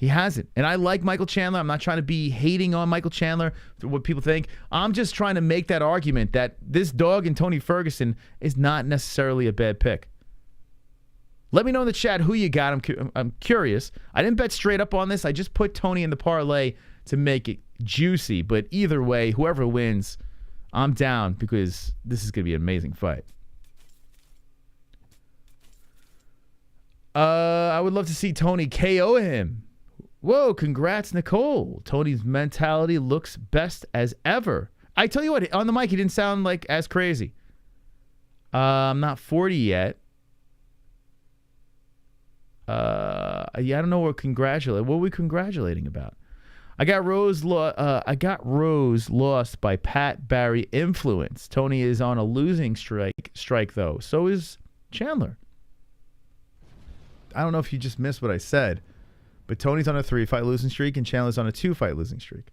He hasn't. And I like Michael Chandler. I'm not trying to be hating on Michael Chandler for what people think. I'm just trying to make that argument that this dog and Tony Ferguson is not necessarily a bad pick. Let me know in the chat who you got. I'm curious. I didn't bet straight up on this. I just put Tony in the parlay to make it juicy. But either way, whoever wins, I'm down because this is going to be an amazing fight. I would love to see Tony KO him. Whoa, congrats, Nicole. Tony's mentality looks best as ever. I tell you what, on the mic, he didn't sound like as crazy. I'm not 40 yet. Yeah, I don't know what are we congratulating about? I got Rose lost by Pat Barry influence. Tony is on a losing strike though. So is Chandler. I don't know if you just missed what I said, but Tony's on a 3-fight losing streak and Chandler's on a 2-fight losing streak.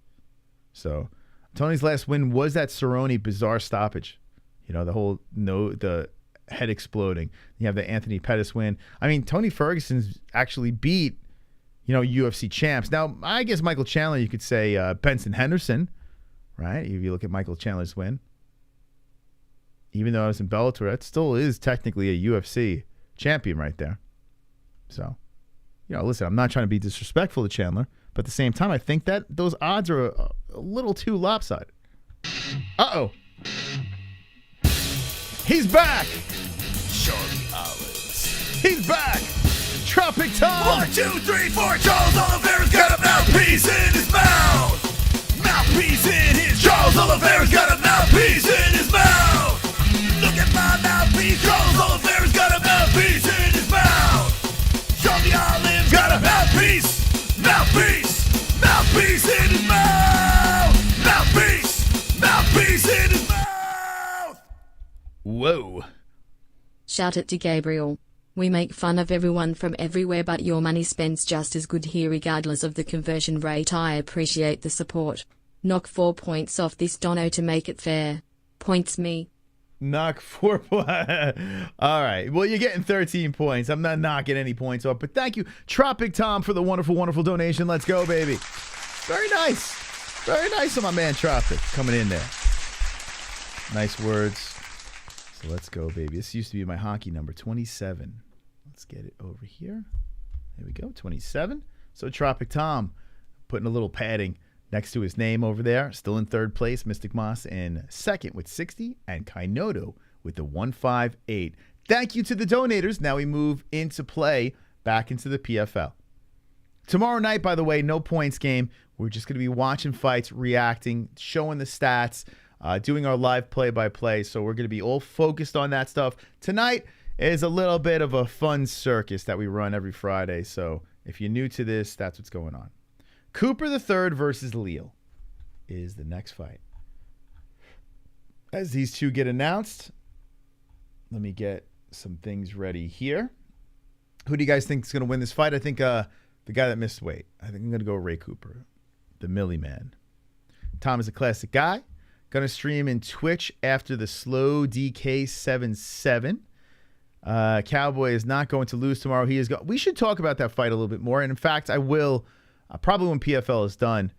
So Tony's last win was that Cerrone bizarre stoppage. You know, the head exploding. You have the Anthony Pettis win. I mean, Tony Ferguson's actually beat, UFC champs. Now, I guess Michael Chandler, you could say Benson Henderson, right? If you look at Michael Chandler's win. Even though I was in Bellator, that still is technically a UFC champion right there. So, listen, I'm not trying to be disrespectful to Chandler, but at the same time, I think that those odds are a little too lopsided. Uh-oh. He's back. Charlie Olives. He's back. Tropic Tom. 1, 2, 3, 4. Charles Oliveira's got a mouthpiece in his mouth. Mouthpiece in his. Charles Oliveira's got a mouthpiece in his mouth. Look at my mouthpiece. Charles Oliveira's got a mouthpiece in his mouth. Charlie Oliveira's got a mouthpiece. Mouthpiece. Mouthpiece in his mouth. Mouthpiece. Mouthpiece in his mouth. Whoa. Shout it to Gabriel. We make fun of everyone from everywhere, but your money spends just as good here regardless of the conversion rate. I appreciate the support. Knock 4 points off this dono to make it fair. Points me. Knock 4 points. All right. Well, you're getting 13 points. I'm not knocking any points off, but thank you, Tropic Tom, for the wonderful, wonderful donation. Let's go, baby. Very nice. Very nice of my man Tropic coming in there. Nice words. So let's go, baby. This used to be my hockey number, 27. Let's get it over here. There we go, 27. So Tropic Tom putting a little padding next to his name over there. Still in third place, Mystic Moss in second with 60, and Kainoto with the 158. Thank you to the donators. Now we move into play back into the PFL. Tomorrow night, by the way, no points game. We're just going to be watching fights, reacting, showing the stats, doing our live play-by-play. So we're going to be all focused on that stuff. Tonight is a little bit of a fun circus that we run every Friday. So if you're new to this, that's what's going on. Cooper III versus Leal is the next fight. As these two get announced, let me get some things ready here. Who do you guys think is going to win this fight? I think the guy that missed weight. I think I'm going to go Ray Cooper, the Millie Man. Tom is a classic guy. Going to stream in Twitch after the slow DK77. Cowboy is not going to lose tomorrow. He is. We should talk about that fight a little bit more. And in fact, I will probably when PFL is done.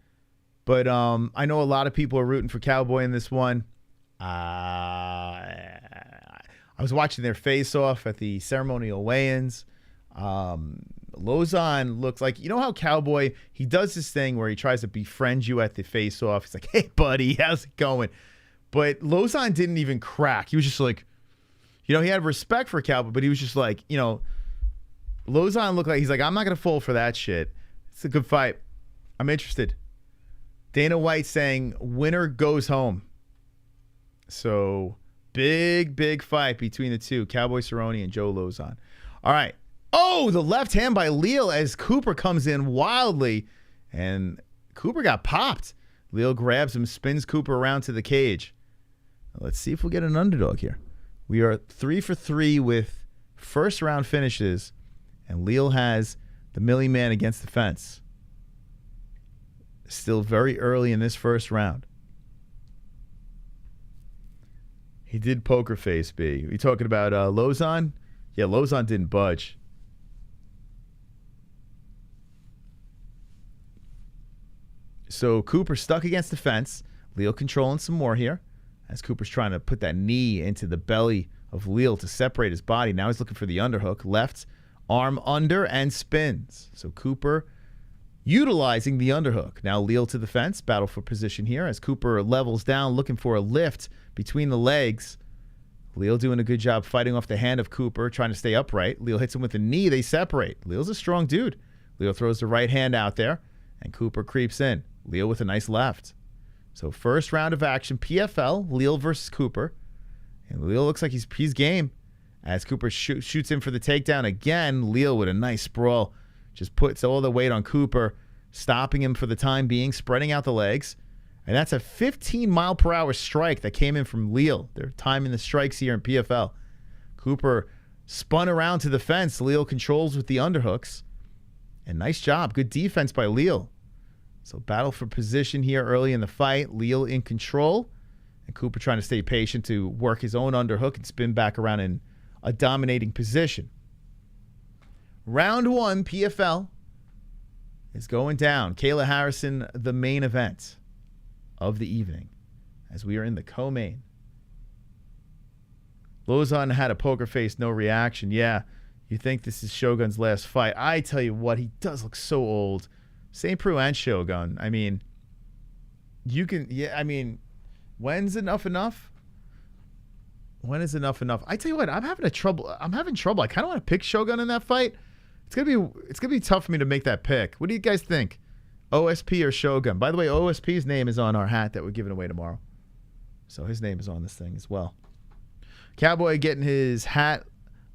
But I know a lot of people are rooting for Cowboy in this one. I was watching their face-off at the ceremonial weigh-ins. Lozon looks like, you know how Cowboy, he does this thing where he tries to befriend you at the face-off. He's like, hey, buddy, how's it going? But Lozon didn't even crack. He was just like, he had respect for Cowboy, but he was just like, Lozon looked like, he's like, I'm not going to fall for that shit. It's a good fight. I'm interested. Dana White saying, winner goes home. So, big fight between the two, Cowboy Cerrone and Joe Lozon. All right. Oh, the left hand by Leal as Cooper comes in wildly. And Cooper got popped. Leal grabs him, spins Cooper around to the cage. Let's see if we'll get an underdog here. We are 3 for 3 with first round finishes. And Leal has the Millie Man against the fence. Still very early in this first round. He did poker face, B. Are you talking about Lozon? Yeah, Lozon didn't budge. So Cooper stuck against the fence. Leal controlling some more here. As Cooper's trying to put that knee into the belly of Leal to separate his body. Now he's looking for the underhook. Left Arm under and spins. So Cooper utilizing the underhook. Now Leal to the fence. Battle for position here as Cooper levels down, looking for a lift between the legs. Leal doing a good job fighting off the hand of Cooper, trying to stay upright. Leal hits him with a knee. They separate. Leal's a strong dude. Leal throws the right hand out there, and Cooper creeps in. Leal with a nice left. So first round of action, PFL, Leal versus Cooper. And Leal looks like he's game. As Cooper shoots in for the takedown again, Leal with a nice sprawl. Just puts all the weight on Cooper, stopping him for the time being, spreading out the legs. And that's a 15-mile-per-hour strike that came in from Leal. They're timing the strikes here in PFL. Cooper spun around to the fence. Leal controls with the underhooks. And nice job. Good defense by Leal. So battle for position here early in the fight. Leal in control. And Cooper trying to stay patient to work his own underhook and spin back around in a dominating position. Round 1, PFL, is going down. Kayla Harrison, the main event of the evening, as we are in the co-main. Lozon had a poker face, no reaction. Yeah, you think this is Shogun's last fight. I tell you what, he does look so old. St. Preux and Shogun. I mean, you can, yeah, I mean, when's enough? When is enough? I tell you what, I'm having trouble. I kind of want to pick Shogun in that fight. It's gonna be tough for me to make that pick. What do you guys think? OSP or Shogun? By the way, OSP's name is on our hat that we're giving away tomorrow. So his name is on this thing as well. Cowboy getting his hat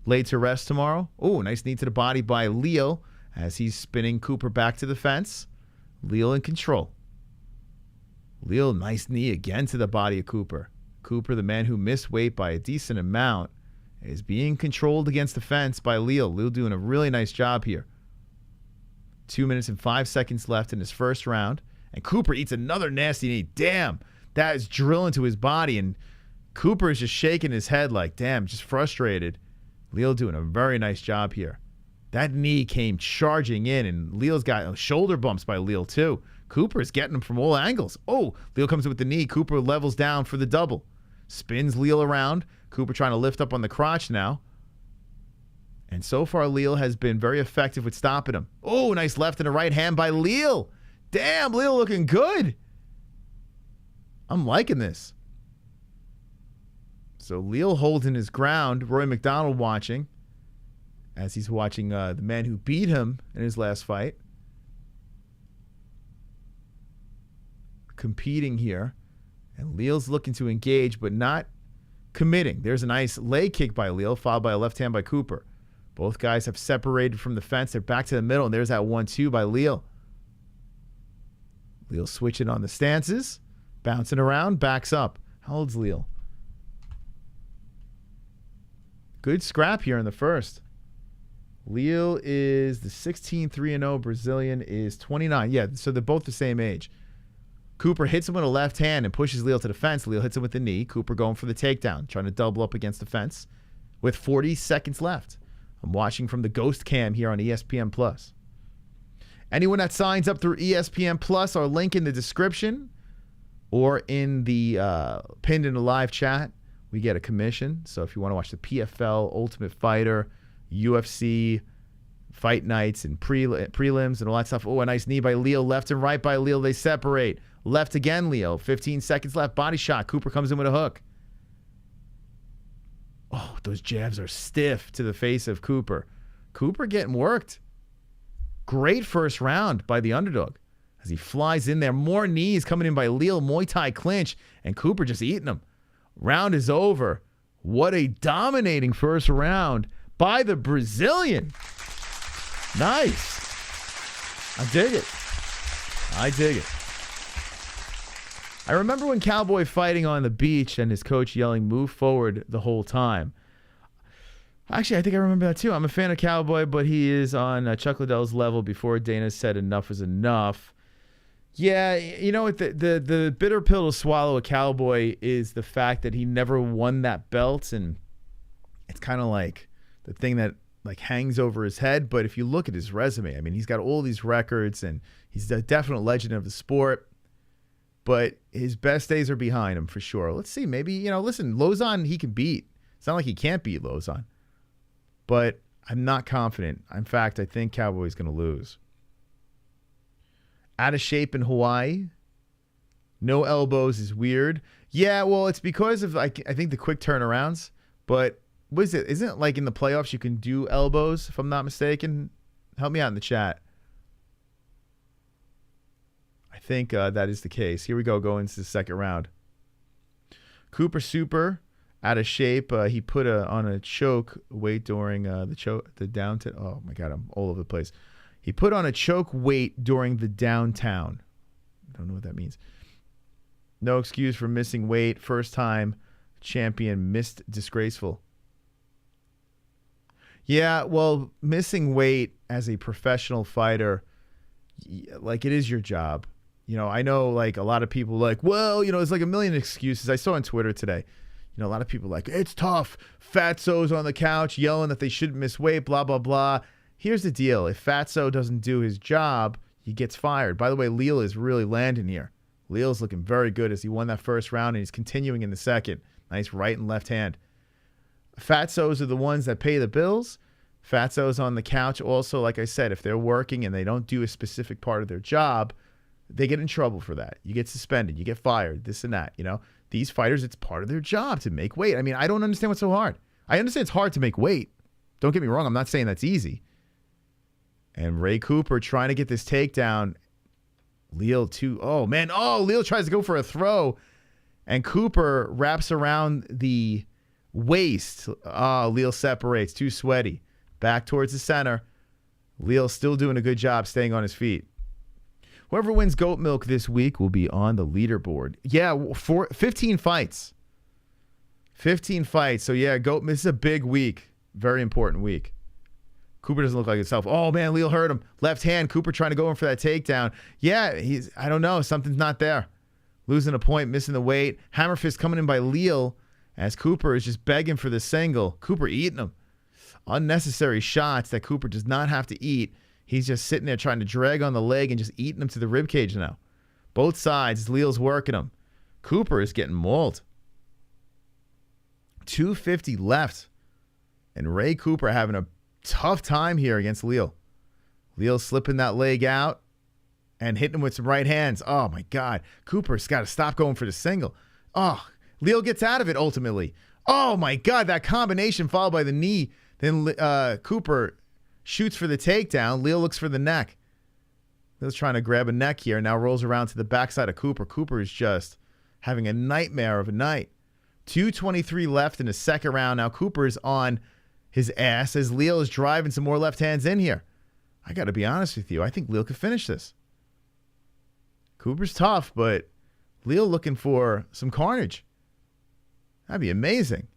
laid to rest tomorrow. Oh, nice knee to the body by Leal as he's spinning Cooper back to the fence. Leal in control. Leal, nice knee again to the body of Cooper. Cooper, the man who missed weight by a decent amount, is being controlled against the fence by Leal. Leal doing a really nice job here. 2 minutes and 5 seconds left in his first round. And Cooper eats another nasty knee. Damn, that is drilling to his body. And Cooper is just shaking his head like, damn, just frustrated. Leal doing a very nice job here. That knee came charging in, and Leal's got shoulder bumps by Leal too. Cooper is getting him from all angles. Oh, Leal comes in with the knee. Cooper levels down for the double. Spins Leal around. Cooper trying to lift up on the crotch now. And so far, Leal has been very effective with stopping him. Oh, nice left and a right hand by Leal. Damn, Leal looking good. I'm liking this. So Leal holding his ground. Roy McDonald watching as he's watching the man who beat him in his last fight. Competing here. And Leal's looking to engage, but not committing. There's a nice leg kick by Leal, followed by a left hand by Cooper. Both guys have separated from the fence. They're back to the middle, and there's that 1-2 by Leal. Leal switching on the stances, bouncing around, backs up. How old's Leal? Good scrap here in the first. Leal is the 16-3-0. Brazilian is 29. Yeah, so they're both the same age. Cooper hits him with a left hand and pushes Leal to the fence. Leal hits him with the knee. Cooper going for the takedown, trying to double up against the fence with 40 seconds left. I'm watching from the Ghost Cam here on ESPN+. Anyone that signs up through ESPN+, our link in the description or in the pinned in the live chat, we get a commission. So if you want to watch the PFL, Ultimate Fighter, UFC, fight nights, and prelims and all that stuff. Oh, a nice knee by Leal. Left and right by Leal. They separate. Left again, Leal. 15 seconds left. Body shot. Cooper comes in with a hook. Oh, those jabs are stiff to the face of Cooper. Cooper getting worked. Great first round by the underdog as he flies in there. More knees coming in by Leal. Muay Thai clinch. And Cooper just eating him. Round is over. What a dominating first round by the Brazilian. Nice. I dig it. I dig it. I remember when Cowboy fighting on the beach and his coach yelling, "Move forward," the whole time. Actually, I think I remember that too. I'm a fan of Cowboy, but he is on Chuck Liddell's level before Dana said enough is enough. Yeah, you know what? The bitter pill to swallow a Cowboy is the fact that he never won that belt, and it's kind of like the thing that like hangs over his head. But if you look at his resume, I mean, he's got all these records, and he's a definite legend of the sport. But his best days are behind him for sure. Let's see, maybe, listen, Lozon he can beat. It's not like he can't beat Lozon. But I'm not confident. In fact, I think Cowboy's going to lose. Out of shape in Hawaii. No elbows is weird. Yeah, well, it's because of, I think, the quick turnarounds. But what is it? Isn't it like in the playoffs you can do elbows, if I'm not mistaken? Help me out in the chat. I think that is the case. Here we go. Go into the second round. Cooper Super, out of shape. He put on a choke weight during the downtown. Oh, my God. I'm all over the place. He put on a choke weight during the downtown. I don't know what that means. No excuse for missing weight. First time champion missed disgraceful. Yeah, well, missing weight as a professional fighter, like, it is your job. You know, I know, like, a lot of people like, well, you know, it's like a million excuses. I saw on Twitter today, you know, a lot of people like, it's tough. Fatso's on the couch yelling that they shouldn't miss weight, blah, blah, blah. Here's the deal. If Fatso doesn't do his job, he gets fired. By the way, Leal is really landing here. Leal's looking very good as he won that first round, and he's continuing in the second. Nice right and left hand. Fatsos are the ones that pay the bills. Fatso's on the couch also, like I said, if they're working and they don't do a specific part of their job, they get in trouble for that. You get suspended. You get fired, this and that. You know, these fighters, it's part of their job to make weight. I mean, I don't understand what's so hard. I understand it's hard to make weight. Don't get me wrong. I'm not saying that's easy. And Ray Cooper trying to get this takedown. Leal too. Oh, man. Oh, Leal tries to go for a throw. And Cooper wraps around the waist. Oh, Leal separates. Too sweaty. Back towards the center. Leal still doing a good job staying on his feet. Whoever wins Goat Milk this week will be on the leaderboard. Yeah, 15 fights. 15 fights. So, yeah, this is a big week. Very important week. Cooper doesn't look like himself. Oh, man, Leal hurt him. Left hand. Cooper trying to go in for that takedown. Yeah, I don't know. Something's not there. Losing a point, missing the weight. Hammer fist coming in by Leal as Cooper is just begging for the single. Cooper eating him. Unnecessary shots that Cooper does not have to eat. He's just sitting there trying to drag on the leg and just eating him to the ribcage now. Both sides, Leal's working him. Cooper is getting mauled. 250 left. And Ray Cooper having a tough time here against Leal. Leal slipping that leg out and hitting him with some right hands. Oh, my God. Cooper's got to stop going for the single. Oh, Leal gets out of it ultimately. Oh, my God. That combination followed by the knee. Then Cooper shoots for the takedown. Leal looks for the neck. Leal's trying to grab a neck here. Now rolls around to the backside of Cooper. Cooper is just having a nightmare of a night. 2:23 left in the second round. Now Cooper is on his ass as Leal is driving some more left hands in here. I got to be honest with you. I think Leal could finish this. Cooper's tough, but Leal looking for some carnage. That'd be amazing.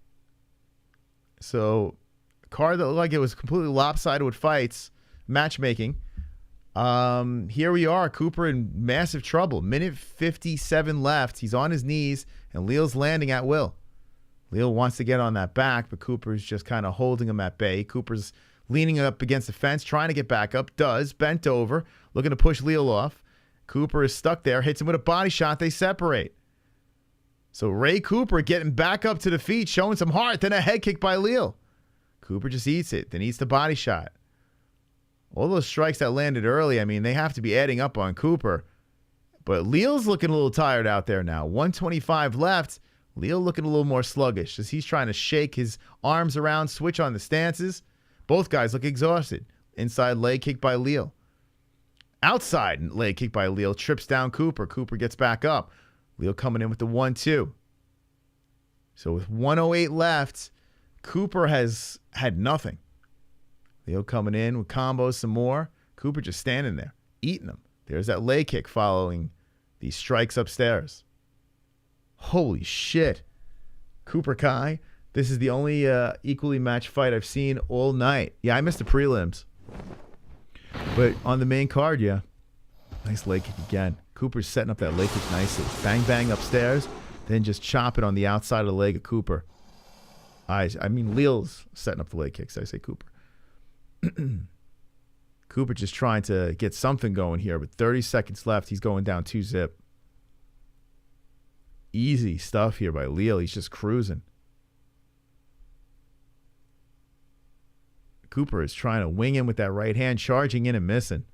So, a card that looked like it was completely lopsided with fights, matchmaking. Here we are. Cooper in massive trouble. Minute 57 left. He's on his knees, and Leal's landing at will. Leal wants to get on that back, but Cooper's just kind of holding him at bay. Cooper's leaning up against the fence, trying to get back up. Does. Bent over, looking to push Leal off. Cooper is stuck there. Hits him with a body shot. They separate. So Ray Cooper getting back up to the feet, showing some heart. Then a head kick by Leal. Cooper just eats it. Then eats the body shot. All those strikes that landed early, I mean, they have to be adding up on Cooper. But Leal's looking a little tired out there now. 125 left. Leal looking a little more sluggish as he's trying to shake his arms around, switch on the stances. Both guys look exhausted. Inside leg kick by Leal. Outside leg kick by Leal. Trips down Cooper. Cooper gets back up. Leal coming in with the 1-2. So with 1:08 left, Cooper has had nothing. Leal coming in with combos some more. Cooper just standing there, eating them. There's that leg kick following these strikes upstairs. Holy shit. Cooper Kai, this is the only equally matched fight I've seen all night. Yeah, I missed the prelims. But on the main card, yeah. Nice leg kick again. Cooper's setting up that leg kick nicely. Bang, bang upstairs. Then just chop it on the outside of the leg of Cooper. I mean, Leal's setting up the leg kicks. I say Cooper. Cooper just trying to get something going here. But 30 seconds left. He's going down 2-0. Easy stuff here by Leal. He's just cruising. Cooper is trying to wing in with that right hand, charging in and missing.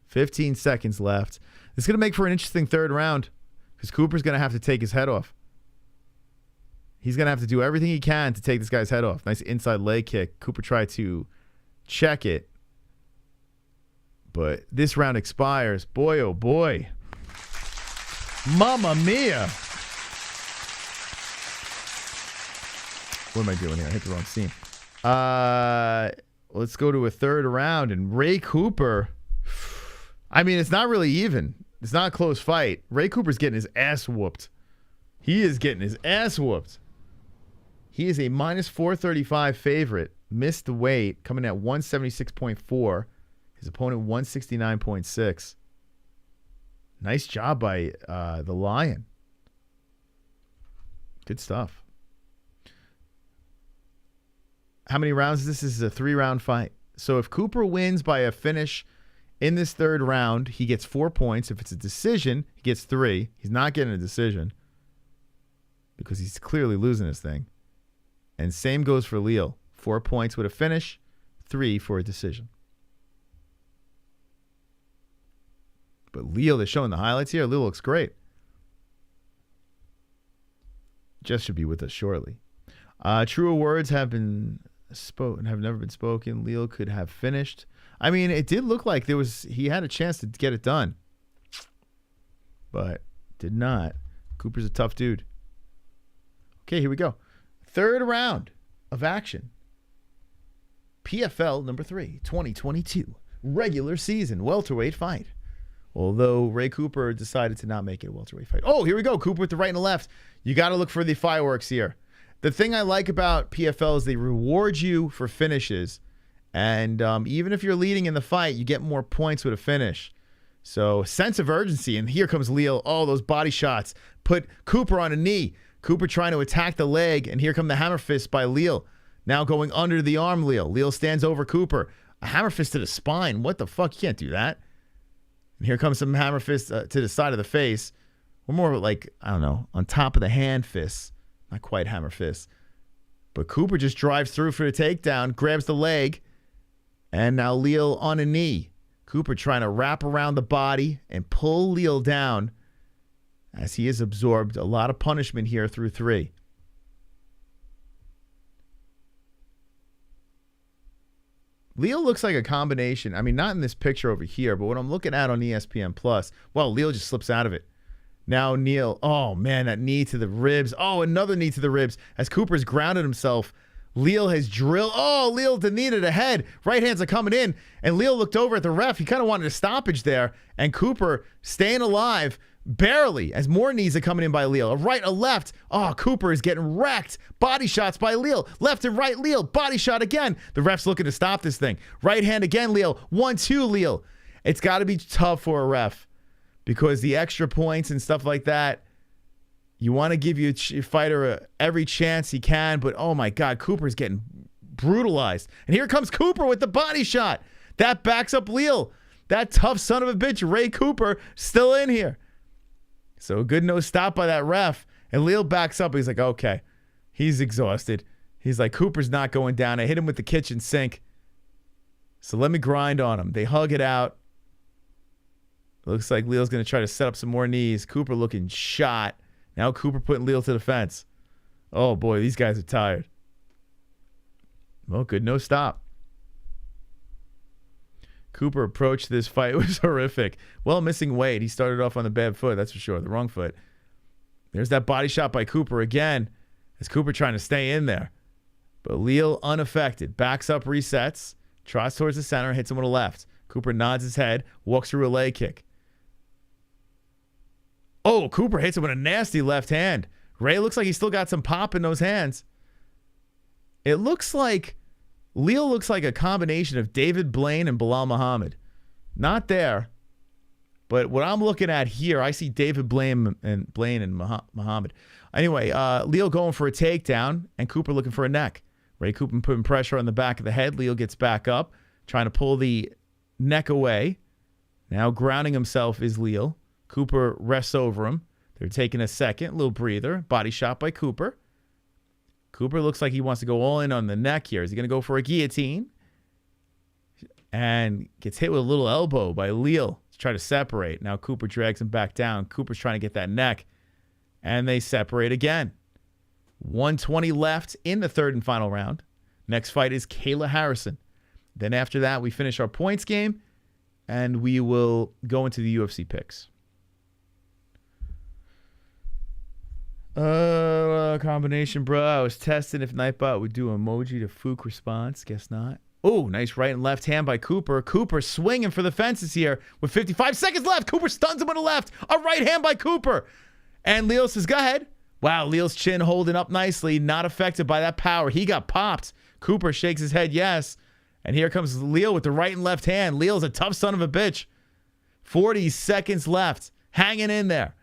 15 seconds left. It's going to make for an interesting third round because Cooper's going to have to take his head off. He's going to have to do everything he can to take this guy's head off. Nice inside leg kick. Cooper tried to check it. But this round expires. Boy, oh boy. Mamma mia. What am I doing here? I hit the wrong scene. Let's go to a third round. And Ray Cooper, I mean, it's not really even. It's not a close fight. Ray Cooper's getting his ass whooped. He is getting his ass whooped. He is a minus 435 favorite. Missed the weight, coming at 176.4. His opponent 169.6. Nice job by the Lion. Good stuff. How many rounds is this? This is a 3-round fight. So if Cooper wins by a finish in this third round, he gets 4 points. If it's a decision, he gets 3. He's not getting a decision because he's clearly losing this thing. And same goes for Leal. 4 points with a finish, 3 for a decision. But Leal, they're showing the highlights here. Leal looks great. Jess should be with us shortly. Truer words have been spoken, have never been spoken. Leal could have finished. I mean, it did look like he had a chance to get it done, but did not. Cooper's a tough dude. Okay, here we go. Third round of action. PFL number 3, 2022 regular season welterweight fight. Although Ray Cooper decided to not make it a welterweight fight. Oh, here we go. Cooper with the right and the left. You got to look for the fireworks here. The thing I like about PFL is they reward you for finishes. And even if you're leading in the fight, you get more points with a finish. So sense of urgency. And here comes Leal. Oh, those body shots. Put Cooper on a knee. Cooper trying to attack the leg. And here come the hammer fist by Leal. Now going under the arm, Leal. Leal stands over Cooper. A hammer fist to the spine. What the fuck? You can't do that. And here comes some hammer fists to the side of the face. Or more like, I don't know, on top of the hand fists. Not quite hammer fists. But Cooper just drives through for the takedown, grabs the leg, and now Leal on a knee. Cooper trying to wrap around the body and pull Leal down as he has absorbed a lot of punishment here through 3. Leal looks like a combination. I mean, not in this picture over here, but what I'm looking at on ESPN+, well, Leal just slips out of it. Now Neal, oh man, that knee to the ribs. Oh, another knee to the ribs. As Cooper's grounded himself, Leal has drilled. Oh, Leal the knee to the head. Right hands are coming in. And Leal looked over at the ref. He kind of wanted a stoppage there. And Cooper staying alive barely as more knees are coming in by Leal. A right, a left. Oh, Cooper is getting wrecked. Body shots by Leal. Left and right, Leal. Body shot again. The ref's looking to stop this thing. Right hand again, Leal. 1-2, Leal. It's got to be tough for a ref because the extra points and stuff like that, you want to give your fighter every chance he can, but oh my God, Cooper's getting brutalized. And here comes Cooper with the body shot. That backs up Leal. That tough son of a bitch, Ray Cooper, still in here. So good no stop by that ref. And Leal backs up. He's like, okay. He's exhausted. He's like, Cooper's not going down. I hit him with the kitchen sink. So let me grind on him. They hug it out. Looks like Leal's going to try to set up some more knees. Cooper looking shot. Now Cooper putting Leal to the fence. Oh, boy, these guys are tired. Well, good no stop. Cooper approached this fight. It was horrific. Well, missing weight. He started off on the bad foot, that's for sure, the wrong foot. There's that body shot by Cooper again. As Cooper trying to stay in there. But Leal unaffected. Backs up, resets. Trots towards the center, hits him with a left. Cooper nods his head, walks through a leg kick. Oh, Cooper hits him with a nasty left hand. Ray looks like he's still got some pop in those hands. It looks like Leal looks like a combination of David Blaine and Bilal Muhammad. Not there. But what I'm looking at here, I see David Blaine and Muhammad. Anyway, Leal going for a takedown and Cooper looking for a neck. Ray Cooper putting pressure on the back of the head. Leal gets back up, trying to pull the neck away. Now grounding himself is Leal. Cooper rests over him. They're taking a second, little breather. Body shot by Cooper. Cooper looks like he wants to go all in on the neck here. Is he going to go for a guillotine? and gets hit with a little elbow by Leal to try to separate. Now Cooper drags him back down. Cooper's trying to get that neck, and they separate again. 120 left in the third and final round. Next fight is Kayla Harrison. Then after that, we finish our points game, and we will go into the UFC picks. Combination, bro. I was testing if Nightbot would do emoji to Fook response. Guess not. Oh, nice right and left hand by Cooper. Cooper swinging for the fences here with 55 seconds left. Cooper stuns him with a left. A right hand by Cooper. And Leal says, go ahead. Wow, Leal's chin holding up nicely. Not affected by that power. He got popped. Cooper shakes his head yes. And here comes Leal with the right and left hand. Leal's a tough son of a bitch. 40 seconds left. Hanging in there.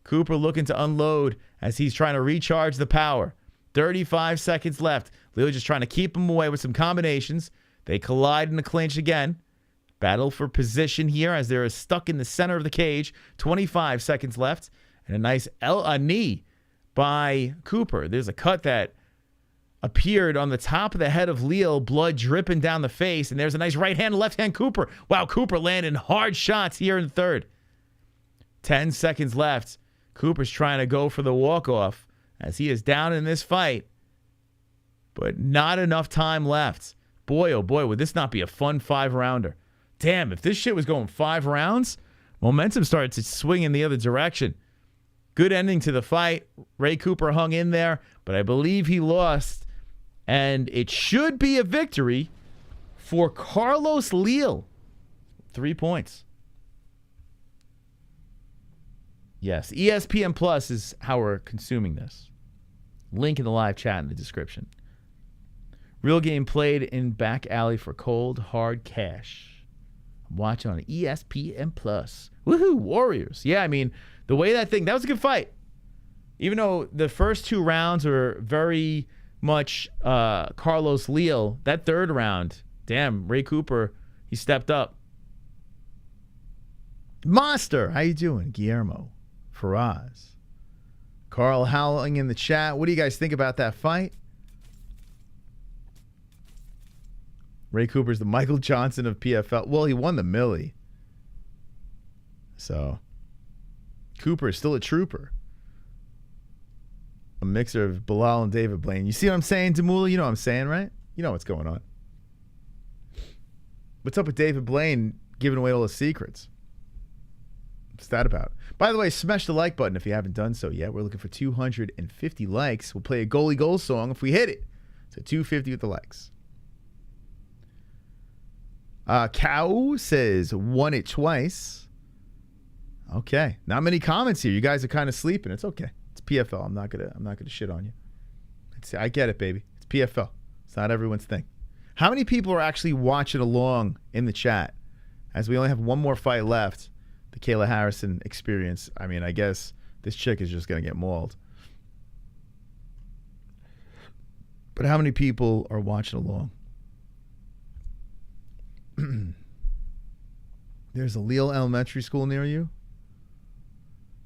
Cooper looking to unload as he's trying to recharge the power. 35 seconds left. Leal just trying to keep him away with some combinations. They collide in the clinch again. Battle for position here as they're stuck in the center of the cage. 25 seconds left. And a nice knee by Cooper. There's a cut that appeared on the top of the head of Leal, blood dripping down the face. And there's a nice right hand, left hand Cooper. Wow, Cooper landing hard shots here in the third. 10 seconds left. Cooper's trying to go for the walk-off as he is down in this fight. But not enough time left. Boy, oh boy, would this not be a fun 5-rounder. Damn, if this shit was going 5 rounds, momentum started to swing in the other direction. Good ending to the fight. Ray Cooper hung in there, but I believe he lost. And it should be a victory for Carlos Leal. 3 points. Yes, ESPN Plus is how we're consuming this. Link in the live chat in the description. Real game played in back alley for cold, hard cash. I'm watching on ESPN Plus. Woohoo, Warriors. Yeah, I mean, the way that was a good fight. Even though the first 2 rounds were very much Carlos Leal, that third round, damn, Ray Cooper, he stepped up. Monster, how you doing? Guillermo. Faraz. Carl howling in the chat. What do you guys think about that fight? Ray Cooper's the Michael Johnson of PFL. Well, he won the Millie. So, Cooper is still a trooper. A mixer of Bilal and David Blaine. You see what I'm saying, Damula? You know what I'm saying, right? You know what's going on. What's up with David Blaine giving away all his secrets? What's that about? By the way, smash the like button if you haven't done so yet. We're looking for 250 likes. We'll play a goalie goal song if we hit it. So 250 with the likes. Cow says, won it twice. Okay. Not many comments here. You guys are kind of sleeping. It's okay. It's PFL. I'm not gonna shit on you. I get it, baby. It's PFL. It's not everyone's thing. How many people are actually watching along in the chat? As we only have one more fight left. The Kayla Harrison experience. I mean, I guess this chick is just going to get mauled. But how many people are watching along? There's a Leal Elementary School near you.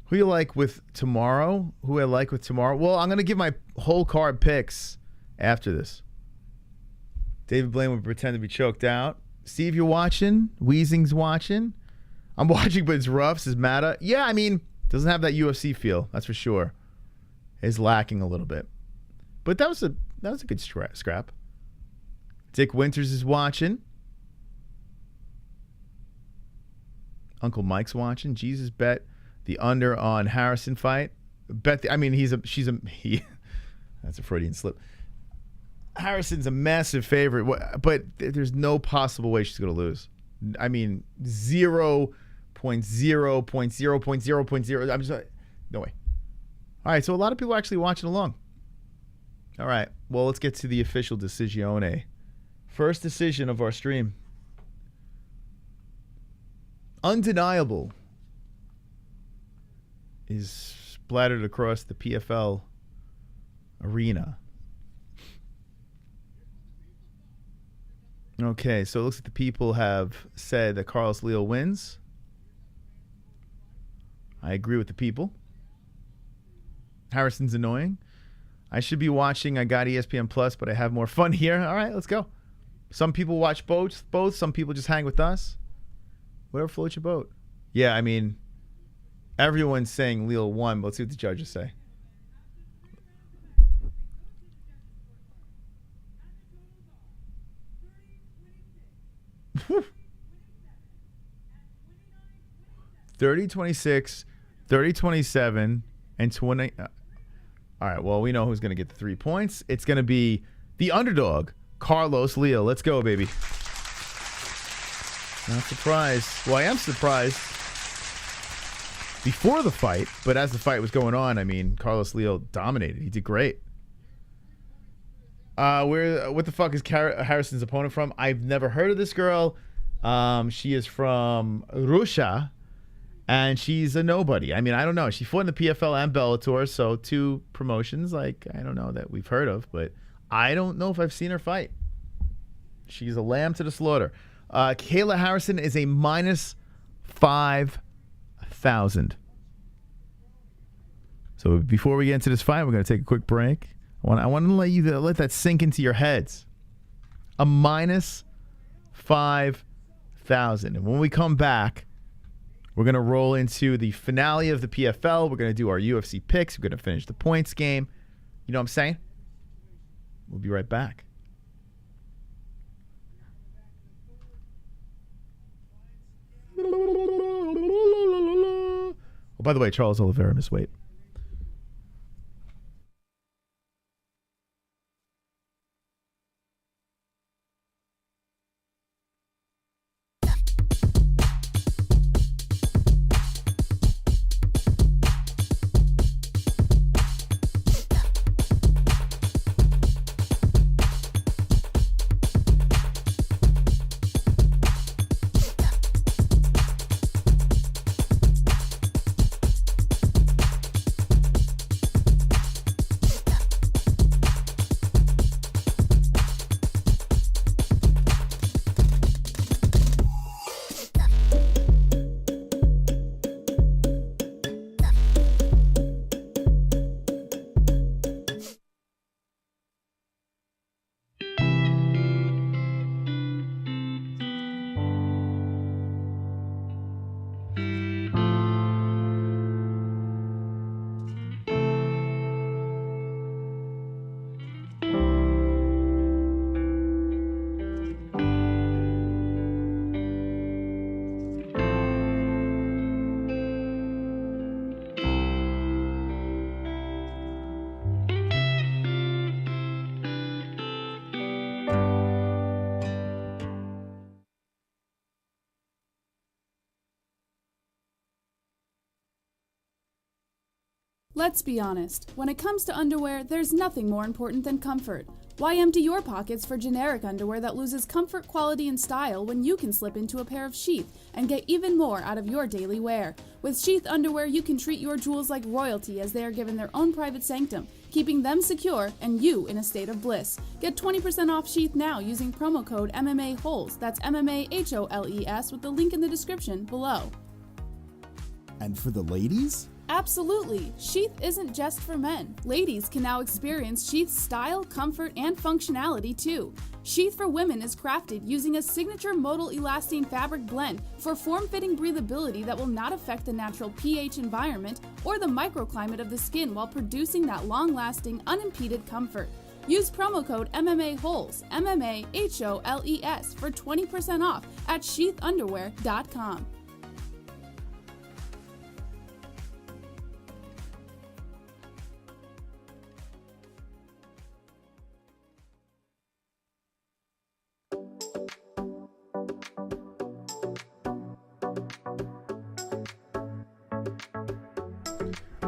Who you like with tomorrow? Who I like with tomorrow? Well, I'm going to give my whole card picks after this. David Blaine would pretend to be choked out. Steve, you're watching. Weezing's watching. I'm watching, but it's rough, says Matta. Yeah, I mean, doesn't have that UFC feel, that's for sure. It's lacking a little bit. But that was a good scrap. Dick Winters is watching. Uncle Mike's watching. Jesus bet the under on Harrison fight. That's a Freudian slip. Harrison's a massive favorite, but there's no possible way she's going to lose. I mean, 0.0.0.0.0. I'm just no way. All right, so a lot of people are actually watching along. All right, well, let's get to the official decisione. First decision of our stream. Undeniable is splattered across the PFL arena. Okay, so it looks like the people have said that Carlos Leal wins. I agree with the people. Harrison's annoying. I should be watching. I got ESPN Plus, but I have more fun here. All right, let's go. Some people watch both. Some people just hang with us. Whatever floats your boat. Yeah, I mean, everyone's saying Lille won, but let's see what the judges say. Whew. 30-26, 30-27, and 20. All right, well, we know who's going to get the 3 points. It's going to be the underdog, Carlos Lille. Let's go, baby. Not surprised. Well, I am surprised before the fight, but as the fight was going on, I mean, Carlos Lille dominated. He did great. What the fuck is Harrison's opponent from? I've never heard of this girl. She is from Russia, and she's a nobody. I mean, I don't know. She fought in the PFL and Bellator, so 2 promotions, like, I don't know, that we've heard of, but I don't know if I've seen her fight. She's a lamb to the slaughter. Kayla Harrison is a minus 5,000. So before we get into this fight, we're going to take a quick break. I want to let that sink into your heads. A minus 5,000. And when we come back, we're going to roll into the finale of the PFL. We're going to do our UFC picks. We're going to finish the points game. You know what I'm saying? We'll be right back. Oh, by the way, Charles Oliveira missed weight. Let's be honest, when it comes to underwear, there's nothing more important than comfort. Why empty your pockets for generic underwear that loses comfort, quality, and style when you can slip into a pair of Sheath and get even more out of your daily wear? With Sheath underwear, you can treat your jewels like royalty as they are given their own private sanctum, keeping them secure and you in a state of bliss. Get 20% off Sheath now using promo code MMA-Holes. That's MMA-HOLES with the link in the description below. And for the ladies? Absolutely. Sheath isn't just for men. Ladies can now experience Sheath's style, comfort, and functionality too. Sheath for women is crafted using a signature modal elastine fabric blend for form-fitting breathability that will not affect the natural pH environment or the microclimate of the skin while producing that long-lasting, unimpeded comfort. Use promo code MMA-Holes, MMA-HOLES, for 20% off at sheathunderwear.com.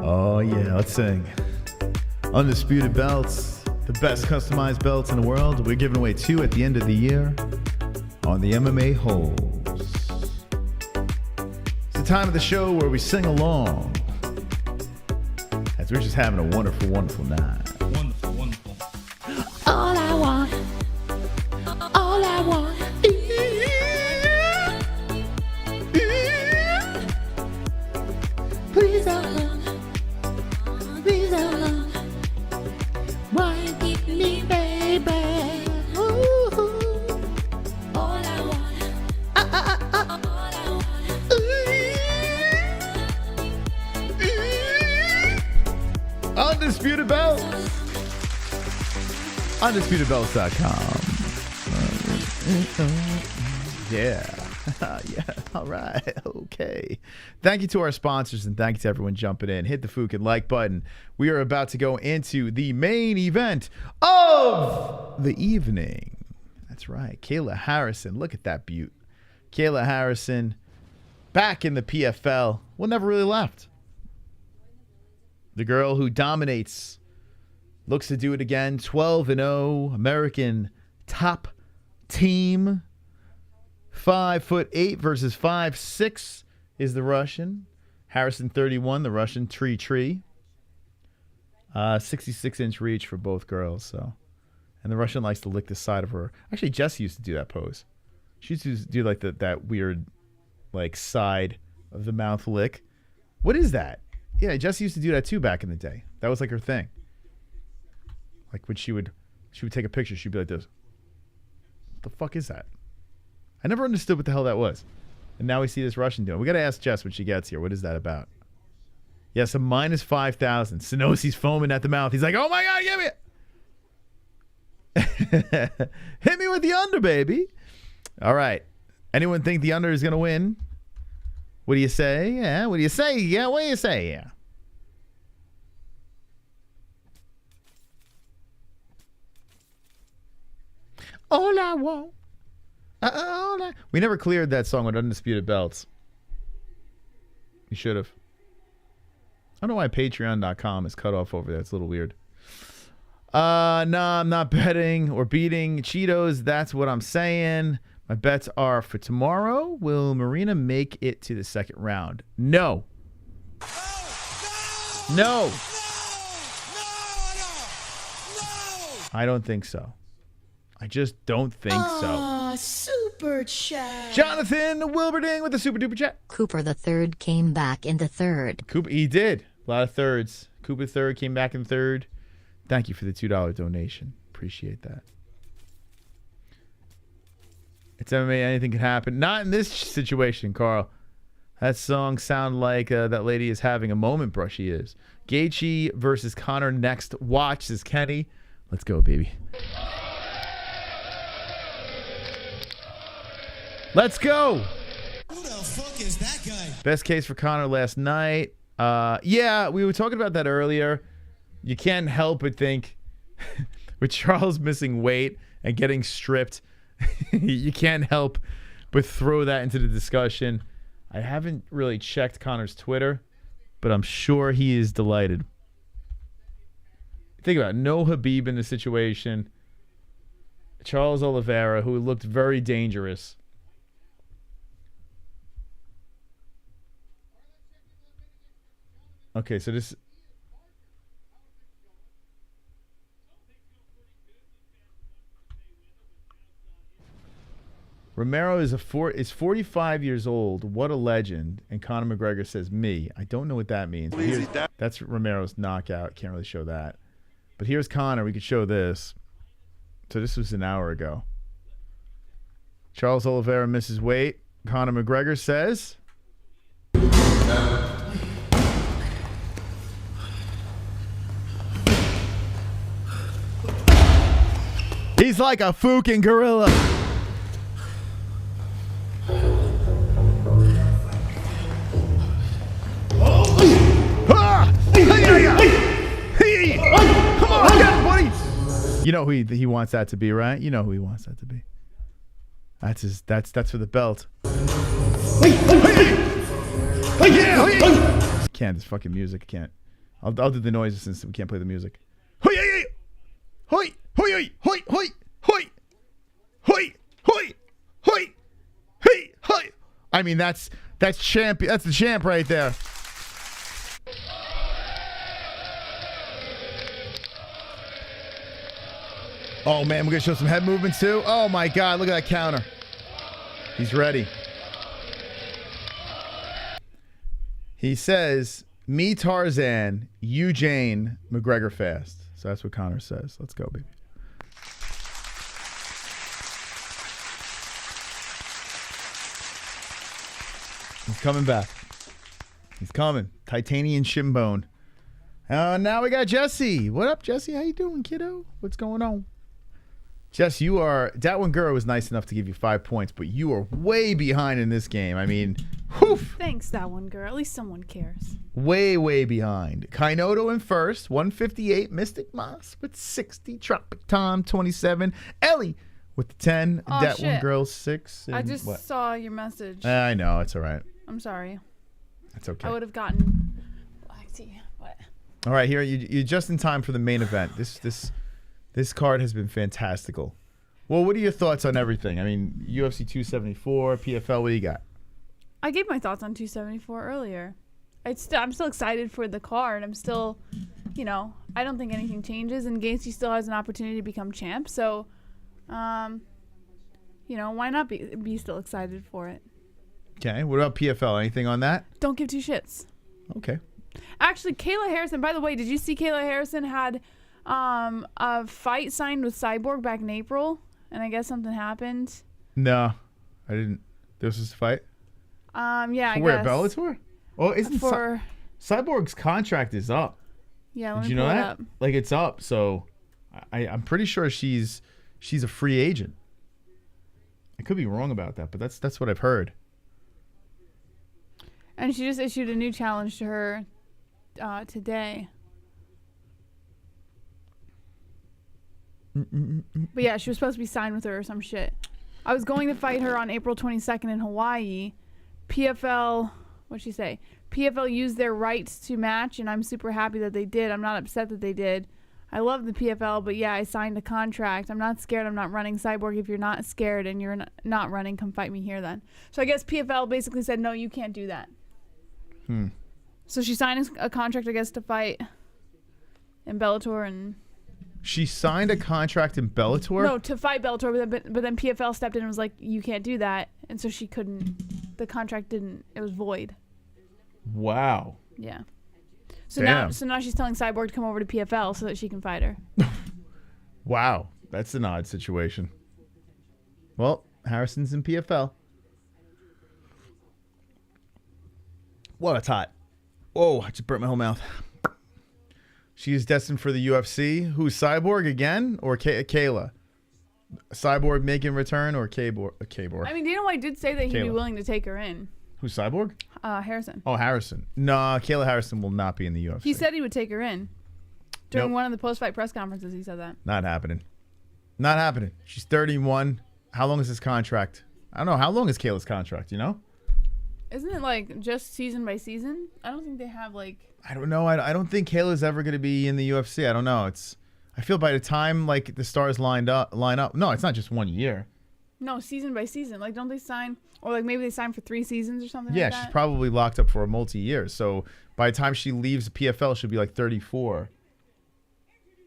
Oh yeah, let's sing. Undisputed belts, the best customized belts in the world. We're giving away 2 at the end of the year on the MMA-Holes. It's the time of the show where we sing along as we're just having a wonderful, wonderful night. Wonderful, wonderful. All I want please don't why keep me, baby? Ooh. Undisputed Belt. UndisputedBelts.com. Yeah. Yeah. All right. Okay. Thank you to our sponsors and thank you to everyone jumping in. Hit the Fukin like button. We are about to go into the main event of the evening. That's right. Kayla Harrison. Look at that beaut. Kayla Harrison back in the PFL. Well, never really left. The girl who dominates looks to do it again. 12-0 American top team. 5'8" versus 5'6" is the Russian. Harrison 31, the Russian Tree. 66-inch reach for both girls. So, and the Russian likes to lick the side of her. Actually, Jessie used to do that pose. She used to do like that weird, like side of the mouth lick. What is that? Yeah, Jessie used to do that too back in the day. That was like her thing. Like when she would take a picture, she'd be like this. What the fuck is that? I never understood what the hell that was. And now we see this Russian doing it. We got to ask Jess when she gets here. What is that about? Yes, a minus 5,000. Sinosi's foaming at the mouth. He's like, oh my God, give me it. Hit me with the under, baby. All right. Anyone think the under is going to win? What do you say? Yeah. What do you say? Yeah. What do you say? Yeah. All I want. We never cleared that song with Undisputed Belts. You should have. I don't know why Patreon.com is cut off over there. It's a little weird. No, I'm not betting or beating Cheetos. That's what I'm saying. My bets are for tomorrow. Will Marina make it to the second round? No. No. I don't think so. I just don't think so. Super chat. Jonathan Wilberding with the super duper chat. Cooper the third came back in the third. Cooper, he did. A lot of thirds. Cooper third came back in third. Thank you for the $2 donation. Appreciate that. It's MMA. Anything can happen. Not in this situation, Carl. That song sound like that lady is having a moment, bruh. She is. Gaethje versus Conor next. Watch, says Kenny. Let's go, baby. Let's go. Who the fuck is that guy? Best case for Conor last night. Yeah, we were talking about that earlier. You can't help but think with Charles missing weight and getting stripped, you can't help but throw that into the discussion. I haven't really checked Conor's Twitter, but I'm sure he is delighted. Think about it. No Khabib in the situation. Charles Oliveira, who looked very dangerous. Okay, so this... Romero is 45 years old. What a legend. And Conor McGregor says, me. I don't know what that means. That's Romero's knockout. Can't really show that. But here's Conor. We could show this. So this was an hour ago. Charles Oliveira misses weight. Conor McGregor says... He's like a fucking gorilla. Come on, get him, buddy. You know who he wants that to be, right? You know who he wants that to be. That's his. That's for the belt. Can't this fucking music? Can't. I'll do the noises since we can't play the music. Hoi, hoi, hoi, hoi, hoi, hoi, hoi, hoi, hoi. I mean, that's champ. That's the champ right there. Oh man, we're gonna show some head movements too. Oh my God, look at that counter. He's ready. He says, "Me Tarzan, you Jane, McGregor fast." So that's what Conor says. Let's go, baby. He's coming back. He's coming. Titanium shin bone. Now we got Jesse. What up, Jesse? How you doing, kiddo? What's going on? Jess, you are... That one girl was nice enough to give you 5 points, but you are way behind in this game. I mean, whew. Thanks, that one girl. At least someone cares. Way, way behind. Kainoto in first, 158. Mystic Moss with 60. Tropic Tom, 27. Ellie with the 10. Oh, that shit. one girl, 6. I just saw your message. I know. It's all right. I'm sorry. It's okay. I would have gotten black tea. What? All right, here you're just in time for the main event. This card has been fantastical. Well, what are your thoughts on everything? I mean, UFC 274, PFL. What do you got? I gave my thoughts on 274 earlier. I'm still excited for the card. I'm still, you know, I don't think anything changes, and Gaethje still has an opportunity to become champ. So, you know, why not be still excited for it? Okay. What about PFL? Anything on that? Don't give two shits. Okay. Actually, Kayla Harrison. By the way, did you see Kayla Harrison had a fight signed with Cyborg back in April, and I guess something happened? No, I didn't. This was a fight. Yeah, I Where, guess. Bellator? Oh, isn't for Cyborg's contract is up? Yeah, let Did me you know pull it that? up. Like, it's up, so I'm pretty sure she's a free agent. I could be wrong about that, but that's what I've heard. And she just issued a new challenge to her today. But yeah, she was supposed to be signed with her or some shit. I was going to fight her on April 22nd in Hawaii. PFL, what'd she say? PFL used their rights to match, and I'm super happy that they did. I'm not upset that they did. I love the PFL, but yeah, I signed a contract. I'm not scared. I'm not running. Cyborg, if you're not scared and you're not running, come fight me here then. So I guess PFL basically said, no, you can't do that. So she signed a contract, I guess, to fight in Bellator, and She signed a contract in Bellator? no, to fight Bellator, but then PFL stepped in and was like, you can't do that, and so she couldn't. The contract didn't. It was void. Wow. Yeah. So Damn. now she's telling Cyborg to come over to PFL so that she can fight her. Wow. That's an odd situation. Well, Harrison's in PFL. Whoa, it's hot. Whoa, I just burnt my whole mouth. She is destined for the UFC. Who's Cyborg again or Kayla? Cyborg making return or Kabor? I mean, Dana White did say that he'd be Kayla. willing to take her in. Who's Cyborg? Harrison. Oh, Harrison. Nah, Kayla Harrison will not be in the UFC. He said he would take her in. During Nope. one of the post-fight press conferences, he said that. Not happening. Not happening. She's 31. How long is his contract? I don't know. How long is Kayla's contract, you know? Isn't it like just season by season? I don't think they have like... I don't know. I don't think Kayla's ever going to be in the UFC. I don't know. I feel by the time like the stars line up. No, it's not just 1 year. No, season by season. Like, don't they sign... Or like maybe they sign for 3 seasons or something Yeah, like that? she's probably locked up for a multi-year. So by the time she leaves the PFL, she'll be like 34.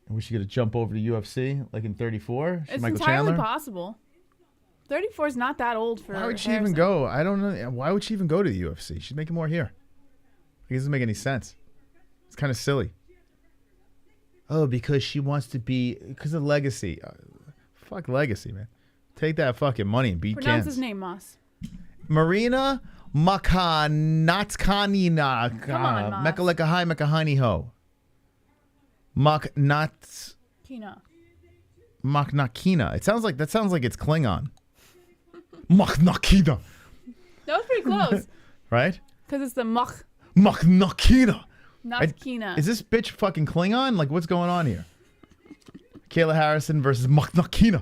And was she going to jump over to UFC like in 34? It's Michael entirely Chandler? possible. 34 is not that old for Why would she Harrison. even go? I don't know. Why would she even go to the UFC? She's making more here. It doesn't make any sense. It's kind of silly. Oh, because she wants to be... Because of legacy. Fuck legacy, man. Take that fucking money and beat Pronounce Kans. his name, Moss. Marina Mokhnatkina. Come on, Moss. Mekalekahai Mekahani ho. Mokhnatkina. That sounds like it's Klingon. Mokhnatkina. That was pretty close. Right? Because it's the Moch, Mokhnatkina. not Kina. Is this bitch fucking Klingon? Like, what's going on here? Kayla Harrison versus Mokhnatkina.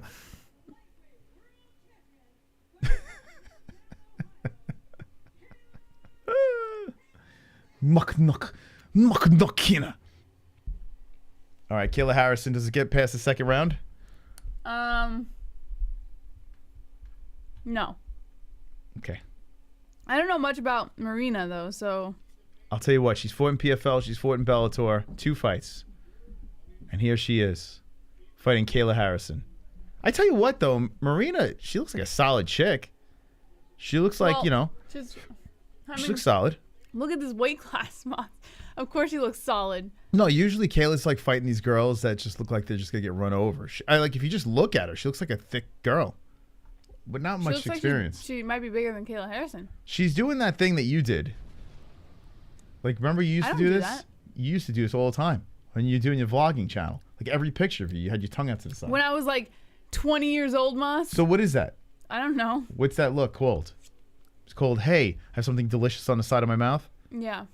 Mokhnatkina. All right, Kayla Harrison, does it get past the second round? No. Okay. I don't know much about Marina, though, so... I'll tell you what, she's fought in PFL, she's fought in Bellator, 2 fights. And here she is, fighting Kayla Harrison. I tell you what, though, Marina, she looks like a solid chick. She looks like, Well, you know, she looks solid. Look at this weight class, Moss. Of course she looks solid. No, usually Kayla's like fighting these girls that just look like they're just going to get run over. Like, if you just look at her, she looks like a thick girl. But not She much looks like experience. she might be bigger than Kayla Harrison. She's doing that thing that you did. Like, remember you used I to don't do do this? that. you used to do this all the time when you're doing your vlogging channel. Like every picture of you, you had your tongue out to the side. When I was like 20 years old, Moss. So what is that? I don't know. What's that look called? It's called, hey, I have something delicious on the side of my mouth? Yeah.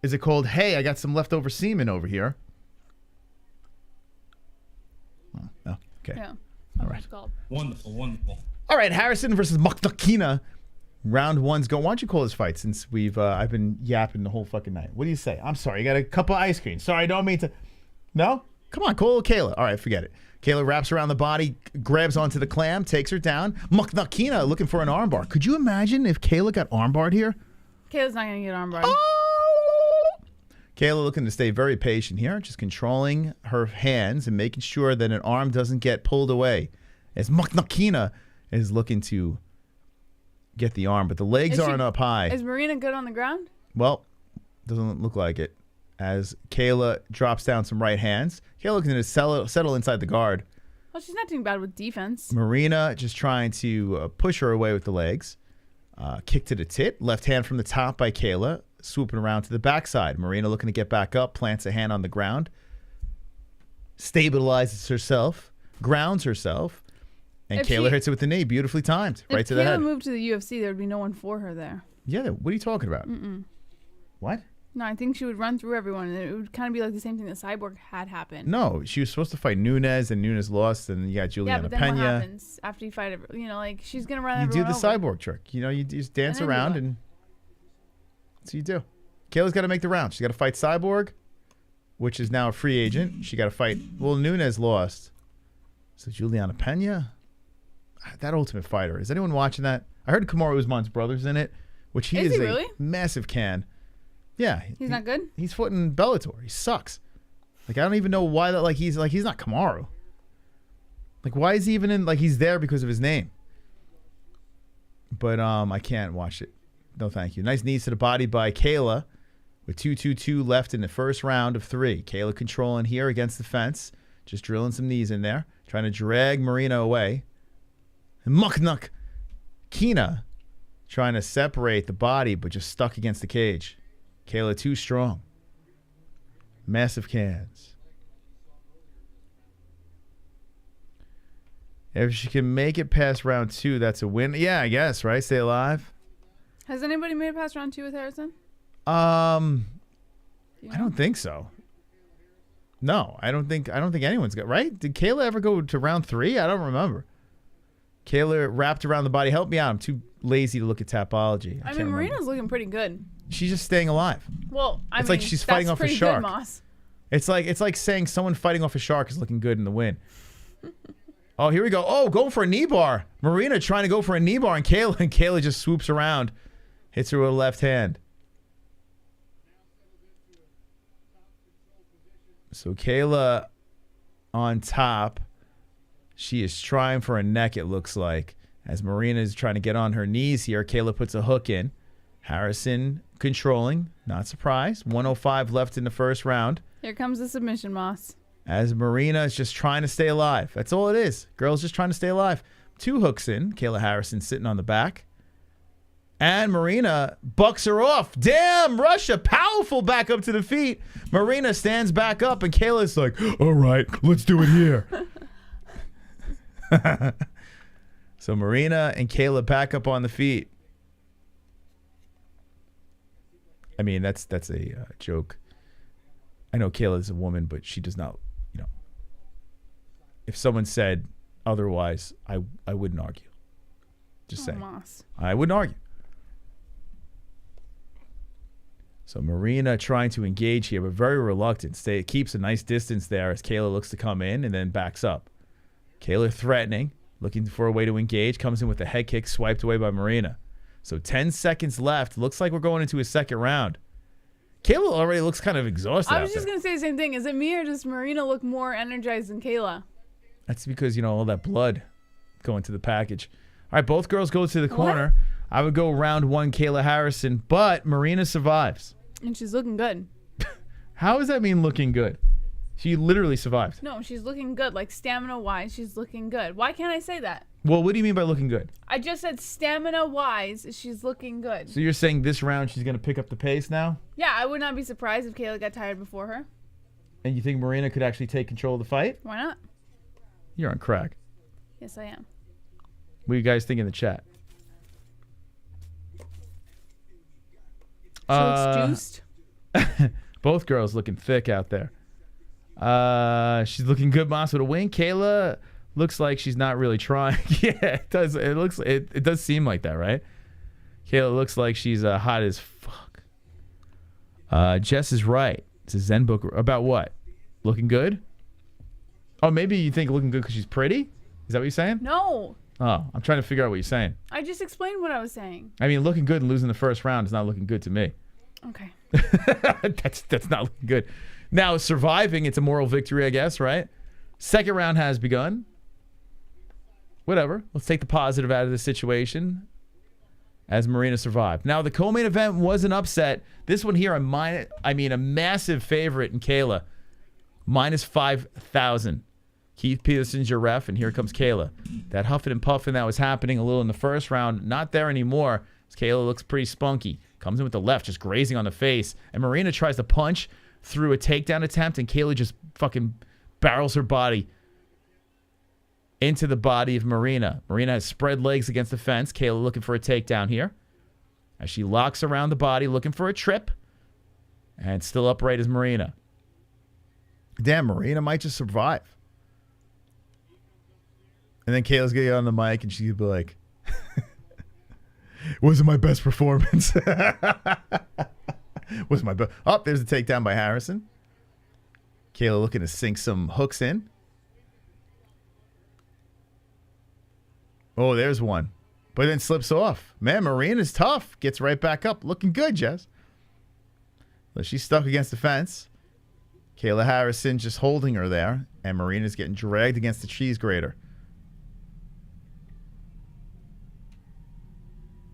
Is it called, hey, I got some leftover semen over here? Oh, no. Okay. Yeah. All right. Wonderful, wonderful. All right, Harrison versus Mokhnatkina. Round one's going. Why don't you call this fight since I've been yapping the whole fucking night? What do you say? I'm sorry. You got a cup of ice cream. Sorry, I don't mean to. No? Come on, call Kayla. All right, forget it. Kayla wraps around the body, grabs onto the clam, takes her down. Mokhnatkina looking for an armbar. Could you imagine if Kayla got armbarred here? Kayla's not going to get armbarred. Kayla looking to stay very patient here, just controlling her hands and making sure that an arm doesn't get pulled away. As Mokhnatkina is looking to get the arm, but the legs aren't up high. Is Marina good on the ground? Well, doesn't look like it. As Kayla drops down some right hands. Kayla looking to settle inside the guard. Well, she's not doing bad with defense. Marina just trying to push her away with the legs. Kick to the tit. Left hand from the top by Kayla. Swooping around to the backside. Marina looking to get back up. Plants a hand on the ground. Stabilizes herself. Grounds herself. And Kayla hits it with the knee. Beautifully timed. Right to the head. If Kayla moved to the UFC, there would be no one for her there. Yeah, what are you talking about? What? No, I think she would run through everyone, and it would kind of be like the same thing that Cyborg had happened. No, she was supposed to fight Nunes, and Nunes lost, and you got Juliana Yeah, but then Pena. what happens after you fight? Like she's gonna run. You do everyone the over. Cyborg trick. You just dance And then around, what? and that's what you do. Kayla's got to make the round. She's got to fight Cyborg, which is now a free agent. She got to fight. Well, Nunes lost, so Juliana Pena. That Ultimate Fighter. Is anyone watching that? I heard Kamaru Usman's brother's in it, which he Is is he a really? massive can. Yeah, He's not good. He's fought in Bellator. He sucks. Like I don't even know why that. He's not Kamaru. Like why is he even in? Like he's there because of his name. But I can't watch it. No, thank you. Nice knees to the body by Kayla, with 2-2-2 left in the first round of 3. Kayla controlling here against the fence, just drilling some knees in there, trying to drag Marina away. And Mokhnatkina trying to separate the body, but just stuck against the cage. Kayla too strong. Massive cans. If she can make it past round 2, that's a win. Yeah, I guess, right? Stay alive. Has anybody made it past round 2 with Harrison? I don't think so. No, I don't think anyone's got right. Did Kayla ever go to round 3? I don't remember. Kayla wrapped around the body. Help me out. I'm too lazy to look at Tapology. I mean, Marina's looking pretty good. She's just staying alive. Well, It's like she's fighting off a pretty shark. Good, Moss. It's like saying someone fighting off a shark is looking good in the win. Oh, here we go. Oh, going for a knee bar. Marina trying to go for a knee bar, and Kayla just swoops around, hits her with a left hand. So Kayla on top. She is trying for a neck, it looks like. As Marina is trying to get on her knees here, Kayla puts a hook in. Harrison controlling. Not surprised. 105 left in the first round. Here comes the submission, Moss. As Marina is just trying to stay alive. That's all it is. Girl's just trying to stay alive. 2 hooks in. Kayla Harrison sitting on the back. And Marina bucks her off. Damn, Russia. Powerful back up to the feet. Marina stands back up, and Kayla's like, all right, let's do it here. So Marina and Kayla back up on the feet. I mean, that's a joke. I know Kayla is a woman, but she does not, if someone said otherwise, I wouldn't argue. Just saying. Moss. I wouldn't argue. So Marina trying to engage here, but very reluctant. Keeps a nice distance there as Kayla looks to come in and then backs up. Kayla threatening, looking for a way to engage, comes in with a head kick swiped away by Marina. So 10 seconds left. Looks like we're going into a second round. Kayla already looks kind of exhausted. I was just going to say the same thing. Is it me or does Marina look more energized than Kayla? That's because, all that blood going to the package. All right, both girls go to the corner. I would go round 1 Kayla Harrison, but Marina survives. And she's looking good. How does that mean looking good? She literally survived. No, she's looking good. Like stamina-wise, she's looking good. Why can't I say that? Well, what do you mean by looking good? I just said stamina-wise, she's looking good. So you're saying this round she's going to pick up the pace now? Yeah, I would not be surprised if Kayla got tired before her. And you think Marina could actually take control of the fight? Why not? You're on crack. Yes, I am. What do you guys think in the chat? She looks juiced. Both girls looking thick out there. She's looking good, Moss, with a win. Kayla looks like she's not really trying. Yeah, it does. It does seem like that, right? Kayla looks like she's hot as fuck. Jess is right. It's a Zen book about what? Looking good? Oh, maybe you think looking good because she's pretty? Is that what you're saying? No. Oh, I'm trying to figure out what you're saying. I just explained what I was saying. I mean, looking good and losing the first round is not looking good to me. Okay. That's not looking good. Now, surviving, it's a moral victory, I guess, right? Second round has begun. Whatever. Let's take the positive out of the situation as Marina survived. Now, the co-main event was an upset. This one here, a massive favorite in Kayla. Minus 5,000. Keith Peterson's your ref, and here comes Kayla. That huffing and puffing that was happening a little in the first round, not there anymore. Kayla looks pretty spunky. Comes in with the left, just grazing on the face. And Marina tries to punch through a takedown attempt, and Kayla just fucking barrels her body into the body of Marina. Marina has spread legs against the fence. Kayla looking for a takedown here as she locks around the body, looking for a trip. And still upright is Marina. Damn, Marina might just survive. And then Kayla's going to get on the mic and she's going to be like, wasn't my best performance. Wasn't my best. Oh, there's a takedown by Harrison. Kayla looking to sink some hooks in. Oh, there's one. But then slips off. Man, Marina's tough. Gets right back up. Looking good, Jess. But she's stuck against the fence. Kayla Harrison just holding her there. And Marina's getting dragged against the cheese grater.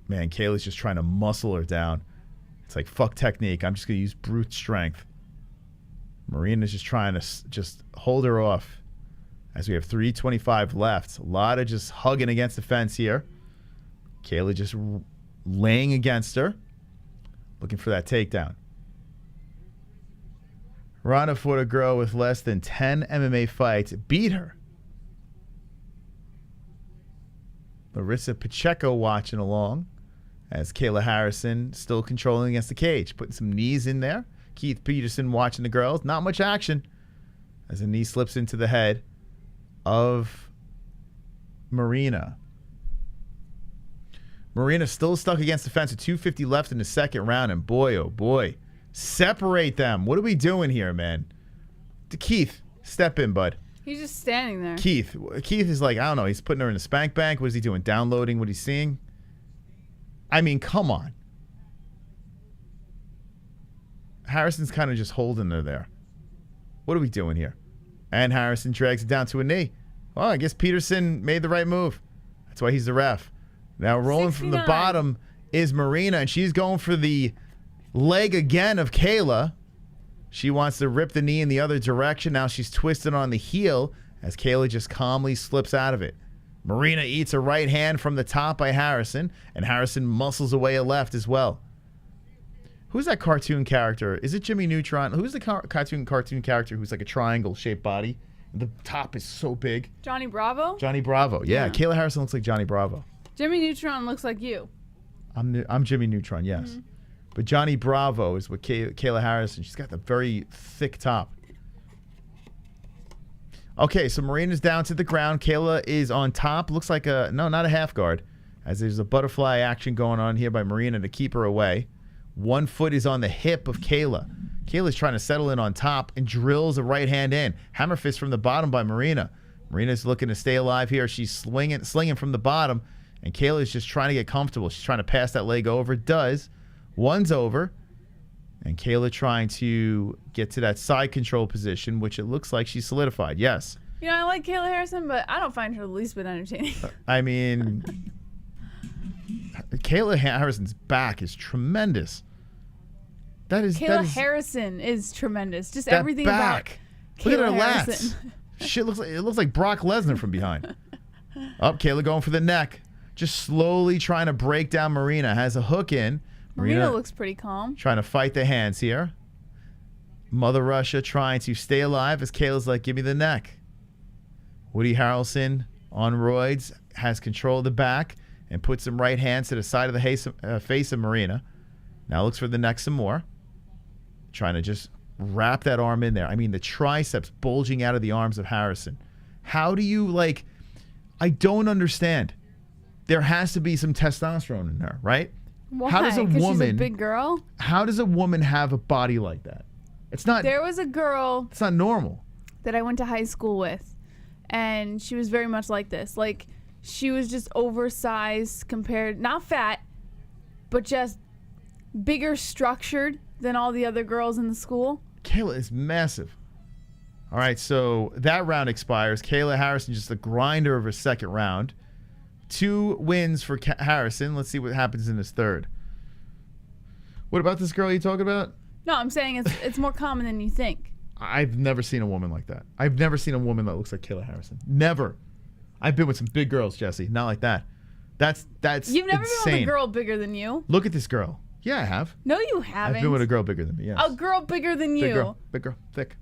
Man, Kayla's just trying to muscle her down. It's like, fuck technique. I'm just going to use brute strength. Marina's just trying to just hold her off as we have 3:25 left. A lot of just hugging against the fence here. Kayla just laying against her, looking for that takedown. Ronda fought a girl with less than 10 MMA fights, beat her. Larissa Pacheco watching along as Kayla Harrison still controlling against the cage, putting some knees in there. Keith Peterson watching the girls. Not much action as a knee slips into the head of Marina. Marina still stuck against the fence with 2:50 left in the second round, and boy, oh boy, separate them. What are we doing here, man? Keith, step in, bud. He's just standing there. Keith is like, I don't know, he's putting her in a spank bank. What is he doing? Downloading what he's seeing? I mean, come on. Harrison's kind of just holding her there. What are we doing here? And Harrison drags it down to a knee. Well, I guess Peterson made the right move. That's why he's the ref. Now rolling 69. from the bottom is Marina, and she's going for the leg again of Kayla. She wants to rip the knee in the other direction. Now she's twisted on the heel as Kayla just calmly slips out of it. Marina eats a right hand from the top by Harrison, and Harrison muscles away a left as well. Who's that cartoon character? Is it Jimmy Neutron? Who's the cartoon character who's like a triangle-shaped body? The top is so big. Johnny Bravo? Johnny Bravo. Yeah, Kayla Harrison looks like Johnny Bravo. Jimmy Neutron looks like you. I'm Jimmy Neutron, yes. Mm-hmm. But Johnny Bravo is what Kayla Harrison. She's got the very thick top. Okay, so Marina's down to the ground. Kayla is on top. Looks like not a half guard, as there's a butterfly action going on here by Marina to keep her away. One foot is on the hip of Kayla. Kayla's trying to settle in on top and drills a right hand in. Hammer fist from the bottom by Marina. Marina's looking to stay alive here. She's slinging from the bottom, and Kayla's just trying to get comfortable. She's trying to pass that leg over. Does. One's over. And Kayla trying to get to that side control position, which it looks like she's solidified. Yes. You know, I like Kayla Harrison, but I don't find her the least bit entertaining. I mean, Kayla Harrison's back is tremendous. Kayla Harrison is tremendous. Just everything back. about Kayla Look at her Harrison. lats. Shit looks like Brock Lesnar from behind. Up, Kayla going for the neck. Just slowly trying to break down Marina. Has a hook in. Marina looks pretty calm. Trying to fight the hands here. Mother Russia trying to stay alive as Kayla's like, give me the neck. Woody Harrelson on roids has control of the back and puts some right hands to the side of the face of Marina. Now looks for the neck some more. Trying to just wrap that arm in there. I mean, the triceps bulging out of the arms of Harrison. How do you, like, I don't understand. There has to be some testosterone in there, right? Why? How does a 'Cause woman, she's a big girl? how does a woman have a body like that? It's not, There was a girl it's not normal. that I went to high school with, and she was very much like this. Like, she was just oversized compared, not fat, but just bigger structured than all the other girls in the school. Kayla is massive. All right, so that round expires. Kayla Harrison just a grinder of her second round. 2 wins for Harrison. Let's see what happens in his third. What about this girl you talking about? No, I'm saying it's more common than you think. I've never seen a woman like that. I've never seen a woman that looks like Kayla Harrison. Never. I've been with some big girls, Jesse. Not like that. That's You've never insane. been with a girl bigger than you. Look at this girl. Yeah, I have. No, you haven't. I've been with a girl bigger than me. Yes. A girl bigger than you. Big girl, thick.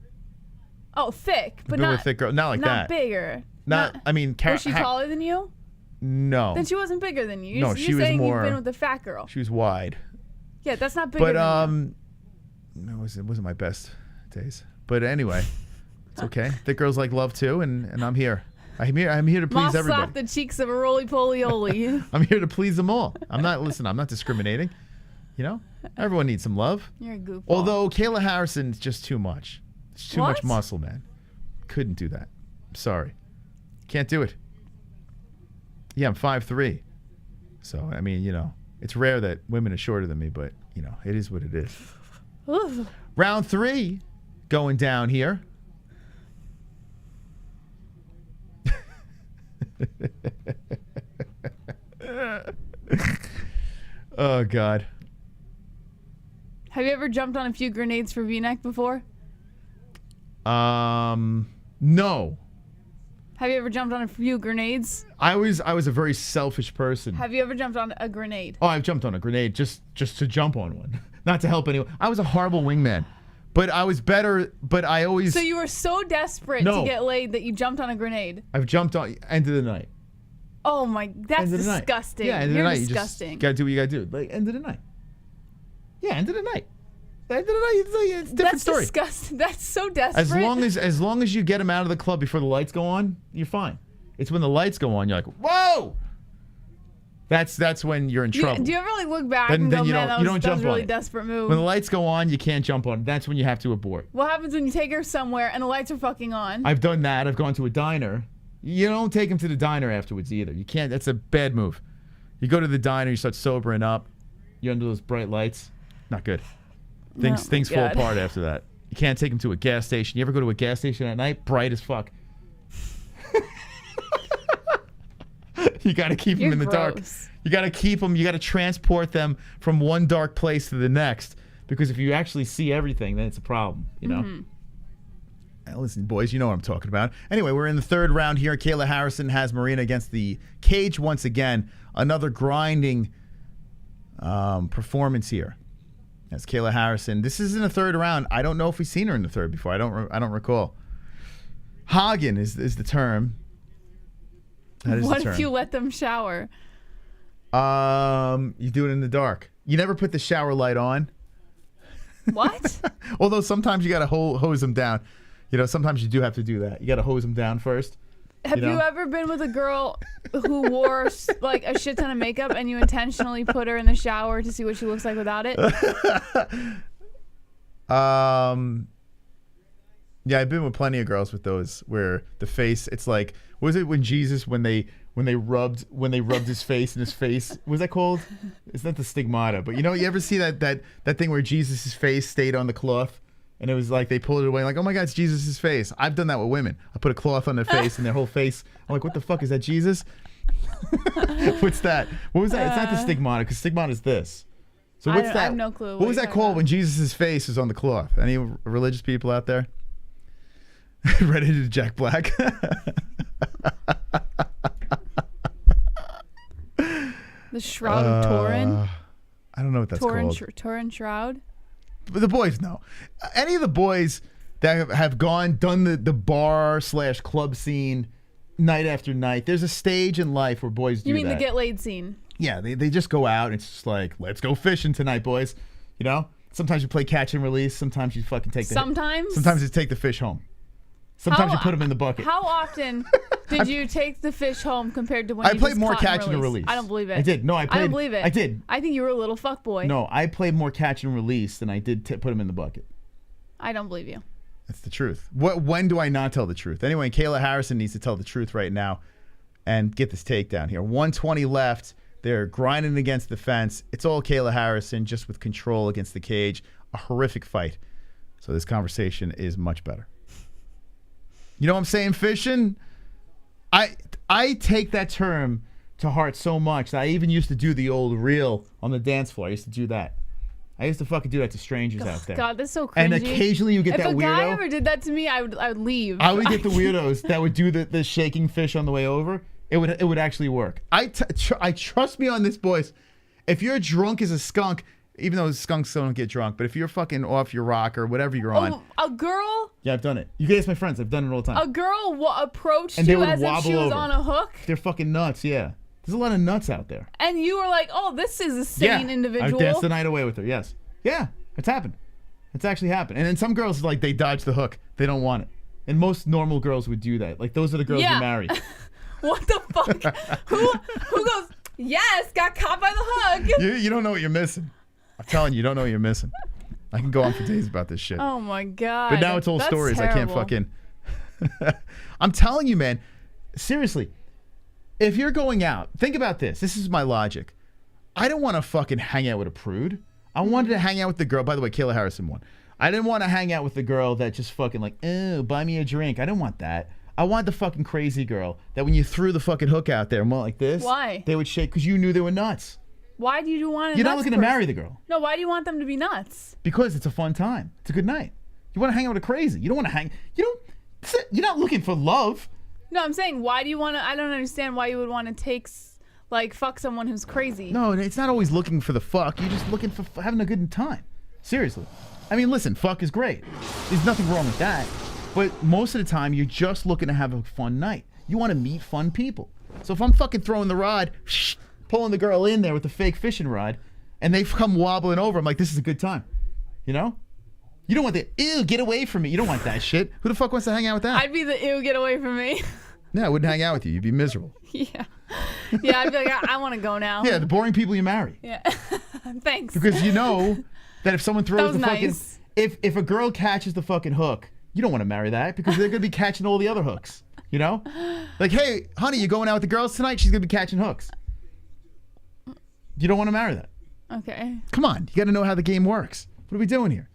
Oh, thick, but I've been not with a thick girl. Not like that. Not bigger. Not. I mean, Was she taller than you? No. Then she wasn't bigger than you. No, You're she was saying more. You've been with a fat girl. She was wide. Yeah, that's not bigger. But than you. no, it wasn't my best days. But anyway, it's okay. Thick girls like love too, and I'm here. I'm here to please Moss everybody. slapped the cheeks of a roly-poly-oly. I'm here to please them all. I'm not discriminating. You know, everyone needs some love. You're a goofball. Although Kayla Harrison's just too much. It's too much muscle, man. Couldn't do that. I'm sorry. Can't do it. Yeah, I'm 5'3". So, I mean, you know, it's rare that women are shorter than me, but, you know, it is what it is. Ooh. Round 3 going down here. Oh, God. Have you ever jumped on a few grenades for V-neck before? No. Have you ever jumped on a few grenades? I was a very selfish person. Have you ever jumped on a grenade? Oh, I've jumped on a grenade just to jump on one. Not to help anyone. I was a horrible wingman. But I was better, but I always... So you were so desperate to get laid that you jumped on a grenade? I've jumped on end of the night. Oh my, that's disgusting. Yeah, end of the You're night. disgusting. You just gotta do what you gotta do. Like, end of the night. Yeah, end of the night. End of the night, it's a different story. That's disgusting. That's so desperate. As long as you get them out of the club before the lights go on, you're fine. It's when the lights go on, you're like, whoa! That's when you're in trouble. Do you ever like look back and go, man, that was a really desperate move? When the lights go on, you can't jump on. That's when you have to abort. What happens when you take her somewhere and the lights are fucking on? I've done that. I've gone to a diner. You don't take them to the diner afterwards either. You can't. That's a bad move. You go to the diner, you start sobering up. You're under those bright lights. Not good. Things fall apart after that. You can't take them to a gas station. You ever go to a gas station at night? Bright as fuck. You got to keep them in the dark. You got to keep them. You got to transport them from one dark place to the next. Because if you actually see everything, then it's a problem. You know. Listen, boys, you know what I'm talking about. Anyway, we're in the third round here. Kayla Harrison has Marina against the cage once again. Another grinding performance here. That's Kayla Harrison. This is in the third round. I don't know if we've seen her in the third before. I don't recall. Hagen is the term. That is what the term. if you let them shower? You do it in the dark. You never put the shower light on. What? Although sometimes you got to hose them down. You know, sometimes you do have to do that. You got to hose them down first. Have you ever been with a girl who wore like a shit ton of makeup and you intentionally put her in the shower to see what she looks like without it? Yeah, I've been with plenty of girls with those where the face, it's like, what was it when Jesus, when they rubbed his face and his face, what was that called? It's not the stigmata, but you know, you ever see that thing where Jesus' face stayed on the cloth? And it was like they pulled it away, like, oh my God, it's Jesus' face. I've done that with women. I put a cloth on their face and their whole face. I'm like, what the fuck is that, Jesus? What's that? What was that? It's not the stigmata, because stigmata is this. So what's that? I have no clue. What was that called when Jesus' face was on the cloth? Any religious people out there? Ready to Jack Black? The Shroud of Turin? I don't know what that's called. Turin Shroud? But the boys know. Any of the boys that have done the bar / club scene night after night, there's a stage in life where boys do that. You mean the get laid scene? Yeah, they just go out and it's just like, let's go fishing tonight, boys. You know? Sometimes you play catch and release. Sometimes you fucking take the... Sometimes you take the fish home. Sometimes you put them in the bucket. How often did you take the fish home compared to when I you played just more caught catch and release? I don't believe it. I did. No, I don't believe it. I did. I think you were a little fuckboy. No, I played more catch and release than I did put them in the bucket. I don't believe you. That's the truth. When do I not tell the truth? Anyway, Kayla Harrison needs to tell the truth right now and get this takedown here. 120 left. They're grinding against the fence. It's all Kayla Harrison, just with control against the cage. A horrific fight. So this conversation is much better. You know what I'm saying, fishing? I take that term to heart so much that I even used to do the old reel on the dance floor. I used to do that. I used to fucking do that to strangers out there. God, that's so cringy. And occasionally you get that weirdo. If a guy ever did that to me, I would leave. I would get the weirdos that would do the shaking fish on the way over. It would actually work. I trust me on this, boys. If you're drunk as a skunk, even though skunks don't get drunk, but if you're fucking off your rock or whatever you're on. A girl? Yeah, I've done it. You can ask my friends. I've done it all the time. A girl approached and you as if she was over. on a hook? They're fucking nuts, yeah. There's a lot of nuts out there. And you were like, oh, this is a sane individual. I danced the night away with her, yes. Yeah, it's happened. It's actually happened. And then some girls, like, they dodge the hook. They don't want it. And most normal girls would do that. Like, those are the girls you marry. What the fuck? Who goes, yes, got caught by the hook? You don't know what you're missing. I'm telling you don't know what you're missing. I can go on for days about this shit. Oh, my God. But now it's all stories. Terrible. I can't fucking... I'm telling you, man. Seriously. If you're going out, think about this. This is my logic. I don't want to fucking hang out with a prude. I wanted to hang out with the girl. By the way, Kayla Harrison won. I didn't want to hang out with the girl that just fucking like, oh, buy me a drink. I didn't want that. I wanted the fucking crazy girl that when you threw the fucking hook out there and went like this, why? They would shake because you knew they were nuts. Why do you want to? You're not looking to marry the girl. No, why do you want them to be nuts? Because it's a fun time. It's a good night. You want to hang out with a crazy. You don't want to hang. You're not looking for love. No, I'm saying why do you want to? I don't understand why you would want to take fuck someone who's crazy. No, it's not always looking for the fuck. You're just looking for having a good time. Seriously. I mean, listen, fuck is great. There's nothing wrong with that. But most of the time, you're just looking to have a fun night. You want to meet fun people. So if I'm fucking throwing the rod, pulling the girl in there with the fake fishing rod, and they come wobbling over, I'm like, this is a good time. You know? You don't want the, ew, get away from me. You don't want that shit. Who the fuck wants to hang out with that? I'd be the, ew, get away from me. No, I wouldn't hang out with you. You'd be miserable. Yeah. Yeah, I'd be like, I want to go now. Yeah, the boring people you marry. Yeah. Thanks. Because you know that if someone throws the fucking... nice. If a girl catches the fucking hook, you don't want to marry that because they're going to be catching all the other hooks. You know? Like, hey, honey, you going out with the girls tonight? She's going to be catching hooks. You don't want to marry that. Okay. Come on. You got to know how the game works. What are we doing here?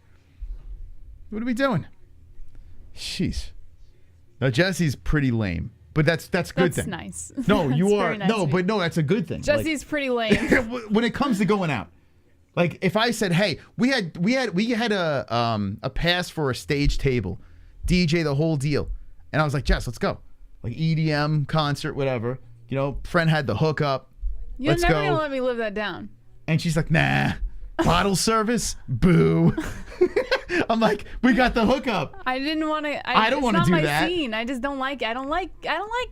What are we doing? Jeez. Now, Jesse's pretty lame. But that's good thing. That's nice. No, you That's are. very nice No, of but you. no, that's a good thing. Jesse's pretty lame. When it comes to going out, like if I said, "Hey, we had a pass for a stage table, DJ the whole deal," and I was like, "Jess, let's go." Like EDM concert, whatever. You know, friend had the hookup. You're never gonna let me live that down. And she's like, "Nah, bottle service, boo." I'm like, "We got the hookup." I didn't want to. I don't want to do that. It's not my scene. I just don't like it. I don't like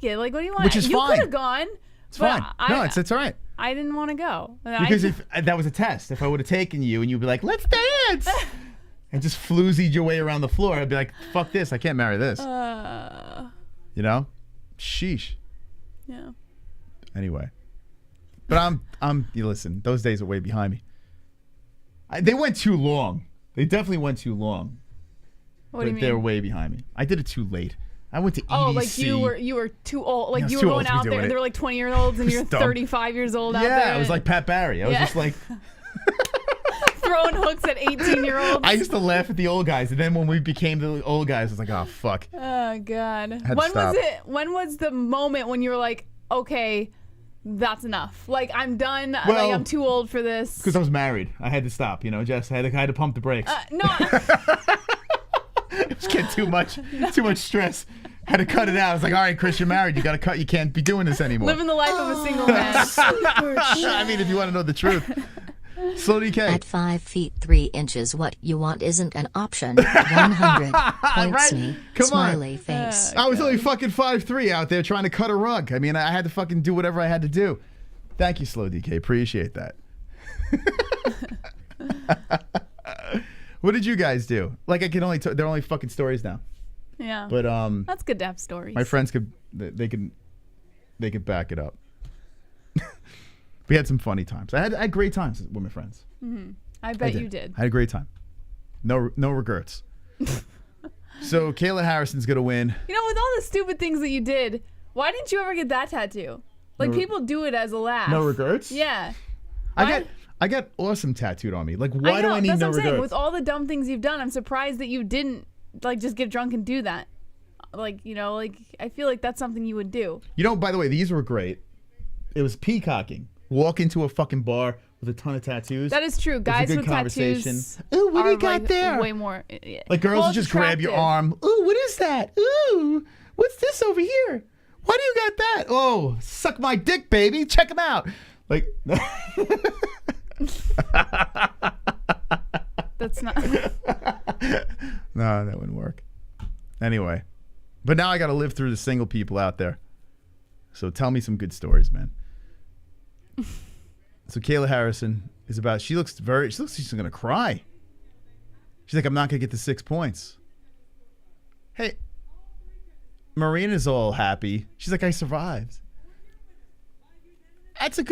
it. Like, what do you want? Which is you fine. You could have gone. It's fine. No, it's all right. I didn't want to go. Because if that was a test, if I would have taken you and you'd be like, "Let's dance," and just floozied your way around the floor, I'd be like, "Fuck this! I can't marry this." You know, sheesh. Yeah. Anyway, but you listen. Those days are way behind me. They went too long. They definitely went too long. What do you mean? They're way behind me. I did it too late. I went to EDC. Oh, like you were too old. Like you were going out there and they were like 20-year-olds and you're 35 years old out there. Yeah, I was like Pat Barry. I was just like throwing hooks at 18-year-olds. I used to laugh at the old guys, and then when we became the old guys, I was like, oh fuck. Oh God. When was it? When was the moment when you were like, okay, that's enough. Like I'm done. Well, like I'm too old for this. Because I was married. I had to stop. You know, Jess. I had to pump the brakes. No. It was getting too much stress. Had to cut it out. I was like, all right, Chris, you're married. You got to cut. You can't be doing this anymore. Living the life of a single man. I mean, if you want to know the truth. Slow DK. At 5 feet 3 inches, what you want isn't an option. 100 points me. Come Smiley on. face. I was only fucking 5'3" out there trying to cut a rug. I mean, I had to fucking do whatever I had to do. Thank you, Slow DK. Appreciate that. What did you guys do? Like, I can only they're only fucking stories now. Yeah. But that's good to have stories. my friends could back it up. We had some funny times. I had great times with my friends. I bet you did. I had a great time. No regrets. So Kayla Harrison's gonna win. You know, with all the stupid things that you did, why didn't you ever get that tattoo? Like, people do it as a laugh. No regrets? Yeah. I got awesome tattooed on me. Like, why do I need That's no what I'm regrets? saying. With all the dumb things you've done, I'm surprised that you didn't like just get drunk and do that. Like, you know, like I feel like that's something you would do. You know, by the way, these were great. It was peacocking. Walk into a fucking bar with a ton of tattoos. That is true. Guys with tattoos. Ooh, what do you got like there? Way more. Like, girls well, will just grab your arm. Ooh, what is that? Ooh, what's this over here? Why do you got that? Oh, suck my dick, baby. Check him out. Like, that's not. No, that wouldn't work. Anyway, but now I got to live through the single people out there. So tell me some good stories, man. So Kayla Harrison is about. She looks like she's gonna cry. She's like, I'm not gonna get the 6 points. Hey, Marina's all happy. She's like, I survived. That's a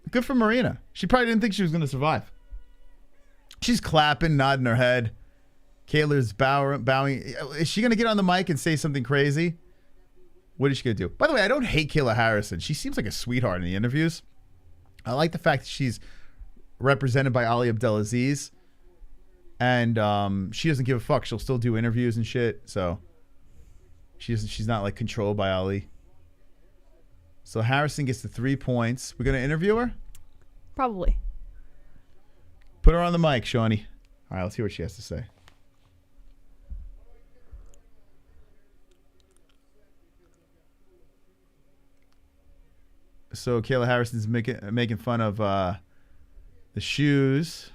good for Marina. She probably didn't think she was gonna survive. She's clapping, nodding her head. Kayla's bowing. Is she gonna get on the mic and say something crazy? What is she going to do? By the way, I don't hate Kayla Harrison. She seems like a sweetheart in the interviews. I like the fact that she's represented by Ali Abdelaziz. And she doesn't give a fuck. She'll still do interviews and shit. So she's not like controlled by Ali. So Harrison gets the 3 points. We're going to interview her? Probably. Put her on the mic, Shawnee. All right, let's hear what she has to say. So Kayla Harrison's making fun of the shoes.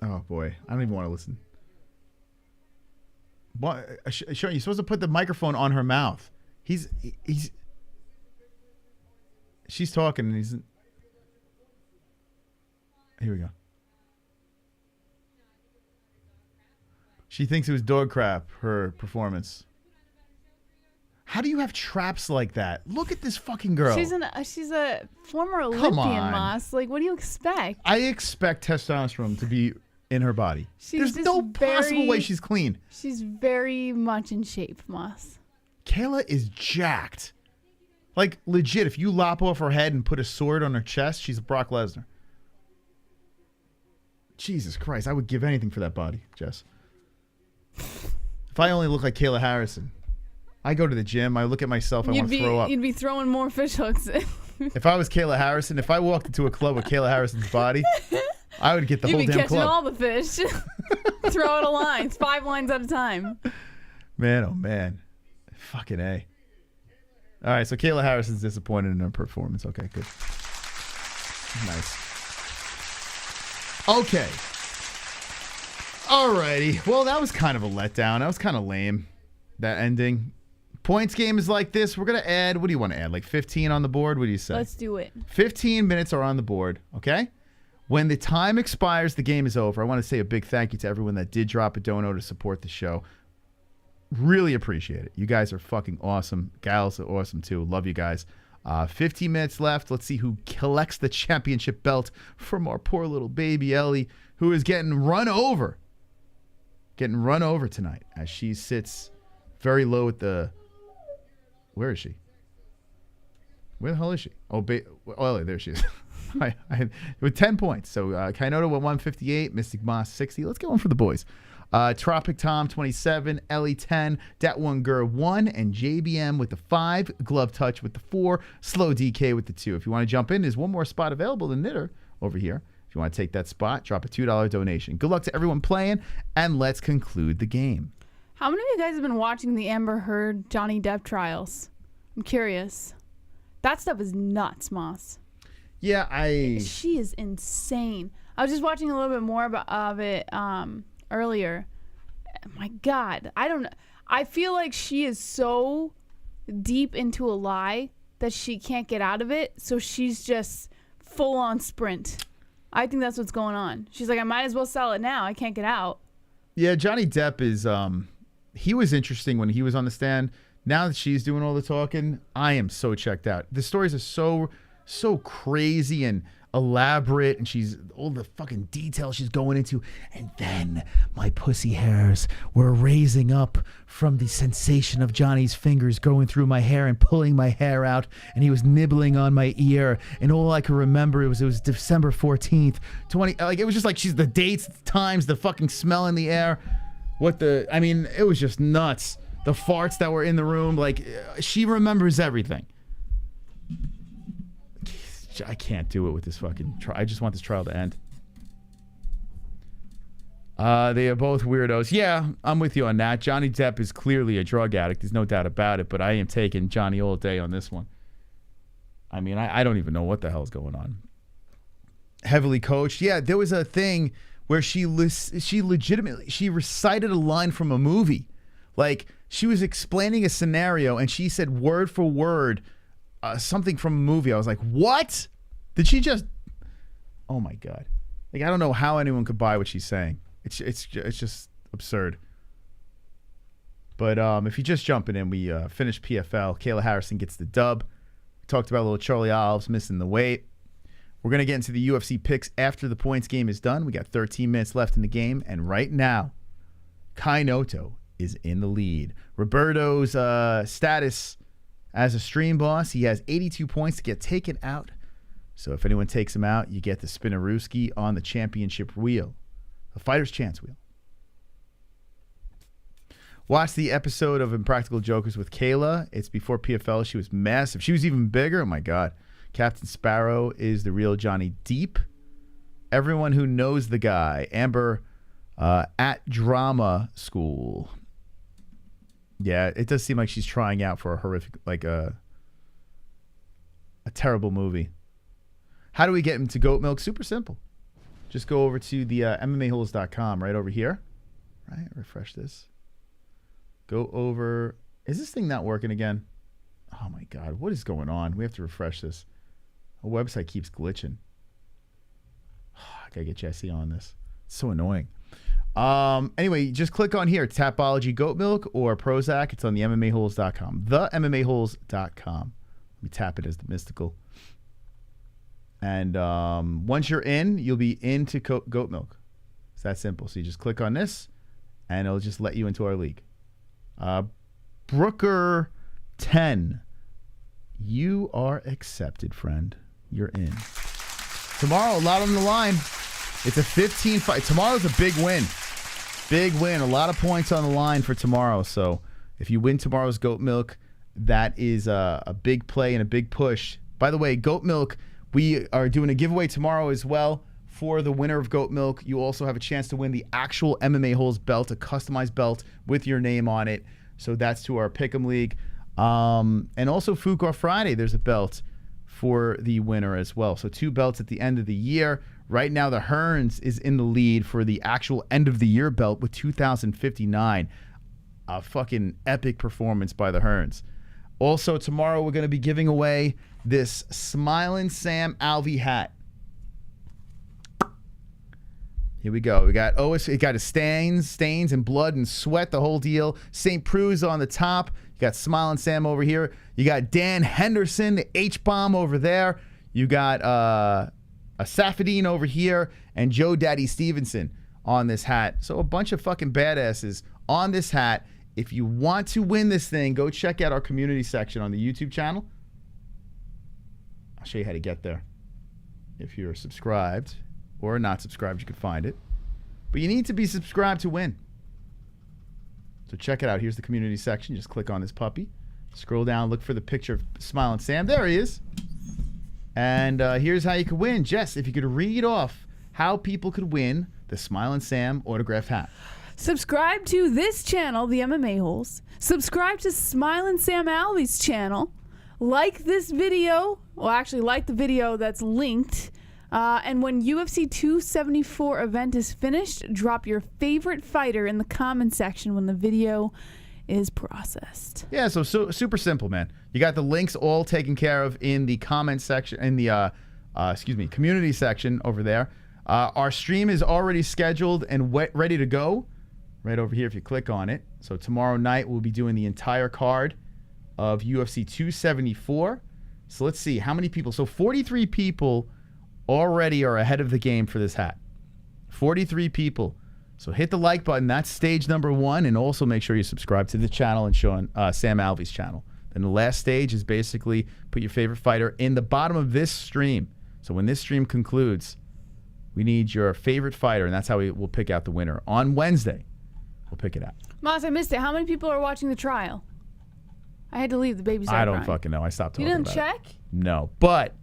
Oh boy, I don't even want to listen. What? Sure, you're supposed to put the microphone on her mouth. She's talking and he's. Here we go. She thinks it was dog crap, her performance. How do you have traps like that? Look at this fucking girl. She's a former Olympian, Moss. Like, what do you expect? I expect testosterone to be in her body. There's no possible way she's clean. She's very much in shape, Moss. Kayla is jacked. Like, legit, if you lop off her head and put a sword on her chest, she's Brock Lesnar. Jesus Christ, I would give anything for that body, Jess. If I only look like Kayla Harrison. I go to the gym. I look at myself. I want to throw up. You'd be throwing more fish hooks. If I was Kayla Harrison, if I walked into a club with Kayla Harrison's body, I would get the whole damn club. You'd be catching all the fish. Throw out a line. It's 5 lines at a time. Man, oh man. Fucking A. All right, so Kayla Harrison's disappointed in her performance. Okay, good. Nice. Okay. Alrighty. Well, that was kind of a letdown. That was kind of lame, that ending. Points game is like this. We're going to add, what do you want to add? Like 15 on the board? What do you say? Let's do it. 15 minutes are on the board, okay? When the time expires, the game is over. I want to say a big thank you to everyone that did drop a dono to support the show. Really appreciate it. You guys are fucking awesome. Gals are awesome too. Love you guys. 15 minutes left. Let's see who collects the championship belt from our poor little baby Ellie, who is getting run over. Getting run over tonight as she sits very low at the... Where is she? Where the hell is she? Oh, there she is. With 10 points. So Kainoto with 158, Mystic Moss 60. Let's get one for the boys. Tropic Tom 27, Ellie 10, Dat One Girl 1, and JBM with the 5, Glove Touch with the 4, Slow DK with the 2. If you want to jump in, there's one more spot available, the Knitter over here. If you want to take that spot, drop a $2 donation. Good luck to everyone playing, and let's conclude the game. How many of you guys have been watching the Amber Heard Johnny Depp trials? I'm curious. That stuff is nuts, Moss. Yeah, She is insane. I was just watching a little bit more of it earlier. My God, I don't know. I feel like she is so deep into a lie that she can't get out of it, so she's just full on sprint. I think that's what's going on. She's like, I might as well sell it now. I can't get out. Yeah, Johnny Depp is he was interesting when he was on the stand. Now that she's doing all the talking, I am so checked out. The stories are so crazy and elaborate, and she's all the fucking details she's going into. And then my pussy hairs were raising up from the sensation of Johnny's fingers going through my hair and pulling my hair out, and he was nibbling on my ear, and all I could remember it was December 14th 20, like it was just like she's the dates, the times, the fucking smell in the air, it was just nuts. The farts that were in the room, like she remembers everything. I can't do it with this fucking trial. I just want this trial to end. They are both weirdos. Yeah, I'm with you on that. Johnny Depp is clearly a drug addict. There's no doubt about it, but I am taking Johnny all day on this one. I mean, I don't even know what the hell's going on. Heavily coached. Yeah, there was a thing where she recited a line from a movie. Like, she was explaining a scenario, and she said word for word something from a movie. I was like, what? Did she just... Oh, my God. Like, I don't know how anyone could buy what she's saying. It's just absurd. But if you're just jumping in, we finished PFL. Kayla Harrison gets the dub. We talked about little Charlie Olives missing the weight. We're going to get into the UFC picks after the points game is done. We got 13 minutes left in the game. And right now, Kai Noto is in the lead. Roberto's status as a stream boss, he has 82 points to get taken out. So if anyone takes him out, you get the Spinnerooski on the championship wheel. The fighter's chance wheel. Watch the episode of Impractical Jokers with Kayla. It's before PFL. She was massive. She was even bigger. Oh, my God. Captain Sparrow is the real Johnny Deep. Everyone who knows the guy. Amber at Drama School. Yeah, it does seem like she's trying out for a horrific, like a terrible movie. How do we get him to goat milk? Super simple. Just go over to the MMAHoles.com right over here. Right, refresh this. Go over. Is this thing not working again? Oh my God, what is going on? We have to refresh this. Our website keeps glitching. I gotta get Jesse on this. It's so annoying. Anyway, just click on here, Tapology Goat Milk or Prozac. It's on the MMAHoles.com. The MMAHoles.com. We tap it as the mystical. And once you're in, you'll be into goat milk. It's that simple. So you just click on this, and it'll just let you into our league. Brooker 10. You are accepted, friend. You're in. Tomorrow, a lot on the line. It's a 15 fight. Tomorrow's a big win. Big win. A lot of points on the line for tomorrow. So if you win tomorrow's goat milk, that is a big play and a big push. By the way, goat milk, we are doing a giveaway tomorrow as well for the winner of goat milk. You also have a chance to win the actual MMA Holes belt, a customized belt with your name on it. So that's to our Pick'em League. And also Fuqua Friday, there's a belt for the winner as well. So 2 belts at the end of the year. Right now, the Hearns is in the lead for the actual end of the year belt with 2,059. A fucking epic performance by the Hearns. Also, tomorrow we're going to be giving away this Smilin' Sam Alvey hat. Here we go. We got it got his stains and blood and sweat, the whole deal. St. Prue's on the top. You got Smilin' Sam over here. You got Dan Henderson, the H-bomb over there. You got a Safadine over here and Joe Daddy Stevenson on this hat. So a bunch of fucking badasses on this hat. If you want to win this thing, go check out our community section on the YouTube channel. I'll show you how to get there. If you're subscribed or not subscribed, you can find it. But you need to be subscribed to win. So check it out. Here's the community section. Just click on this puppy. Scroll down, look for the picture of Smiling Sam. There he is. And here's how you can win. Jess, if you could read off how people could win the Smile and Sam autograph hat. Subscribe to this channel, the MMA-Holes. Subscribe to Smile and Sam Alvey's channel. Like this video. Well, actually, like the video that's linked. And when UFC 274 event is finished, drop your favorite fighter in the comment section when the video is processed. Yeah, so super simple, man. You got the links all taken care of in the comment section, in the community section over there. Our stream is already scheduled and ready to go. Right over here if you click on it. So tomorrow night we'll be doing the entire card of UFC 274. So let's see how many people. So 43 people already are ahead of the game for this hat. 43 people. So hit the like button. That's stage number 1. And also make sure you subscribe to the channel and show on Sam Alvey's channel. Then the last stage is basically put your favorite fighter in the bottom of this stream. So when this stream concludes, we need your favorite fighter. And that's how we will pick out the winner. On Wednesday, we'll pick it out. Moss, I missed it. How many people are watching the trial? I had to leave. The baby started I don't crying. fucking know. I stopped talking You didn't about check? it. No. But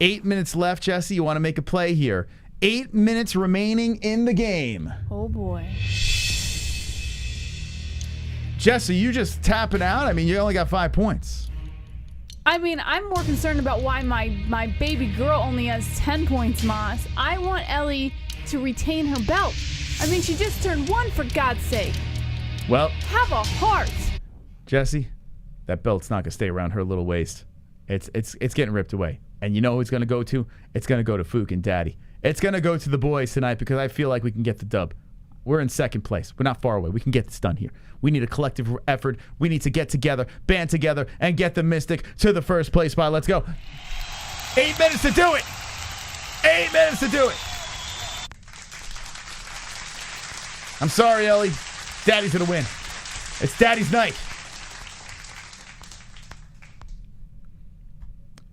8 minutes left, Jesse. You want to make a play here. 8 minutes remaining in the game. Oh, boy. Jesse, you just tapping out? I mean, you only got 5 points. I mean, I'm more concerned about why my baby girl only has 10 points, Moss. I want Ellie to retain her belt. I mean, she just turned 1, for God's sake. Well, have a heart. Jesse, that belt's not going to stay around her little waist. It's getting ripped away. And you know who it's going to go to? It's going to go to Fook and Daddy. It's going to go to the boys tonight because I feel like we can get the dub. We're in second place. We're not far away. We can get this done here. We need a collective effort. We need to get together, band together, and get the Mystic to the first place spot. Let's go. 8 minutes to do it. 8 minutes to do it. I'm sorry, Ellie. Daddy's going to win. It's Daddy's night.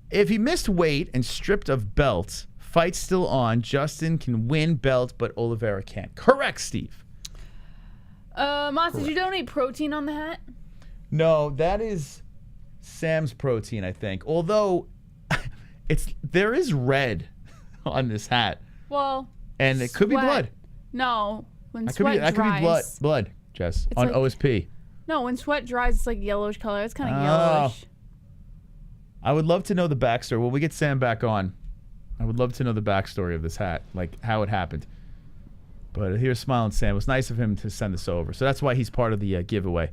If he missed weight and stripped of belts, fight's still on, Justin can win belt, but Oliveira can't. Correct, Steve. Moss, did you donate protein on the hat? No, that is Sam's protein, I think. Although, there is red on this hat. Well, and it could be blood. No, when That sweat dries. could be blood, Jess, on like, OSP. No, when sweat dries, it's like yellowish color. It's kind of yellowish. I would love to know the backstory. When we get Sam back on, I would love to know the backstory of this hat, like how it happened. But here's Smiling Sam. It was nice of him to send this over. So that's why he's part of the giveaway.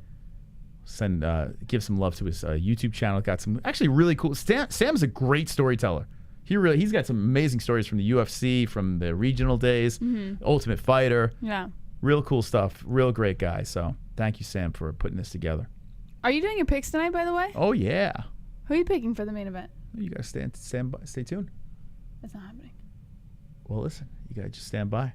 Give some love to his YouTube channel. Got some actually really cool. Sam's a great storyteller. He's got some amazing stories from the UFC, from the regional days, Ultimate Fighter. Yeah. Real cool stuff. Real great guy. So thank you, Sam, for putting this together. Are you doing your picks tonight, by the way? Oh, yeah. Who are you picking for the main event? You got to stay tuned. That's not happening. Well, listen, you got to just stand by.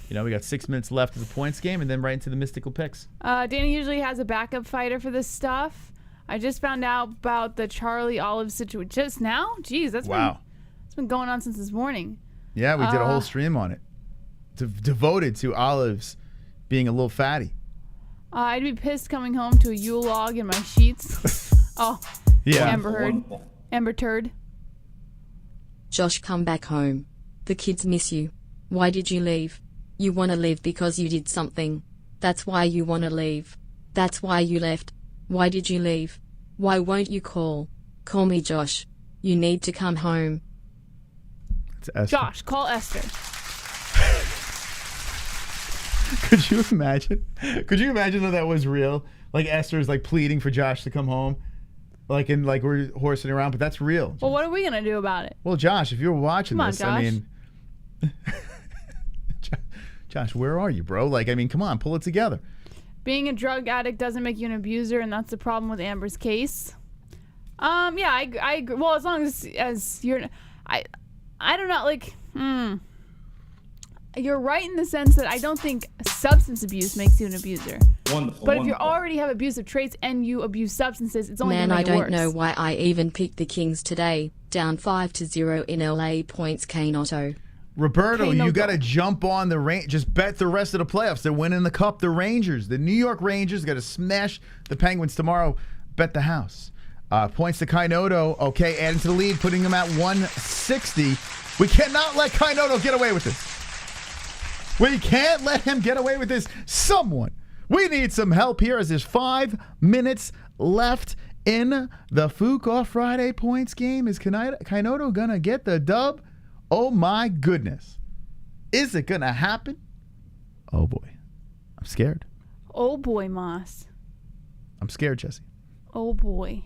You know, we got 6 minutes left of the points game and then right into the mystical picks. Danny usually has a backup fighter for this stuff. I just found out about the Charlie Olive situation just now. Jeez, that's been going on since this morning. Yeah, we did a whole stream on it. Devoted to Olive's being a little fatty. I'd be pissed coming home to a Yule log in my sheets. Yeah. Amber Heard. Amber Turd. Josh, come back home. The kids miss you. Why did you leave? You want to leave because you did something. That's why you want to leave. That's why you left. Why did you leave? Why won't you call? Call me, Josh. You need to come home. It's Esther. Josh, call Esther. Could you imagine? Could you imagine if that was real? Like Esther's like pleading for Josh to come home. And we're horsing around, but that's real. Well, what are we gonna do about it? Well, Josh, if you're watching come on, this, Josh. I mean, Josh, where are you, bro? Come on, pull it together. Being a drug addict doesn't make you an abuser, and that's the problem with Amber's case. Yeah, I agree. Well, as long as you're, I don't know, you're right in the sense that I don't think substance abuse makes you an abuser. Wonderful. But if you already have abusive traits and you abuse substances, it's only going to make it worse. Man, I don't know why I even picked the Kings today. Down 5-0 in LA points, K-Notto. Roberto, you got to jump on the range. Just bet the rest of the playoffs. They're winning the cup. The Rangers, the New York Rangers, got to smash the Penguins tomorrow. Bet the house. Points to Kainoto. Okay, adding to the lead, putting them at 160. We cannot let Kainoto get away with this. We can't let him get away with this. Someone. We need some help here as there's 5 minutes left in the Fuqua Friday points game. Is Kainoto going to get the dub? Oh, my goodness. Is it going to happen? Oh, boy. I'm scared. Oh, boy, Moss. I'm scared, Jesse. Oh, boy.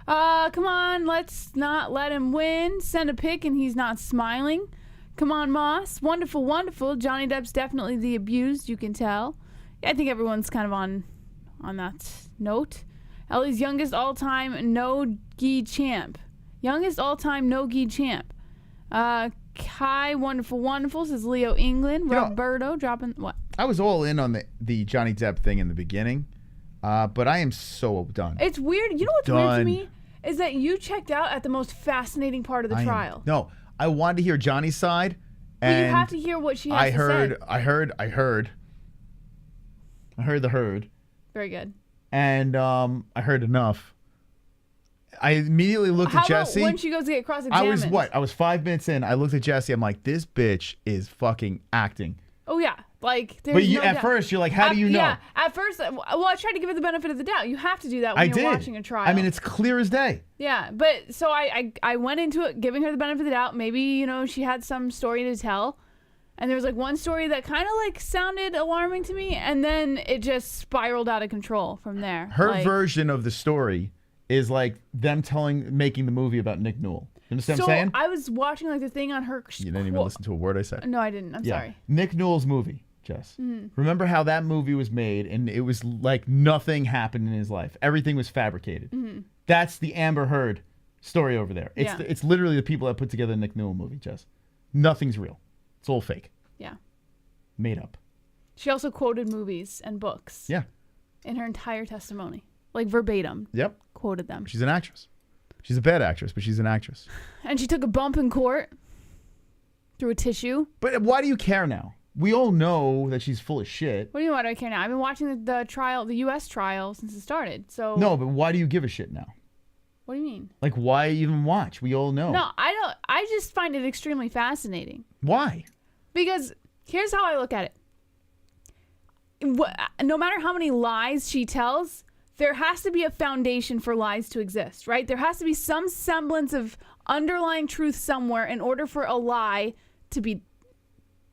Come on, let's not let him win. Send a pic and he's not smiling. Come on, Moss. Wonderful, wonderful. Johnny Depp's definitely the abused, you can tell. I think everyone's kind of on that note. Ellie's youngest all-time no-gi champ. Youngest all-time no-gi champ. Kai, wonderful, wonderful, says Leo England. Roberto dropping what? I was all in on the Johnny Depp thing in the beginning, but I am so done. It's weird. You know what's weird to me? Is that you checked out at the most fascinating part of the trial. No, I wanted to hear Johnny's side. But you have to hear what she has to say. I heard the herd. Very good. And I heard enough. I immediately looked at Jesse. How about when she goes to get cross-examined? I was 5 minutes in. I looked at Jesse. I'm like, this bitch is fucking acting. Oh, yeah. Like, there's but you, no at doubt. First, you're like, how do you know? Yeah, at first, well, I tried to give her the benefit of the doubt. You have to do that when you're watching a trial. I mean, it's clear as day. Yeah, but so I went into it giving her the benefit of the doubt. Maybe, you know, she had some story to tell. And there was like one story that kind of like sounded alarming to me. And then it just spiraled out of control from there. Her version of the story is like them making the movie about Nick Newell. You understand what I'm saying? I was watching like the thing on her. You didn't even listen to a word I said. No, I didn't. I'm sorry. Nick Newell's movie. Jess. Remember how that movie was made and it was like nothing happened in his life. Everything was fabricated. That's the Amber Heard story over there. It's literally the people that put together the Nick Newell movie, Jess. Nothing's real. It's all fake. Yeah. Made up. She also quoted movies and books. Yeah. In her entire testimony. Like verbatim. Yep. Quoted them. She's an actress. She's a bad actress, but she's an actress. And she took a bump in court through a tissue. But why do you care now? We all know that she's full of shit. What do you mean, why do I care now? I've been watching the trial, the U.S. trial, since it started. So no, but why do you give a shit now? What do you mean? Like, why even watch? We all know. No, I don't. I just find it extremely fascinating. Why? Because here's how I look at it. No matter how many lies she tells, there has to be a foundation for lies to exist, right? There has to be some semblance of underlying truth somewhere in order for a lie to be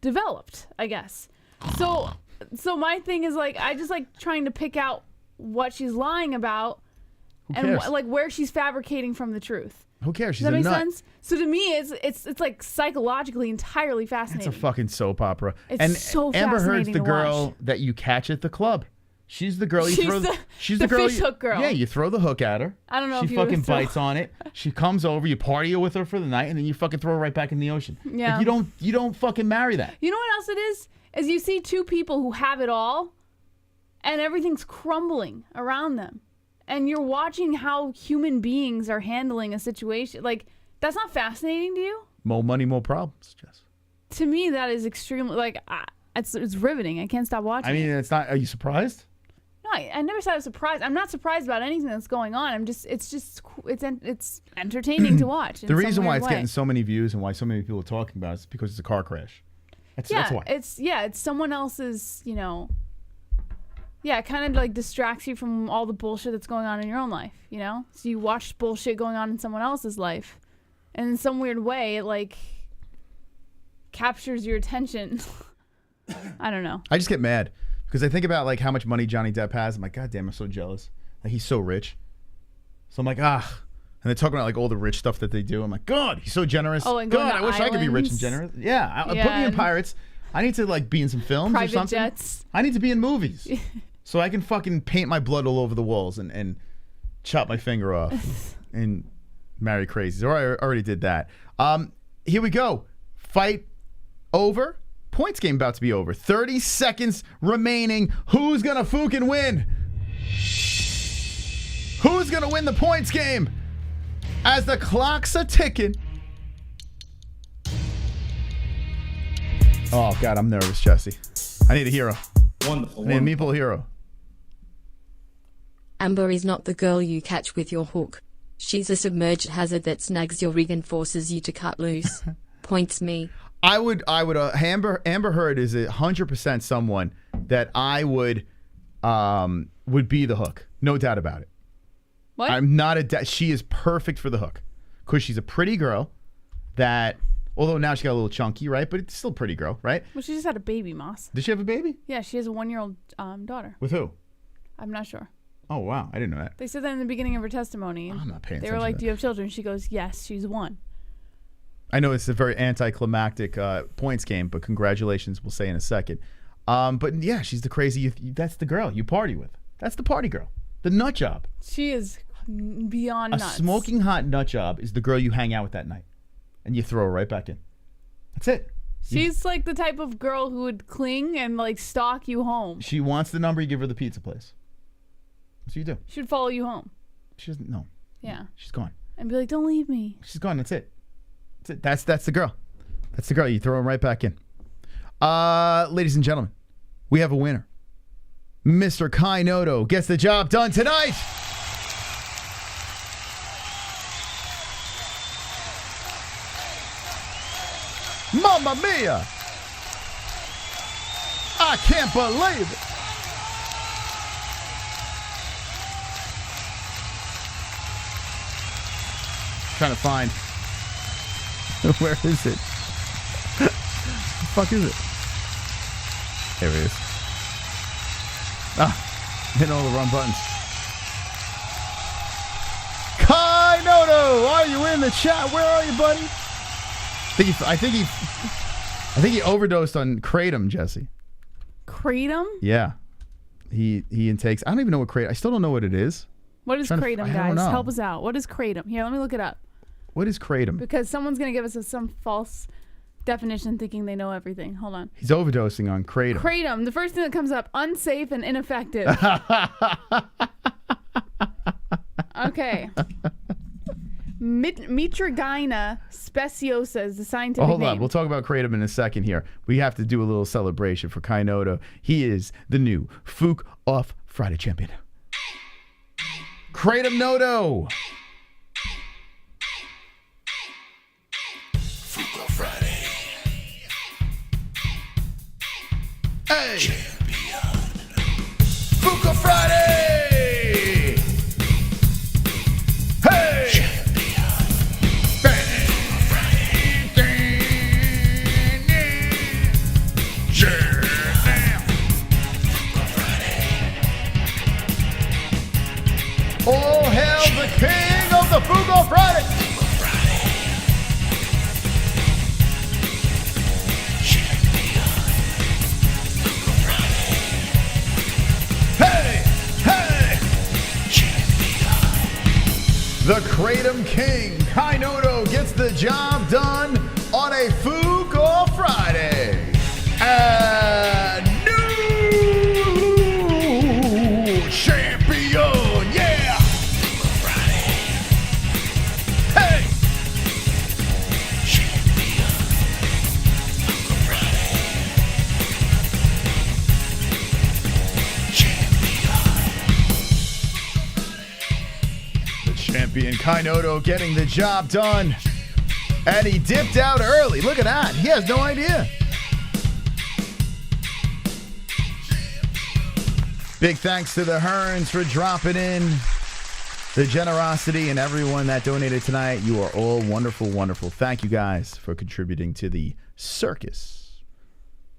developed, I guess. So my thing is like, I just like trying to pick out what she's lying about and like where she's fabricating from the truth. Who cares? She's Does that make nut. sense? So to me, it's like psychologically entirely fascinating. It's a fucking soap opera. It's so Amber Heard's fascinating the to girl watch. that you catch at the club. She's the girl you She's throw. the the girl fish hook girl. Yeah, you throw the hook at her. I don't know She if you fucking would throw- bites on it. She comes over. You party with her for the night, and then you fucking throw her right back in the ocean. Yeah. Like, you don't fucking marry that. You know what else it is? Is you see two people who have it all, and everything's crumbling around them, and you're watching how human beings are handling a situation. Like, that's not fascinating to you? More money, more problems, Jess. To me, that is extremely like it's riveting. I can't stop watching. I mean, it's not. Are you surprised? No, I never said I was surprised. I'm not surprised about anything that's going on. It's entertaining to watch. The reason why it's getting so many views and why so many people are talking about it is because it's a car crash. That's why. It's someone else's, you know. Yeah, it kind of like distracts you from all the bullshit that's going on in your own life, you know? So you watch bullshit going on in someone else's life. And in some weird way, it like captures your attention. I don't know. I just get mad because I think about like how much money Johnny Depp has. I'm like, God damn, I'm so jealous. Like, he's so rich. So I'm like, And they're talking about like all the rich stuff that they do. I'm like, God, he's so generous. Oh, and God, going to I wish I could be rich and islands. generous. Yeah, put me in Pirates. I need to like be in some films Private or something. jets. I need to be in movies so I can fucking paint my blood all over the walls and chop my finger off and marry crazies. Or I already did that. Here we go. Fight over. Points game about to be over. 30 seconds remaining. Who's gonna fucking win? Who's gonna win the points game? As the clocks are ticking. Oh God, I'm nervous, Jesse. I need a hero. Wonderful. I need a meeple hero. Amber is not the girl you catch with your hook. She's a submerged hazard that snags your rig and forces you to cut loose. Points me. I would. Amber Heard is 100% someone that I would be the hook. No doubt about it. What? I'm not she is perfect for the hook because she's a pretty girl that, although now she got a little chunky, right? But it's still a pretty girl, right? Well, she just had a baby, Moss. Did she have a baby? Yeah, she has a 1-year-old daughter. With who? I'm not sure. Oh, wow. I didn't know that. They said that in the beginning of her testimony. I'm not paying attention. They were like, to do you have children? She goes, yes, she's 1. I know it's a very anticlimactic points game, but congratulations, we'll say in a second. But yeah, she's the crazy, that's the girl you party with. That's the party girl. The nut job. She is beyond nuts. A smoking hot nut job is the girl you hang out with that night. And you throw her right back in. That's it. She's like the type of girl who would cling and like stalk you home. She wants the number, you give her the pizza place. That's what you do. She would follow you home. She doesn't, no. Yeah. She's gone. And be like, don't leave me. She's gone, that's it. That's the girl. That's the girl. You throw him right back in. Ladies and gentlemen, we have a winner. Mr. Kai Noto gets the job done tonight. Mamma mia! I can't believe it. Trying to find. Where is it? The fuck is it? There it is. Hitting all the wrong buttons. Kai Noto, are you in the chat? Where are you, buddy? I think he overdosed on kratom, Jesse. Kratom? Yeah. He intakes. I don't even know what kratom. I still don't know what it is. What is kratom, I guys? don't know. Help us out. What is kratom? Here, let me look it up. What is kratom? Because someone's going to give us some false definition thinking they know everything. Hold on. He's overdosing on kratom. Kratom. The first thing that comes up, unsafe and ineffective. Okay. Mitragyna speciosa is the scientific Hold name. on. We'll talk about kratom in a second here. We have to do a little celebration for Kai Noto. He is the new Fook Off Friday champion. Kratom Noto. Fook Off Friday. Hey. Champion. Fook Off Friday. Hey. All hail the king of the Fook Off Friday. Hey, hey. The Kratom King, Kai Noto, gets the job done on a Fook Off Friday. And new champion, yeah! Hey! The champion, Kai Noto, getting the job done. And he dipped out early. Look at that. He has no idea. Big thanks to the Hearns for dropping in. The generosity and everyone that donated tonight. You are all wonderful, wonderful. Thank you guys for contributing to the circus.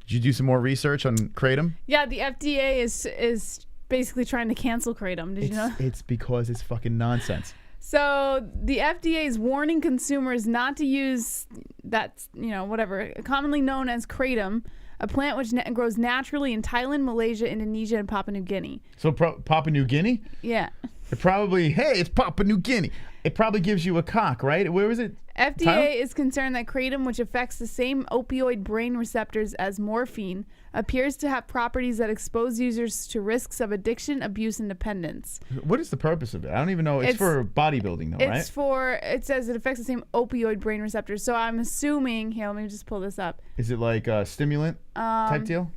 Did you do some more research on kratom? Yeah, the FDA is basically trying to cancel kratom. Did you know? It's because it's fucking nonsense. So the FDA is warning consumers not to use that, whatever, commonly known as kratom, a plant which grows naturally in Thailand, Malaysia, Indonesia, and Papua New Guinea. So Papua New Guinea? Yeah. It probably, hey, it's Papua New Guinea. It probably gives you a cock, right? Where was it? FDA Thailand? is concerned that kratom, which affects the same opioid brain receptors as morphine, appears to have properties that expose users to risks of addiction, abuse, and dependence. What is the purpose of it? I don't even know. It's for bodybuilding, though, right? It says it affects the same opioid brain receptors. So I'm assuming, here, let me just pull this up. Is it like a stimulant type deal?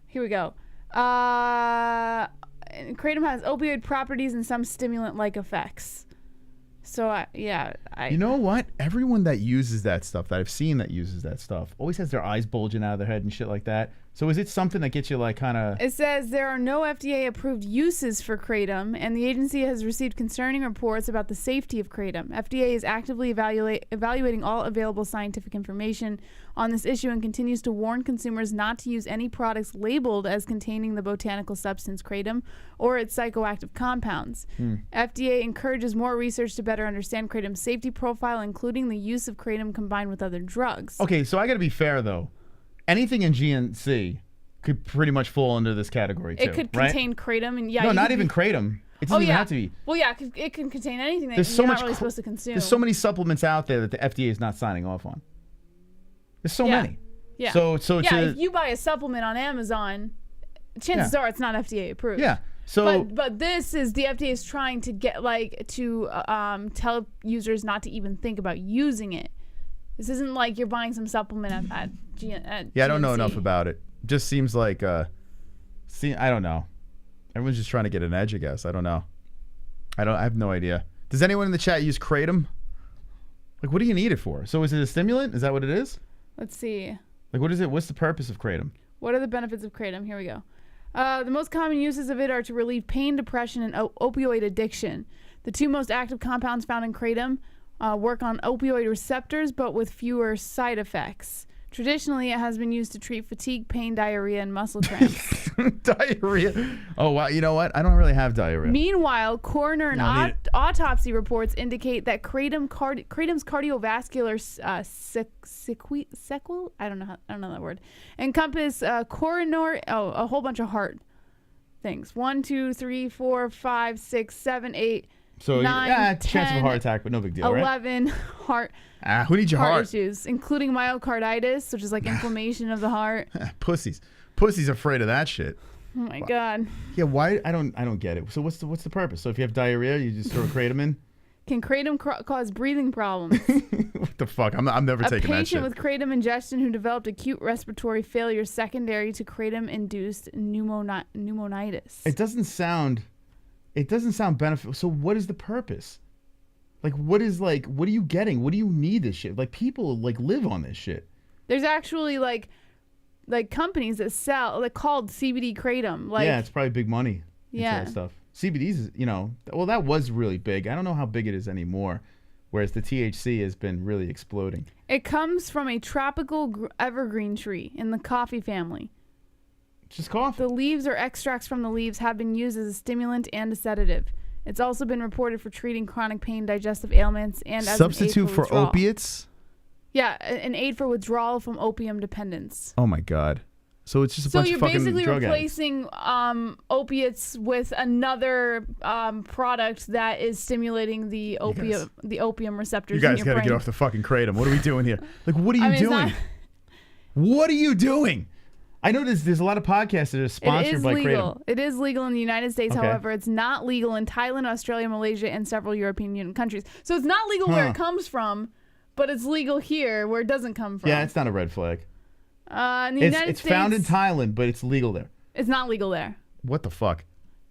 Here we go. Kratom has opioid properties and some stimulant-like effects. So You know what? Everyone that uses that stuff that I've seen that uses that stuff always has their eyes bulging out of their head and shit like that. So is it something that gets you like kind of? It says there are no FDA-approved uses for kratom, and the agency has received concerning reports about the safety of kratom. FDA is actively evaluating all available scientific information on this issue and continues to warn consumers not to use any products labeled as containing the botanical substance kratom or its psychoactive compounds. FDA encourages more research to better understand kratom's safety profile, including the use of kratom combined with other drugs. Okay, so I got to be fair though. Anything in GNC could pretty much fall under this category too. It could contain kratom, and no, not even kratom. It doesn't even have to be. Well, yeah, it can contain anything that There's you're not really supposed to consume. There's so many supplements out there that the FDA is not signing off on. There's so many. Yeah. So if you buy a supplement on Amazon, chances are it's not FDA approved. Yeah. So but this is the FDA is trying to get tell users not to even think about using it. This isn't like you're buying some supplement at yeah, I don't know enough about it. Just seems like I don't know. Everyone's just trying to get an edge, I guess. I don't know. I have no idea. Does anyone in the chat use kratom? Like, what do you need it for? So is it a stimulant? Is that what it is? Let's see. Like, what is it? What's the purpose of kratom? What are the benefits of kratom? Here we go. The most common uses of it are to relieve pain, depression, and opioid addiction. The two most active compounds found in kratom work on opioid receptors, but with fewer side effects. Traditionally, it has been used to treat fatigue, pain, diarrhea, and muscle cramps. Diarrhea. Oh, wow. You know what? I don't really have diarrhea. Meanwhile, coroner and autopsy reports indicate that kratom's cardiovascular sequelae, I don't know that word, encompass a whole bunch of heart things. 1, 2, 3, 4, 5, 6, 7, 8. So 9, chance 10, of a heart attack, but no big deal, 11 right? Who needs your heart? issues, including myocarditis, which is like inflammation of the heart. Pussies afraid of that shit. Oh my god. Yeah, why? I don't get it. So what's the purpose? So if you have diarrhea, you just throw kratom in? Can kratom cause breathing problems? What the fuck? I'm never taking that shit. A patient with kratom ingestion who developed acute respiratory failure secondary to kratom-induced pneumonitis. It doesn't sound beneficial. So what is the purpose? Like, what are you getting? What do you need this shit? Like, people live on this shit. There's actually like companies that sell called CBD kratom. Yeah, it's probably big money. Yeah, that stuff. CBD's, that was really big. I don't know how big it is anymore. Whereas the THC has been really exploding. It comes from a tropical evergreen tree in the coffee family. Just coffee. The leaves or extracts from the leaves have been used as a stimulant and a sedative. It's also been reported for treating chronic pain, digestive ailments, and as substitute an aid for opiates. Yeah, an aid for withdrawal from opium dependence. Oh my god! So it's just a bunch of fucking drug So you're basically addicts. replacing opiates with another product that is stimulating the opium receptors. You guys got to get off the fucking kratom. What are we doing here? Like, what are you doing? What are you doing? I know there's a lot of podcasts that are sponsored by kratom. It is legal in the United States. Okay. However, it's not legal in Thailand, Australia, Malaysia, and several European Union countries. So it's not legal where it comes from, but it's legal here where it doesn't come from. Yeah, it's not a red flag. In the United States, it's found in Thailand, but it's legal there. It's not legal there. What the fuck?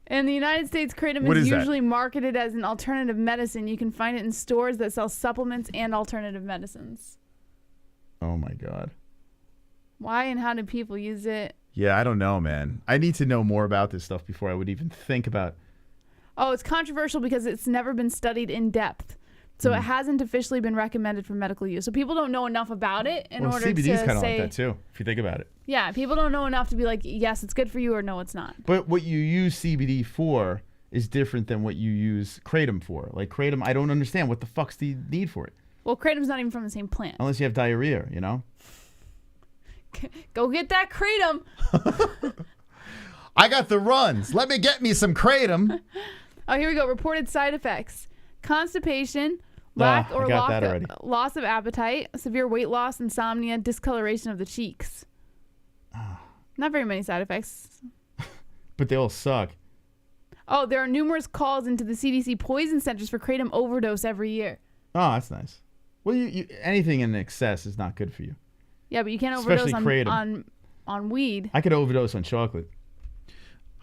In the United States, kratom is usually marketed as an alternative medicine. You can find it in stores that sell supplements and alternative medicines. Oh my god. Why and how do people use it? Yeah, I don't know, man. I need to know more about this stuff before I would even think about. Oh, it's controversial because it's never been studied in depth. So it hasn't officially been recommended for medical use. So people don't know enough about it in order CBD to is kind of say, like that too, if you think about it. Yeah, people don't know enough to be like, yes, it's good for you, or no, it's not. But what you use CBD for is different than what you use kratom for. Like kratom, I don't understand. What the fuck's the need for it? Well, kratom's not even from the same plant. Unless you have diarrhea, you know? Go get that kratom. I got the runs. Let me get me some kratom. Oh, here we go. Reported side effects: constipation, lack or loss of appetite, severe weight loss, insomnia, discoloration of the cheeks. Not very many side effects. But they all suck. Oh, there are numerous calls into the CDC poison centers for kratom overdose every year. Oh, that's nice. Well, you anything in excess is not good for you. Yeah, but you can't overdose kratom. on weed. I could overdose on chocolate.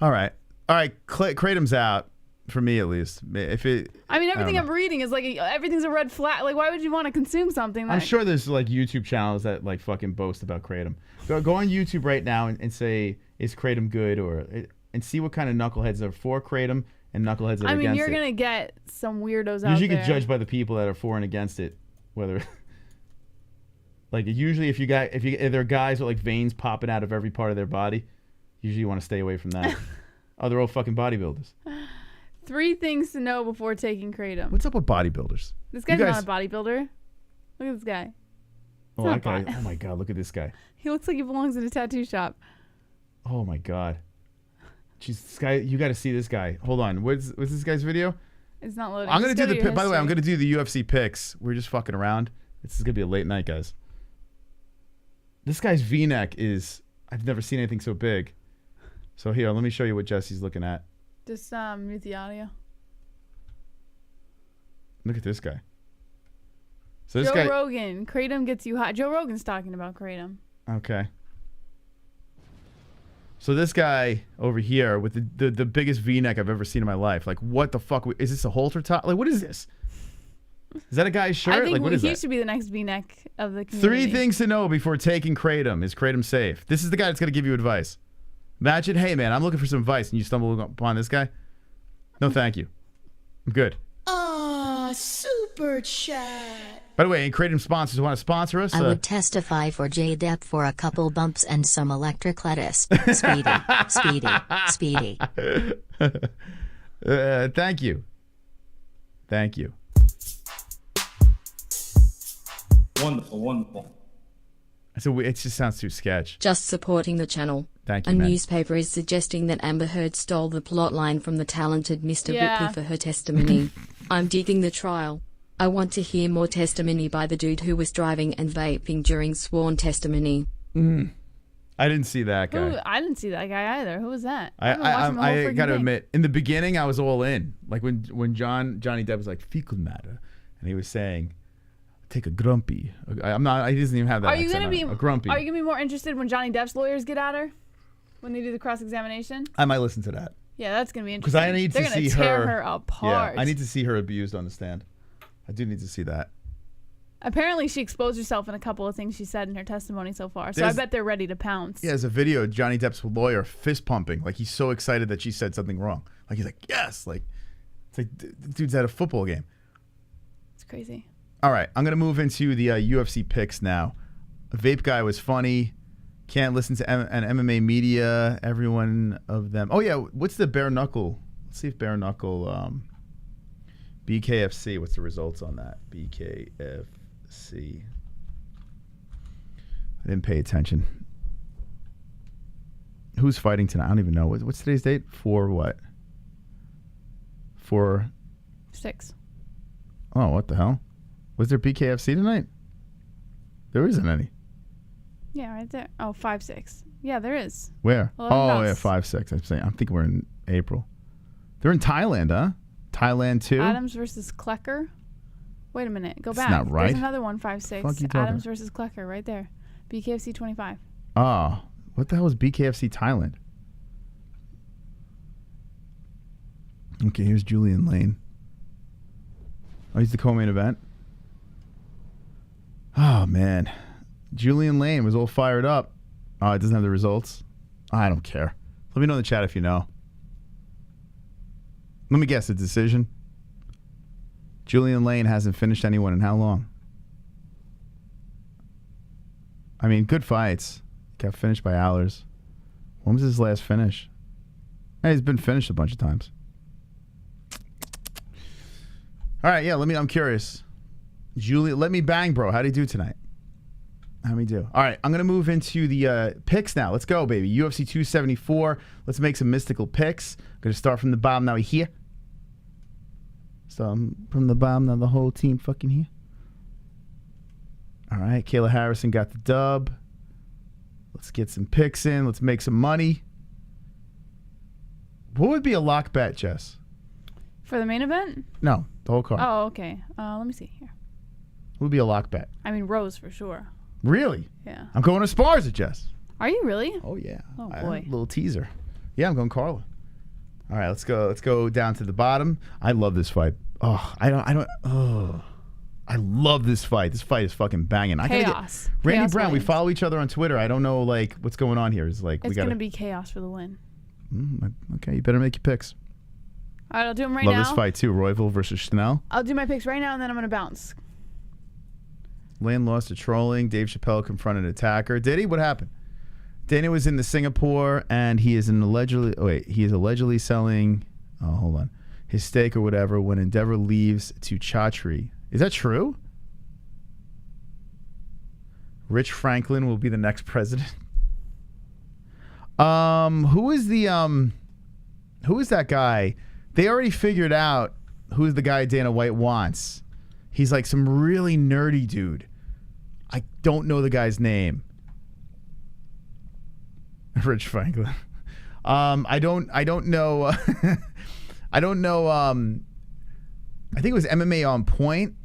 All right. Kratom's out. For me, at least. If it, I mean, don't everything know. I'm reading is like everything's a red flag. Like, why would you want to consume something? That I'm sure there's like YouTube channels that like fucking boast about kratom. Go on YouTube right now and say, is kratom good, and see what kind of knuckleheads are for kratom and knuckleheads that are against it. I mean, you're gonna get some weirdos out usually there. get judged by the people that are for and against it, whether. Like usually, if there are guys with like veins popping out of every part of their body, usually you want to stay away from that. Oh, they're all fucking bodybuilders. 3 things to know before taking kratom. What's up with bodybuilders? This guy's not a bodybuilder. Look at this guy. Oh, that guy. Oh my god, look at this guy. He looks like he belongs in a tattoo shop. Oh my god. Jeez, this guy, you got to see this guy. Hold on. What's this guy's video? It's not loading. I'm gonna Just do go the. to By the way, I'm history. gonna do the UFC picks. We're just fucking around. This is gonna be a late night, guys. This guy's V-neck is. I've never seen anything so big. So here, let me show you what Jesse's looking at. Just mute the audio. Look at this guy. So this Joe guy. Rogan, kratom gets you high. Joe Rogan's talking about kratom. Okay. So this guy over here with the biggest V-neck I've ever seen in my life. Like, what the fuck? Is this a halter top? Like, what is this? Is that a guy's shirt? I think like, what is he that? should be the next V-neck of the community. 3 things to know before taking kratom. Is kratom safe? This is the guy that's going to give you advice. Imagine, hey, man, I'm looking for some advice, and you stumble upon this guy. No, thank you. I'm good. Super chat. By the way, any kratom sponsors want to sponsor us? I would testify for J-Dep for a couple bumps and some electric lettuce. Speedy, speedy, speedy. Thank you. Thank you. Wonderful, wonderful. So it just sounds too sketch. Just supporting the channel. Thank you, A man. newspaper is suggesting that Amber Heard stole the plotline from the talented Mr. Yeah. Ripley for her testimony. I'm digging the trial. I want to hear more testimony by the dude who was driving and vaping during sworn testimony. I didn't see that guy. Who, I didn't see that guy either. Who was that? I've been watching the whole I freaking gotta thing. admit, in the beginning, I was all in. Like when Johnny Depp was like fecal matter, and he was saying, "Take a grumpy." I'm not. He doesn't even have that. Are you accent gonna on be it. A grumpy? Are you gonna be more interested when Johnny Depp's lawyers get at her? When they do the cross-examination? I might listen to that Yeah, that's gonna be because interesting. I need They're to gonna see tear her apart. Yeah, I need to see her abused on the stand. I do need to see that. Apparently, she exposed herself in a couple of things she said in her testimony so far. So There's- I bet they're ready to pounce. Yeah, there's a video of Johnny Depp's lawyer fist pumping, like he's so excited that she said something wrong. Like he's like, yes, like it's like the dude's at a football game. It's crazy. All right, I'm gonna move into the UFC picks now. The vape guy was funny. Can't listen to an MMA media. Everyone of them. Oh yeah, what's the bare knuckle? Let's see if bare knuckle BKFC. What's the results on that? BKFC. I didn't pay attention. Who's fighting tonight? I don't even know. What's today's date? For what? For 6. Oh, what the hell? Was there BKFC tonight? There isn't any. Yeah, right there. Oh, 5-6. Yeah, there is. Where? 11 Oh, yeah, rounds. 5-6. I'm thinking we're in April. They're in Thailand, huh? Thailand too. Adams versus Klecker. Wait a minute. Go That's back. not right. There's another one, 5-6. Fuck you talking Adams about? versus Klecker, right there. BKFC 25. Oh, what the hell is BKFC Thailand? Okay, here's Julian Lane. Oh, he's the co-main event. Oh man, Julian Lane was all fired up. Oh, it doesn't have the results. I don't care. Let me know in the chat if you know. Let me guess, a decision. Julian Lane hasn't finished anyone in how long? I mean, good fights. Got finished by Allers. When was his last finish? Hey, he's been finished a bunch of times. All right, yeah, I'm curious. Julian, let me bang, bro. How'd he do tonight? How'd he do? All right, I'm going to move into the picks now. Let's go, baby. UFC 274. Let's make some mystical picks. I'm going to start from the bottom now here. So from the bottom, now the whole team fucking here. All right, Kayla Harrison got the dub. Let's get some picks in. Let's make some money. What would be a lock bet, Jess? For the main event? No, the whole card. Oh, okay. Let me see here. What would be a lock bet? I mean, Rose for sure. Really? Yeah. I'm going to Esparza, Jess. Are you really? Oh, yeah. Oh, I- boy. little teaser. Yeah, I'm going Carla. All right, let's go. Let's go down to the bottom. I love this fight. Oh, I love this fight. This fight is fucking banging. Chaos. Randy Chaos Brown. We wins. follow each other on Twitter. I don't know like what's going on here. It's like It's gonna be chaos for the win. Okay, you better make your picks. All right, I'll do them right Love now. this fight too. Royval versus Schnell. I'll do my picks right now, and then I'm gonna bounce. Lane lost to trolling. Dave Chappelle confronted an attacker. Did he? What happened? Dana was in the Singapore, and he is allegedly selling. Oh, hold on, his steak or whatever. When Endeavor leaves to Chatri, is that true? Rich Franklin will be the next president. Who is that guy? They already figured out who's the guy Dana White wants. He's like some really nerdy dude. I don't know the guy's name. Rich Franklin. I don't know. I don't know. I think it was MMA on Point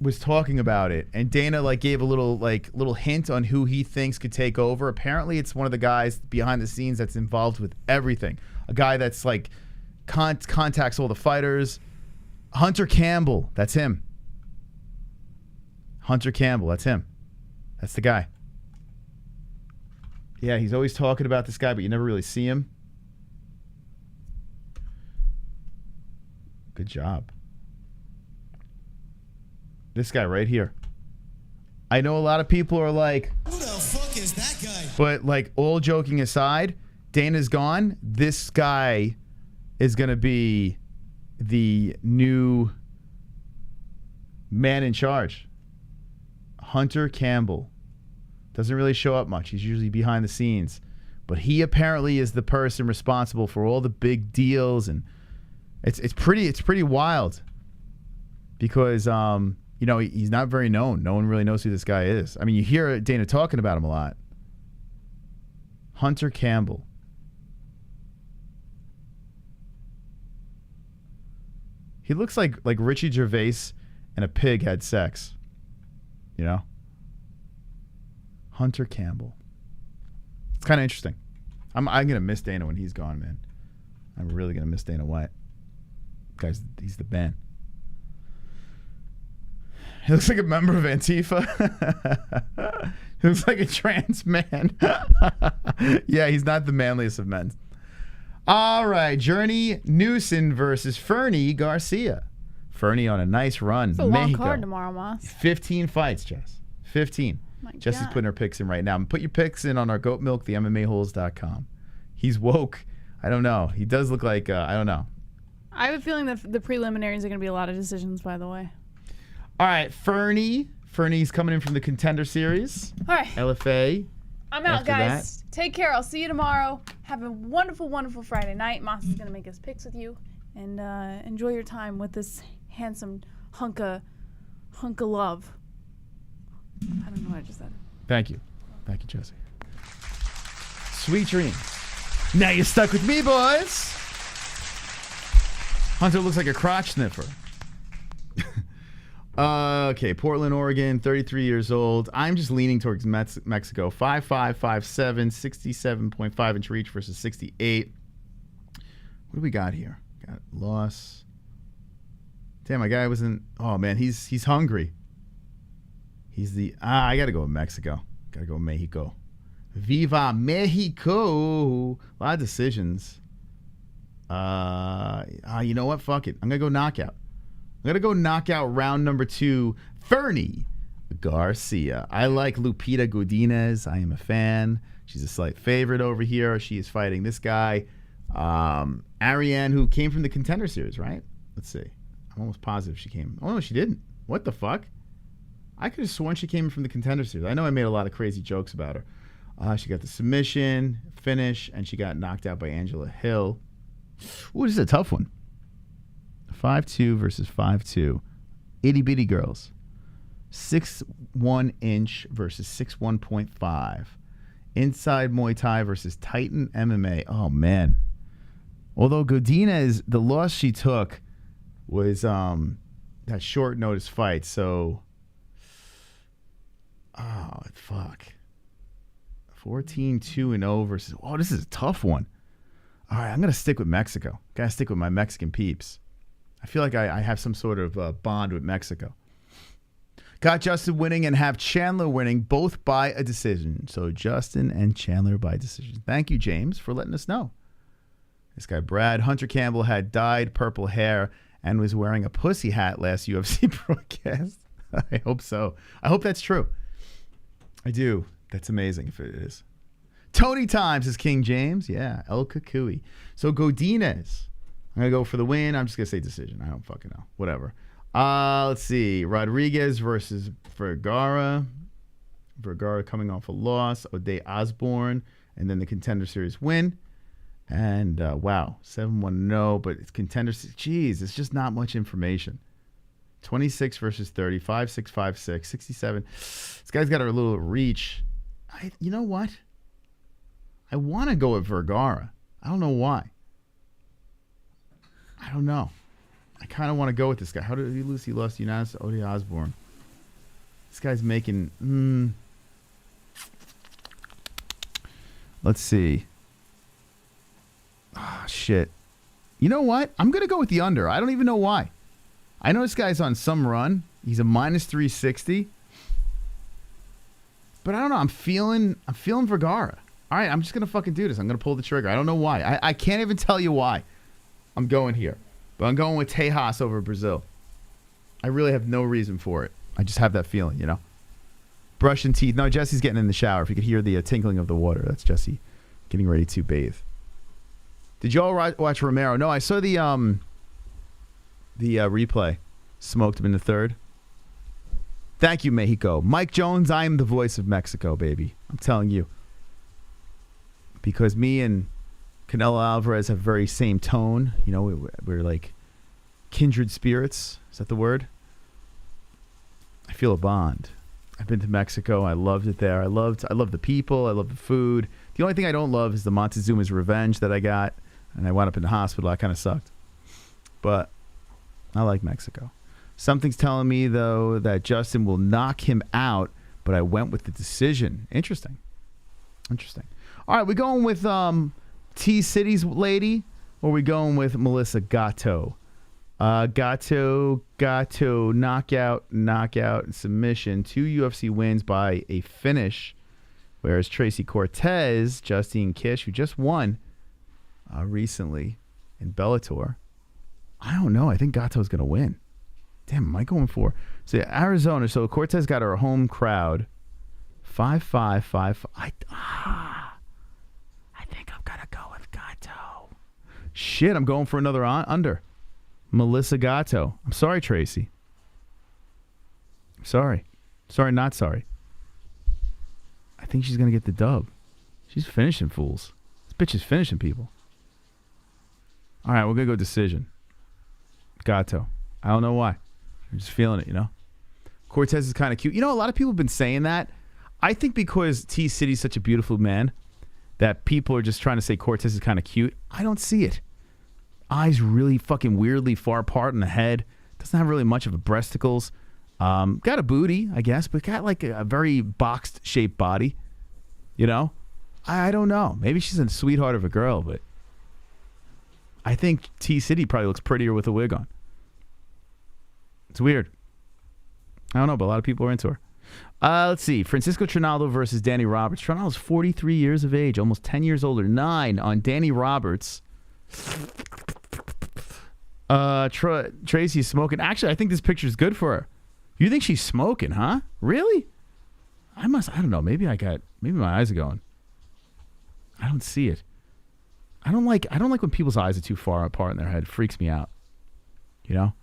was talking about it, and Dana like gave a little hint on who he thinks could take over. Apparently, it's one of the guys behind the scenes that's involved with everything. A guy that's like contacts all the fighters. Hunter Campbell, that's him. Hunter Campbell, that's him. That's the guy. Yeah, he's always talking about this guy, but you never really see him. Good job. This guy right here. I know a lot of people are like, who the fuck is that guy? But like, all joking aside, Dana's gone. This guy is going to be the new man in charge. Hunter Campbell. Doesn't really show up much. He's usually behind the scenes. But he apparently is the person responsible for all the big deals, and it's pretty wild. Because you know, he's not very known. No one really knows who this guy is. I mean, you hear Dana talking about him a lot. Hunter Campbell. He looks like Richie Gervais and a pig had sex. You know? Hunter Campbell. It's kind of interesting. I'm going to miss Dana when he's gone, man. I'm really going to miss Dana White. Guys, he's the man. He looks like a member of Antifa. He looks like a trans man. Yeah, he's not the manliest of men. All right, Journey Newson versus Fernie Garcia. Fernie on a nice run. It's a long card tomorrow, Moss. 15 fights, Jess. 15. Jesse's putting her picks in right now. Put your picks in on our Goat Milk, the MMA-Holes.com. He's woke. I don't know. He does look like, I don't know. I have a feeling that the preliminaries are going to be a lot of decisions, by the way. All right, Fernie. Fernie's coming in from the Contender Series. All right. LFA. I'm out, guys. Take care. I'll see you tomorrow. Have a wonderful, wonderful Friday night. Moss is going to make us picks with you. And enjoy your time with this handsome hunk of love. I don't know what I just said. Thank you. Thank you, Jesse. Sweet dreams. Now you're stuck with me, boys. Hunter looks like a crotch sniffer. Okay, Portland, Oregon, 33 years old. I'm just leaning towards Mexico. 5'5", 5'7", 67.5 inch reach versus 68. What do we got here? Got loss. Damn, my guy wasn't. Oh man, he's hungry. He's the. I gotta go with Mexico. Gotta go Mexico. Viva Mexico! A lot of decisions. You know what? Fuck it. I'm gonna go knockout. I'm going to go knockout round number 2, Fernie Garcia. I like Lupita Godinez. I am a fan. She's a slight favorite over here. She is fighting this guy, Ariane, who came from the Contender Series, right? Let's see. I'm almost positive she came. Oh, no, she didn't. What the fuck? I could have sworn she came from the Contender Series. I know I made a lot of crazy jokes about her. She got the submission, finish, and she got knocked out by Angela Hill. Ooh, this is a tough one. 5'2" versus 5'2". Itty bitty girls. 6'1" inch versus 6'1.5". Inside Muay Thai versus Titan MMA. Oh man. Although Godinez, the loss she took was that short notice fight. So, oh fuck. 14-2-0 versus. Oh, this is a tough one. All right, I'm going to stick with Mexico. Got to stick with my Mexican peeps. I feel like I have some sort of bond with Mexico. Got Justin winning and have Chandler winning, both by a decision. So Justin and Chandler by decision. Thank you, James, for letting us know. This guy, Brad, Hunter Campbell had dyed purple hair and was wearing a pussy hat last UFC broadcast. I hope so. I hope that's true. I do. That's amazing if it is. Tony Times is King James. Yeah, El Kukui. So Godinez. I'm going to go for the win. I'm just going to say decision. I don't fucking know. Whatever. Let's see. Rodriguez versus Vergara. Vergara coming off a loss. O'Day Osborne. And then the Contender Series win. And wow, 7-1-0, but it's Contender Series. Jeez, it's just not much information. 26 versus 30, 5-6, 5-6, 67. This guy's got a little reach. You know what? I want to go with Vergara. I don't know why. I don't know. I kind of want to go with this guy. How did he lose? He lost unanimous to O'Day Osborne. This guy's making... Let's see. Ah, shit. You know what? I'm going to go with the under. I don't even know why. I know this guy's on some run. He's a minus 360. But I don't know. I'm feeling Vergara. All right, I'm just going to fucking do this. I'm going to pull the trigger. I don't know why. I can't even tell you why I'm going here. But I'm going with Tejas over Brazil. I really have no reason for it. I just have that feeling, you know? Brushing teeth. No, Jesse's getting in the shower. If you could hear the tinkling of the water, that's Jesse getting ready to bathe. Did you all watch Romero? No, I saw the replay. Smoked him in the third. Thank you, Mexico. Mike Jones, I am the voice of Mexico, baby. I'm telling you. Because me and Canelo Alvarez have very same tone. You know, we're like kindred spirits. Is that the word? I feel a bond. I've been to Mexico. I loved it there. I love the people. I love the food. The only thing I don't love is the Montezuma's revenge that I got. And I wound up in the hospital. I kind of sucked. But I like Mexico. Something's telling me, though, that Justin will knock him out, but I went with the decision. Interesting. All right, we going with T-City's lady, or we going with Melissa Gatto? Gatto, knockout, submission. 2 UFC wins by a finish, whereas Tracy Cortez, Justine Kish, who just won recently in Bellator, I don't know. I think Gatto's going to win. Damn, am I going for? So Arizona. So Cortez got her home crowd. 5-5, 5. I think I'm going to go with Gatto. Shit, I'm going for another under. Melissa Gatto. I'm sorry, Tracy. Sorry, not sorry. I think she's going to get the dub. She's finishing fools. This bitch is finishing people. All right, we're going to go decision. Gatto. I don't know why. I'm just feeling it, you know? Cortez is kind of cute. You know, a lot of people have been saying that. I think because T-City's such a beautiful man that people are just trying to say Cortez is kind of cute. I don't see it. Eyes really fucking weirdly far apart in the head. Doesn't have really much of a breasticles. Got a booty, I guess, but got like a very boxed-shaped body. You know? I don't know. Maybe she's a sweetheart of a girl, but I think T-City probably looks prettier with a wig on. It's weird. I don't know, but a lot of people are into her. Let's see. Francisco Trinaldo versus Danny Roberts. Trinaldo's 43 years of age, almost 10 years older. 9 on Danny Roberts. Tracy's smoking. Actually, I think this picture's good for her. You think she's smoking, huh? Really? I don't know. Maybe my eyes are going. I don't see it. I don't like when people's eyes are too far apart in their head. It freaks me out. You know?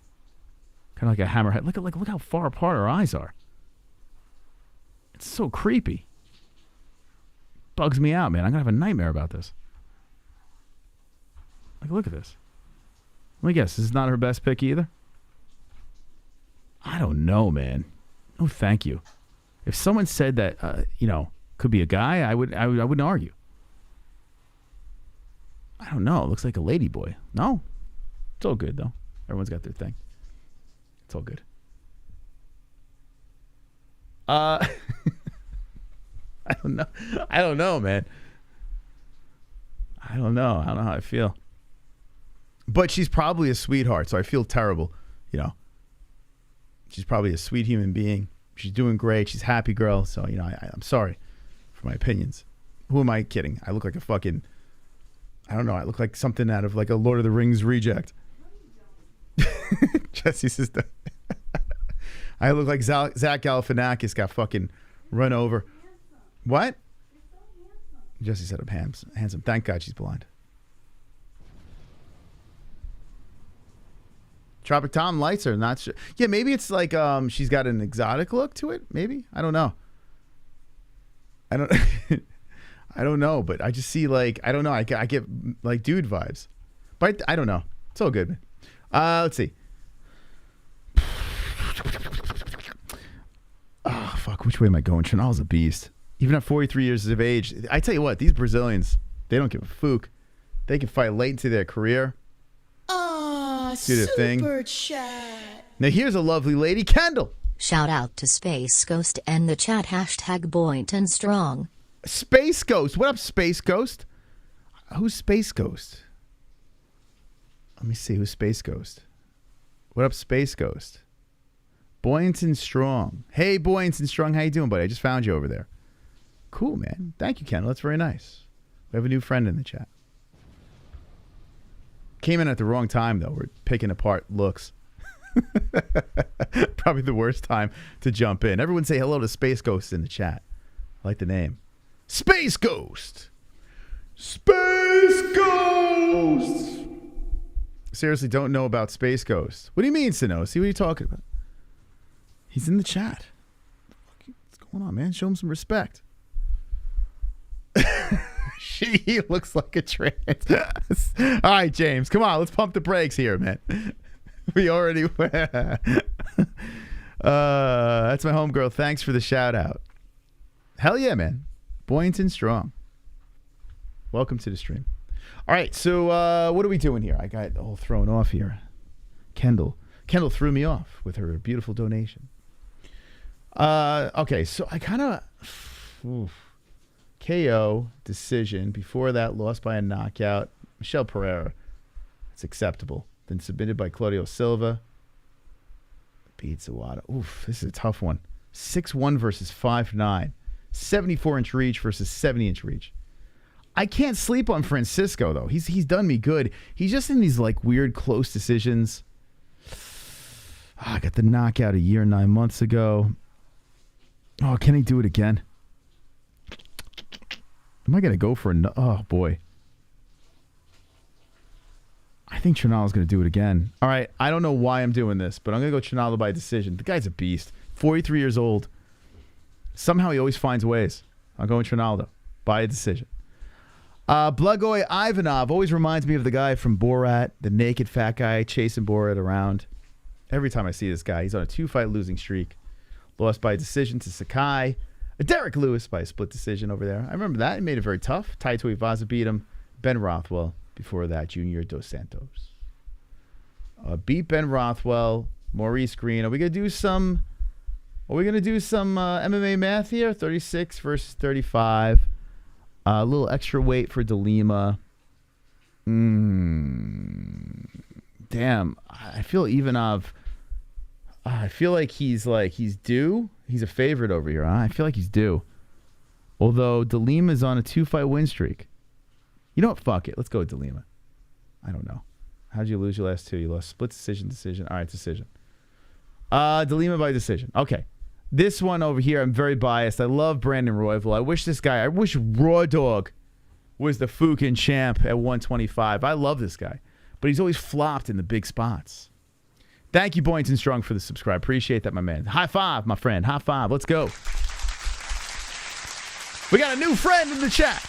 Kind of like a hammerhead. Look how far apart her eyes are. It's so creepy. Bugs me out, man. I'm going to have a nightmare about this. Like, look at this. Let me guess. This is not her best pick either? I don't know, man. No, thank you. If someone said that, could be a guy, I wouldn't argue. I don't know. It looks like a lady boy. No. It's all good, though. Everyone's got their thing. It's all good. I don't know, man. I don't know. I don't know how I feel. But she's probably a sweetheart, so I feel terrible. You know, she's probably a sweet human being. She's doing great. She's a happy girl. So, you know, I'm sorry for my opinions. Who am I kidding? I look like a fucking, I don't know. I look like something out of like a Lord of the Rings reject. Jesse says that. I look like Zach Galifianakis got fucking run over. What? Jesse said I'm handsome. Thank God she's blind. Tropic Tom likes her. Not sure. Yeah, maybe it's like she's got an exotic look to it. Maybe. I don't know. I don't know, but I just see like, I don't know. I get like dude vibes. But I don't know. It's all good, man. Let's see. Oh, fuck. Which way am I going? Chanel's a beast. Even at 43 years of age. I tell you what, these Brazilians, they don't give a fook. They can fight late into their career. Do the thing. Super chat. Now here's a lovely lady, Kendall. Shout out to Space Ghost and the chat hashtag Boynton Strong. Space Ghost. What up, Space Ghost? Who's Space Ghost? Let me see. Who's Space Ghost? What up, Space Ghost? Boynton Strong. Hey, Boynton Strong. How you doing, buddy? I just found you over there. Cool, man. Thank you, Kendall. That's very nice. We have a new friend in the chat. Came in at the wrong time, though. We're picking apart looks. Probably the worst time to jump in. Everyone say hello to Space Ghost in the chat. I like the name. Space Ghost! Space Ghost! Seriously, don't know about Space Ghost. What do you mean, Sanosi? What are you talking about? He's in the chat. What's going on, man? Show him some respect. He looks like a trans. All right, James, come on, let's pump the brakes here, man. We already that's my homegirl. Thanks for the shout out. Hell yeah, man. Boynton Strong. Welcome to the stream. All right, so what are we doing here? I got all thrown off here. Kendall threw me off with her beautiful donation. Okay, so I kind of KO decision. Before that, lost by a knockout. Michelle Pereira. It's acceptable. Then submitted by Claudio Silva. Beats Iwata. Oof, this is a tough one. 6'1 versus 5'9. 74-inch reach versus 70-inch reach. I can't sleep on Francisco, though. He's done me good. He's just in these like weird close decisions. I got the knockout a year and 9 months ago. Oh, can he do it again? Am I going to go for a... Oh, boy. I think Trinaldo's going to do it again. All right, I don't know why I'm doing this, but I'm going to go Trinaldo by decision. The guy's a beast. 43 years old. Somehow he always finds ways. I'm going Trinaldo by a decision. Blagoy Ivanov always reminds me of the guy from Borat, the naked fat guy chasing Borat around. Every time I see this guy, he's on a 2-fight losing streak. Lost by decision to Sakai. Derek Lewis by a split decision over there. I remember that. He made it very tough. Taito Ivaza beat him. Ben Rothwell. Before that, Junior Dos Santos. Beat Ben Rothwell. Maurice Green. Are we gonna do some MMA math here? 36 versus 35. A little extra weight for DeLima. Damn. I feel Ivanov. I feel like he's due. He's a favorite over here. Huh? I feel like he's due. Although DeLima is on a 2-fight win streak. You know what? Fuck it. Let's go with DeLima. I don't know. How'd you lose your last two? You lost split decision. All right, decision. DeLima by decision. Okay. This one over here, I'm very biased. I love Brandon Royval. I wish Raw Dog was the Fukin champ at 125. I love this guy. But he's always flopped in the big spots. Thank you, Boynton Strong, for the subscribe. Appreciate that, my man. High five, my friend. High five. Let's go. We got a new friend in the chat.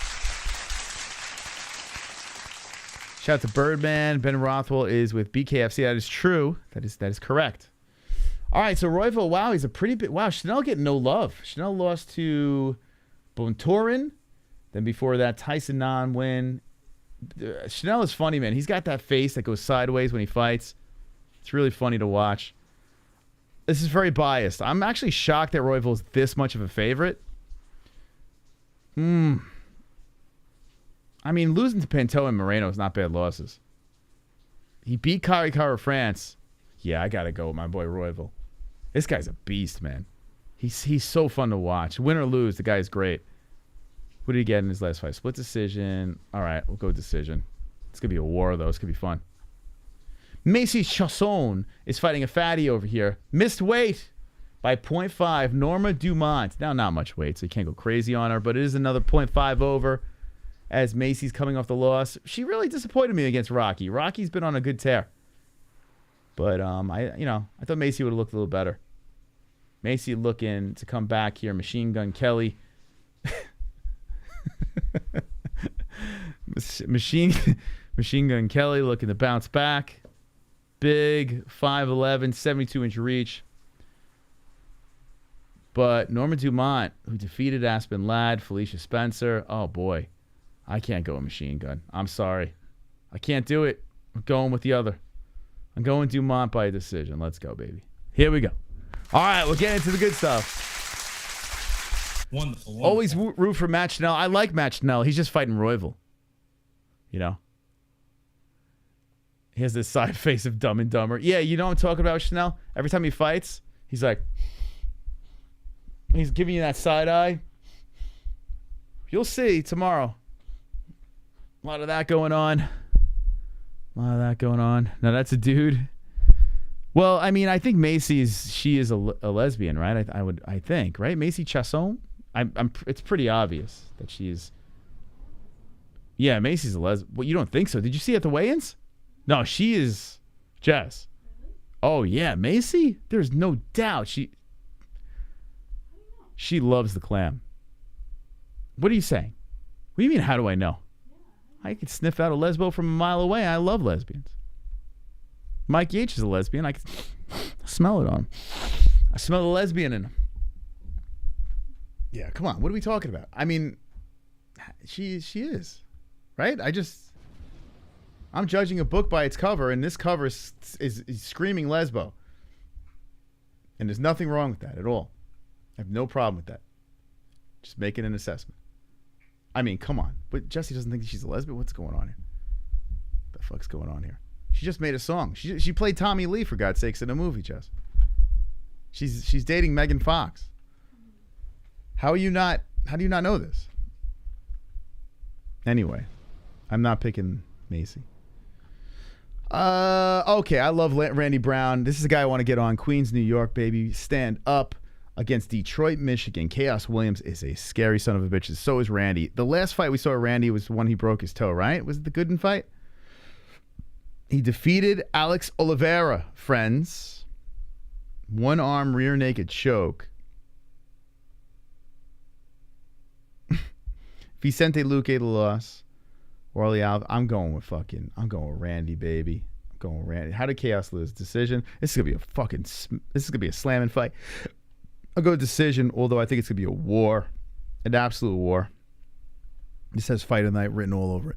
Shout out to Birdman. Ben Rothwell is with BKFC. That is true. That is correct. All right, so Royval, wow, he's a pretty big... Wow, Chanel getting no love. Chanel lost to Bontorin. Then before that, Tyson non-win. Chanel is funny, man. He's got that face that goes sideways when he fights. It's really funny to watch. This is very biased. I'm actually shocked that Royval is this much of a favorite. I mean, losing to Pinto and Moreno is not bad losses. He beat Kara France. Yeah, I got to go with my boy Royval. This guy's a beast, man. He's so fun to watch. Win or lose, the guy's great. What did he get in his last fight? Split decision. All right, we'll go decision. It's going to be a war, though. It's going to be fun. Macy Chasson is fighting a fatty over here. Missed weight by 0.5. Norma Dumont. Now, not much weight, so you can't go crazy on her, but it is another 0.5 over as Macy's coming off the loss. She really disappointed me against Rocky. Rocky's been on a good tear. But, I thought Macy would have looked a little better. Macy looking to come back here. Machine Gun Kelly. Machine Gun Kelly looking to bounce back. Big, 5'11", 72-inch reach. But Norma Dumont, who defeated Aspen Ladd, Felicia Spencer. Oh, boy. I can't go with Machine Gun. I'm sorry. I can't do it. I'm going with the other. I'm going Dumont by decision. Let's go, baby. Here we go. All right, we'll get into the good stuff. Wonderful. Always root for Matt Schnell. I like Matt Schnell. He's just fighting Royval. You know? He has this side face of Dumb and Dumber. Yeah, you know what I'm talking about, Schnell? Every time he fights, he's like... He's giving you that side eye. You'll see tomorrow. A lot of that going on. Now, that's a dude. Well, I mean, I think she is a lesbian, right? I think, right? Macy Chasson? It's pretty obvious that she is. Yeah, Macy's a lesbian. Well, you don't think so? Did you see at the weigh-ins? No, she is. Jess. Oh yeah, Macy. There's no doubt she loves the clam. What are you saying? What do you mean? How do I know? I can sniff out a lesbo from a mile away. I love lesbians. Mike Yates is a lesbian. I can smell it on him. I smell the lesbian in him. Yeah, come on. What are we talking about? I mean, she is, right? I'm judging a book by its cover, and this cover is screaming lesbo. And there's nothing wrong with that at all. I have no problem with that. Just making an assessment. I mean, come on. But Jesse doesn't think she's a lesbian. What's going on here? The fuck's going on here? She just made a song. She played Tommy Lee, for God's sakes, in a movie, Jess. She's dating Megan Fox. How do you not know this? Anyway, I'm not picking Macy. Okay, I love Randy Brown. This is a guy I want to get on. Queens, New York, baby. Stand up against Detroit, Michigan. Chaos Williams is a scary son of a bitch. So is Randy. The last fight we saw Randy was the one he broke his toe, right? Was it the Gooden fight? He defeated Alex Oliveira, friends. One arm rear naked choke. Vicente Luque the loss. Orly Alves. I'm going with Randy, baby. I'm going with Randy. How did Chaos lose? Decision. This is gonna be a slamming fight. I'll go decision, although I think it's gonna be a war. An absolute war. This has fight of the night written all over it.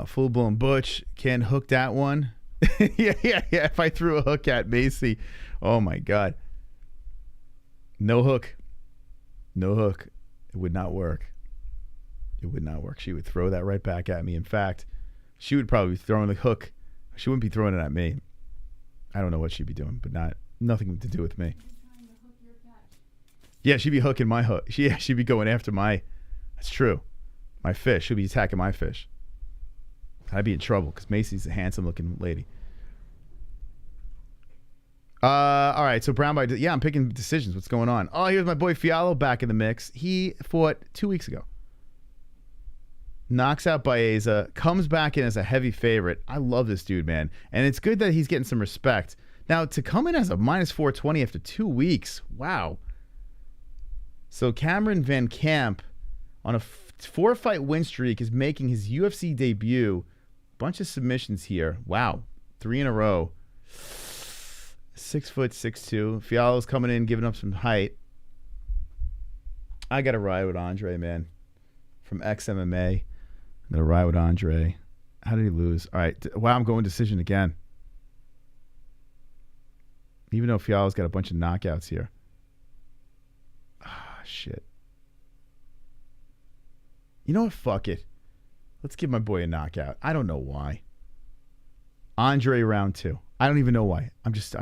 Full blown Butch can't hook that one. yeah. If I threw a hook at Macy, oh my God. No hook. It would not work. She would throw that right back at me. In fact, she would probably be throwing the hook. She wouldn't be throwing it at me. I don't know what she'd be doing, but nothing to do with me. Yeah, she'd be hooking my hook. She'd be going after that's true. My fish. She'll be attacking my fish. I'd be in trouble because Macy's a handsome looking lady. All right, so Brown by... Yeah, I'm picking decisions. What's going on? Oh, here's my boy Fiallo back in the mix. He fought 2 weeks ago. Knocks out Baeza. Comes back in as a heavy favorite. I love this dude, man. And it's good that he's getting some respect. Now, to come in as a minus 420 after 2 weeks. Wow. So Cameron Van Camp on a 4-fight win streak is making his UFC debut. Bunch of submissions here. Wow. 3 in a row. 6'6'2". Fiallo's coming in, giving up some height. I got to ride with Andre, man. From ex-MMA. I'm going to ride with Andre. How did he lose? All right. Wow, I'm going decision again. Even though Fiallo's got a bunch of knockouts here. Ah, shit. You know what? Fuck it. Let's give my boy a knockout. I don't know why. Andre round 2. I don't even know why. I'm just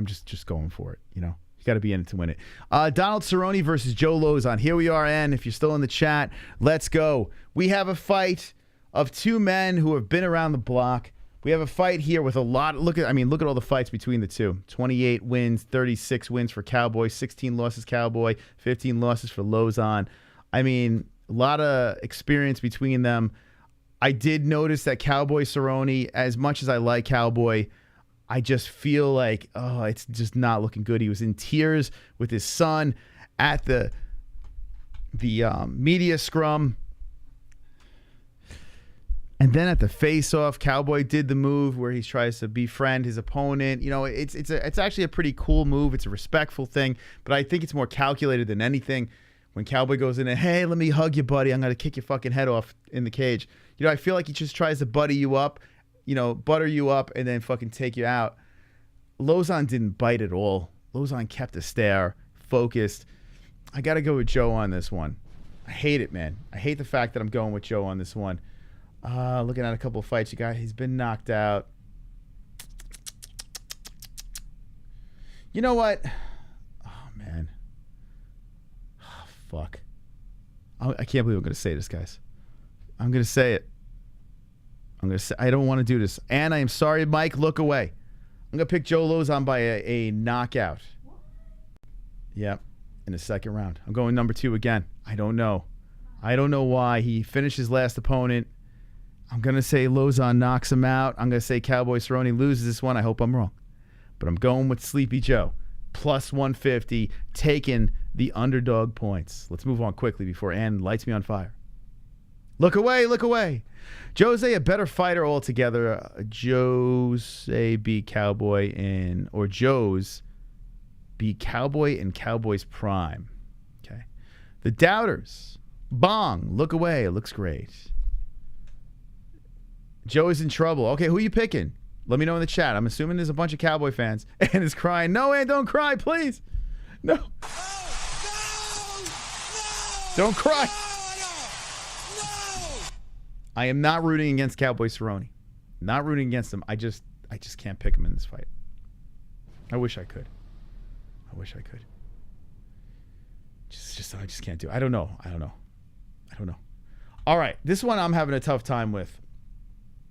going for it. You know, you got to be in it to win it. Donald Cerrone versus Joe Lozon. Here we are, and if you're still in the chat, let's go. We have a fight of two men who have been around the block. We have a fight here with a lot. Look at all the fights between the two. 28 wins, 36 wins for Cowboy, 16 losses Cowboy, 15 losses for Lozon. I mean, a lot of experience between them. I did notice that Cowboy Cerrone, as much as I like Cowboy, I just feel like, it's just not looking good. He was in tears with his son at the media scrum. And then at the face-off, Cowboy did the move where he tries to befriend his opponent. You know, it's actually a pretty cool move. It's a respectful thing, but I think it's more calculated than anything. When Cowboy goes in and, hey, let me hug you, buddy. I'm going to kick your fucking head off in the cage. You know, I feel like he just tries to butter you up, and then fucking take you out. Lozon didn't bite at all. Lozon kept a stare, focused. I got to go with Joe on this one. I hate it, man. I hate the fact that I'm going with Joe on this one. Looking at a couple of fights he's been knocked out. You know what? Oh, man. Oh, fuck. I can't believe I'm going to say this, guys. I'm going to say it. I don't want to do this. And I am sorry, Mike. Look away. I'm going to pick Joe Lozon by a knockout. Yeah, in the second round. I'm going number 2 again. I don't know. I don't know why. He finished his last opponent. I'm going to say Lozon knocks him out. I'm going to say Cowboy Cerrone loses this one. I hope I'm wrong. But I'm going with Sleepy Joe. Plus 150, taking the underdog points. Let's move on quickly before Ann lights me on fire. Look away, look away. Jose, a better fighter altogether. Jose beat Cowboy Joe's beat Cowboy in Cowboy's prime. Okay. The Doubters. Bong, look away. It looks great. Joe is in trouble. Okay, who are you picking? Let me know in the chat. I'm assuming there's a bunch of Cowboy fans and is crying. No, Ann, don't cry, please. No. Don't cry. I am not rooting against Cowboy Cerrone. Not rooting against him. I just can't pick him in this fight. I wish I could. I just can't do it. I don't know. All right, this one I'm having a tough time with.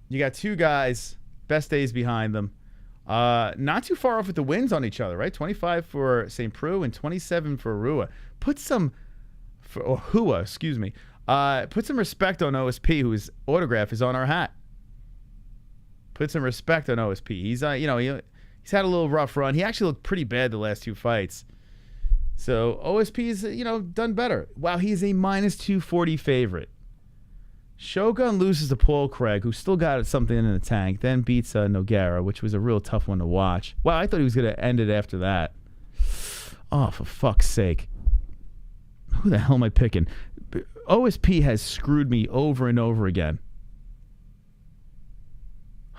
You got two guys, best days behind them. Not too far off with the wins on each other, right? 25 for St. Preux and 27 for Hua. Put some respect on OSP, whose autograph is on our hat. Put some respect on OSP. He's he's had a little rough run. He actually looked pretty bad the last 2 fights. So OSP's done better. Wow, he's a minus 240 favorite. Shogun loses to Paul Craig, who still got something in the tank, then beats Nogueira, which was a real tough one to watch. Wow, I thought he was going to end it after that. Oh, for fuck's sake. Who the hell am I picking? OSP has screwed me over and over again.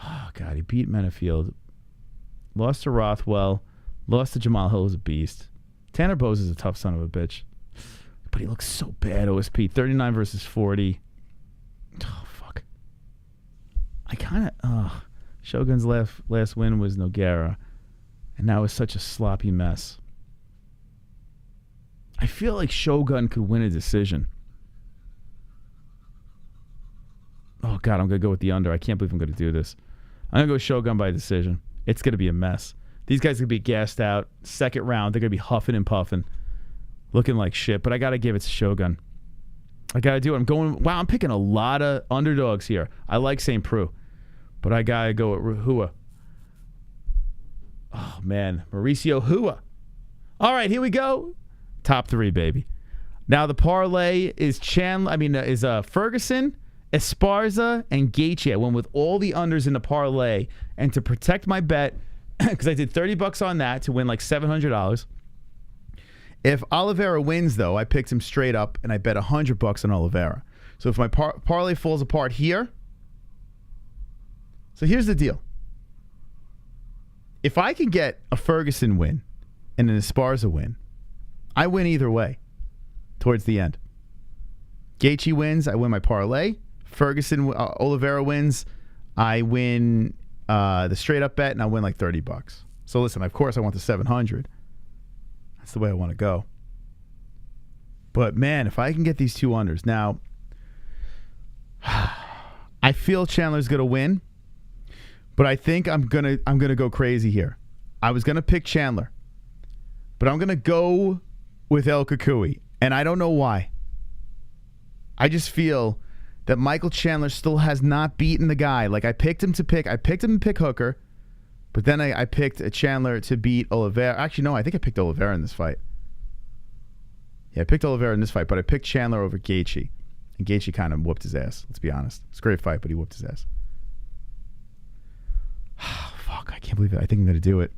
Oh, God, he beat Menafield. Lost to Rothwell. Lost to Jamal Hill, who's a beast. Tanner Bose is a tough son of a bitch. But he looks so bad, OSP. 39 versus 40. Oh, fuck. I kind of... Shogun's last win was Nogueira. And that was such a sloppy mess. I feel like Shogun could win a decision. Oh, God, I'm going to go with the under. I can't believe I'm going to do this. I'm going to go Shogun by decision. It's going to be a mess. These guys are going to be gassed out. Second round, they're going to be huffing and puffing. Looking like shit. But I got to give it to Shogun. I got to do it. I'm picking a lot of underdogs here. I like St. Preux. But I got to go with Hua. Oh, man. Mauricio Hua. All right, here we go. Top 3, baby. Now the parlay is Ferguson, Esparza, and Gaethje. I went with all the unders in the parlay, and to protect my bet, because I did $30 on that to win like $700. If Oliveira wins, though, I picked him straight up, and I bet $100 on Oliveira. So if my parlay falls apart here, so here's the deal. If I can get a Ferguson win and an Esparza win, I win either way towards the end. Gaethje wins, I win my parlay. Ferguson, Oliveira wins, I win the straight up bet, and I win like $30. So listen, of course I want the 700. That's the way I want to go. But man, if I can get these 2 unders now, I feel Chandler's gonna win, but I think I'm gonna go crazy here. I was gonna pick Chandler, but I'm gonna go with El Kukui, and I don't know why. I just feel that Michael Chandler still has not beaten the guy. Like I picked him to pick Hooker, but then I picked Chandler to beat Oliveira. Actually, no, I think I picked Oliveira in this fight. Yeah, I picked Oliveira in this fight, but I picked Chandler over Gaethje. And Gaethje kind of whooped his ass, let's be honest. It's a great fight, but he whooped his ass. Fuck, I can't believe it. I think I'm going to do it.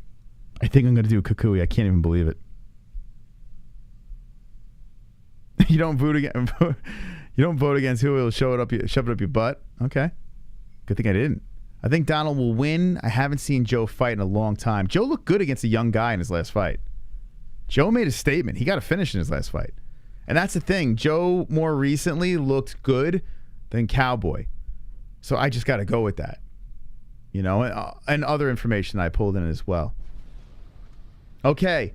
I think I'm going to do Kukui. I can't even believe it. You don't vote against who will shove it up your butt. Okay. Good thing I didn't. I think Donald will win. I haven't seen Joe fight in a long time. Joe looked good against a young guy in his last fight. Joe made a statement. He got a finish in his last fight. And that's the thing. Joe more recently looked good than Cowboy. So I just got to go with that. You know, and other information I pulled in as well. Okay.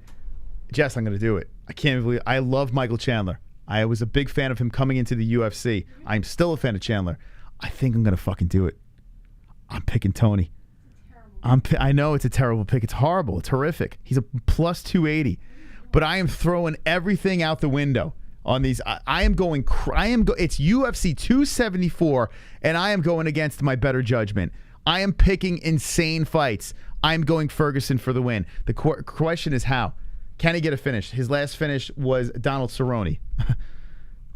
Jess, I'm going to do it. I can't believe I love Michael Chandler. I was a big fan of him coming into the UFC. I'm still a fan of Chandler. I think I'm going to fucking do it. I'm picking Tony. I know it's a terrible pick. It's horrible. It's horrific. He's a plus 280. But I am throwing everything out the window on these. I am going. It's UFC 274, and I am going against my better judgment. I am picking insane fights. I'm going Ferguson for the win. The question is how. Can he get a finish? His last finish was Donald Cerrone,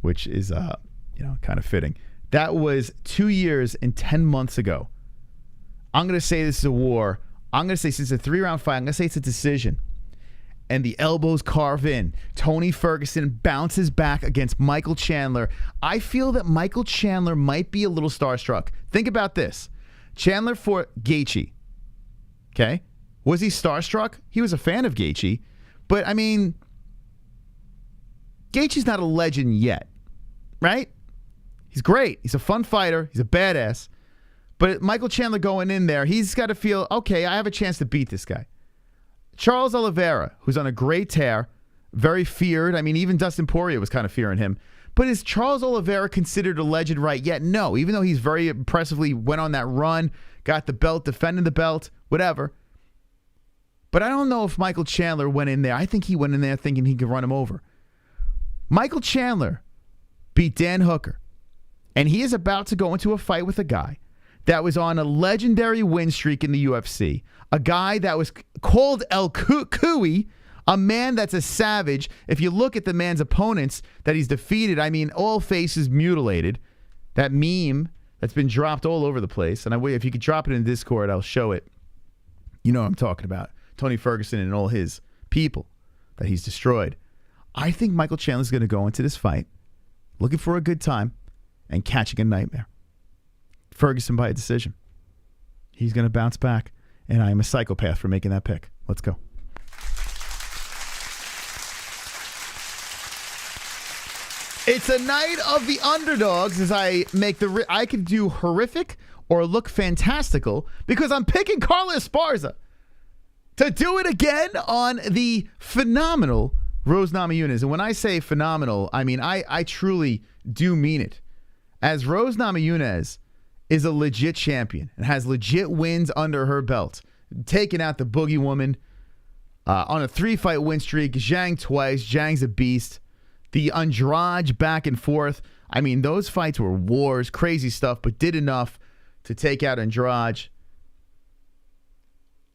which is kind of fitting. That was 2 years and 10 months ago. I'm going to say this is a war. I'm going to say since it's a 3-round fight, I'm going to say it's a decision. And the elbows carve in. Tony Ferguson bounces back against Michael Chandler. I feel that Michael Chandler might be a little starstruck. Think about this. Chandler fought Gaethje. Okay? Was he starstruck? He was a fan of Gaethje. But, I mean, Gaethje's not a legend yet. Right? He's great. He's a fun fighter. He's a badass. But Michael Chandler going in there, he's got to feel, okay, I have a chance to beat this guy. Charles Oliveira, who's on a great tear, very feared. I mean, even Dustin Poirier was kind of fearing him. But is Charles Oliveira considered a legend right yet? No, even though he's very impressively went on that run, got the belt, defended the belt, whatever. But I don't know if Michael Chandler went in there. I think he went in there thinking he could run him over. Michael Chandler beat Dan Hooker. And he is about to go into a fight with a guy that was on a legendary win streak in the UFC. A guy that was called El Kukui, a man that's a savage. If you look at the man's opponents that he's defeated, I mean, all faces mutilated. That meme that's been dropped all over the place. And if you could drop it in Discord, I'll show it. You know what I'm talking about. Tony Ferguson and all his people that he's destroyed. I think Michael Chandler's going to go into this fight looking for a good time and catching a nightmare. Ferguson by a decision. He's going to bounce back, and I am a psychopath for making that pick. Let's go. It's a night of the underdogs as I make I could do horrific or look fantastical because I'm picking Carla Esparza to do it again on the phenomenal Rose Namajunas. And when I say phenomenal, I mean I truly do mean it. As Rose Namajunas is a legit champion and has legit wins under her belt, taking out the Boogie Woman on a 3-fight win streak. Zhang twice. Zhang's a beast. The Andrade back and forth. I mean, those fights were wars, crazy stuff, but did enough to take out Andrade.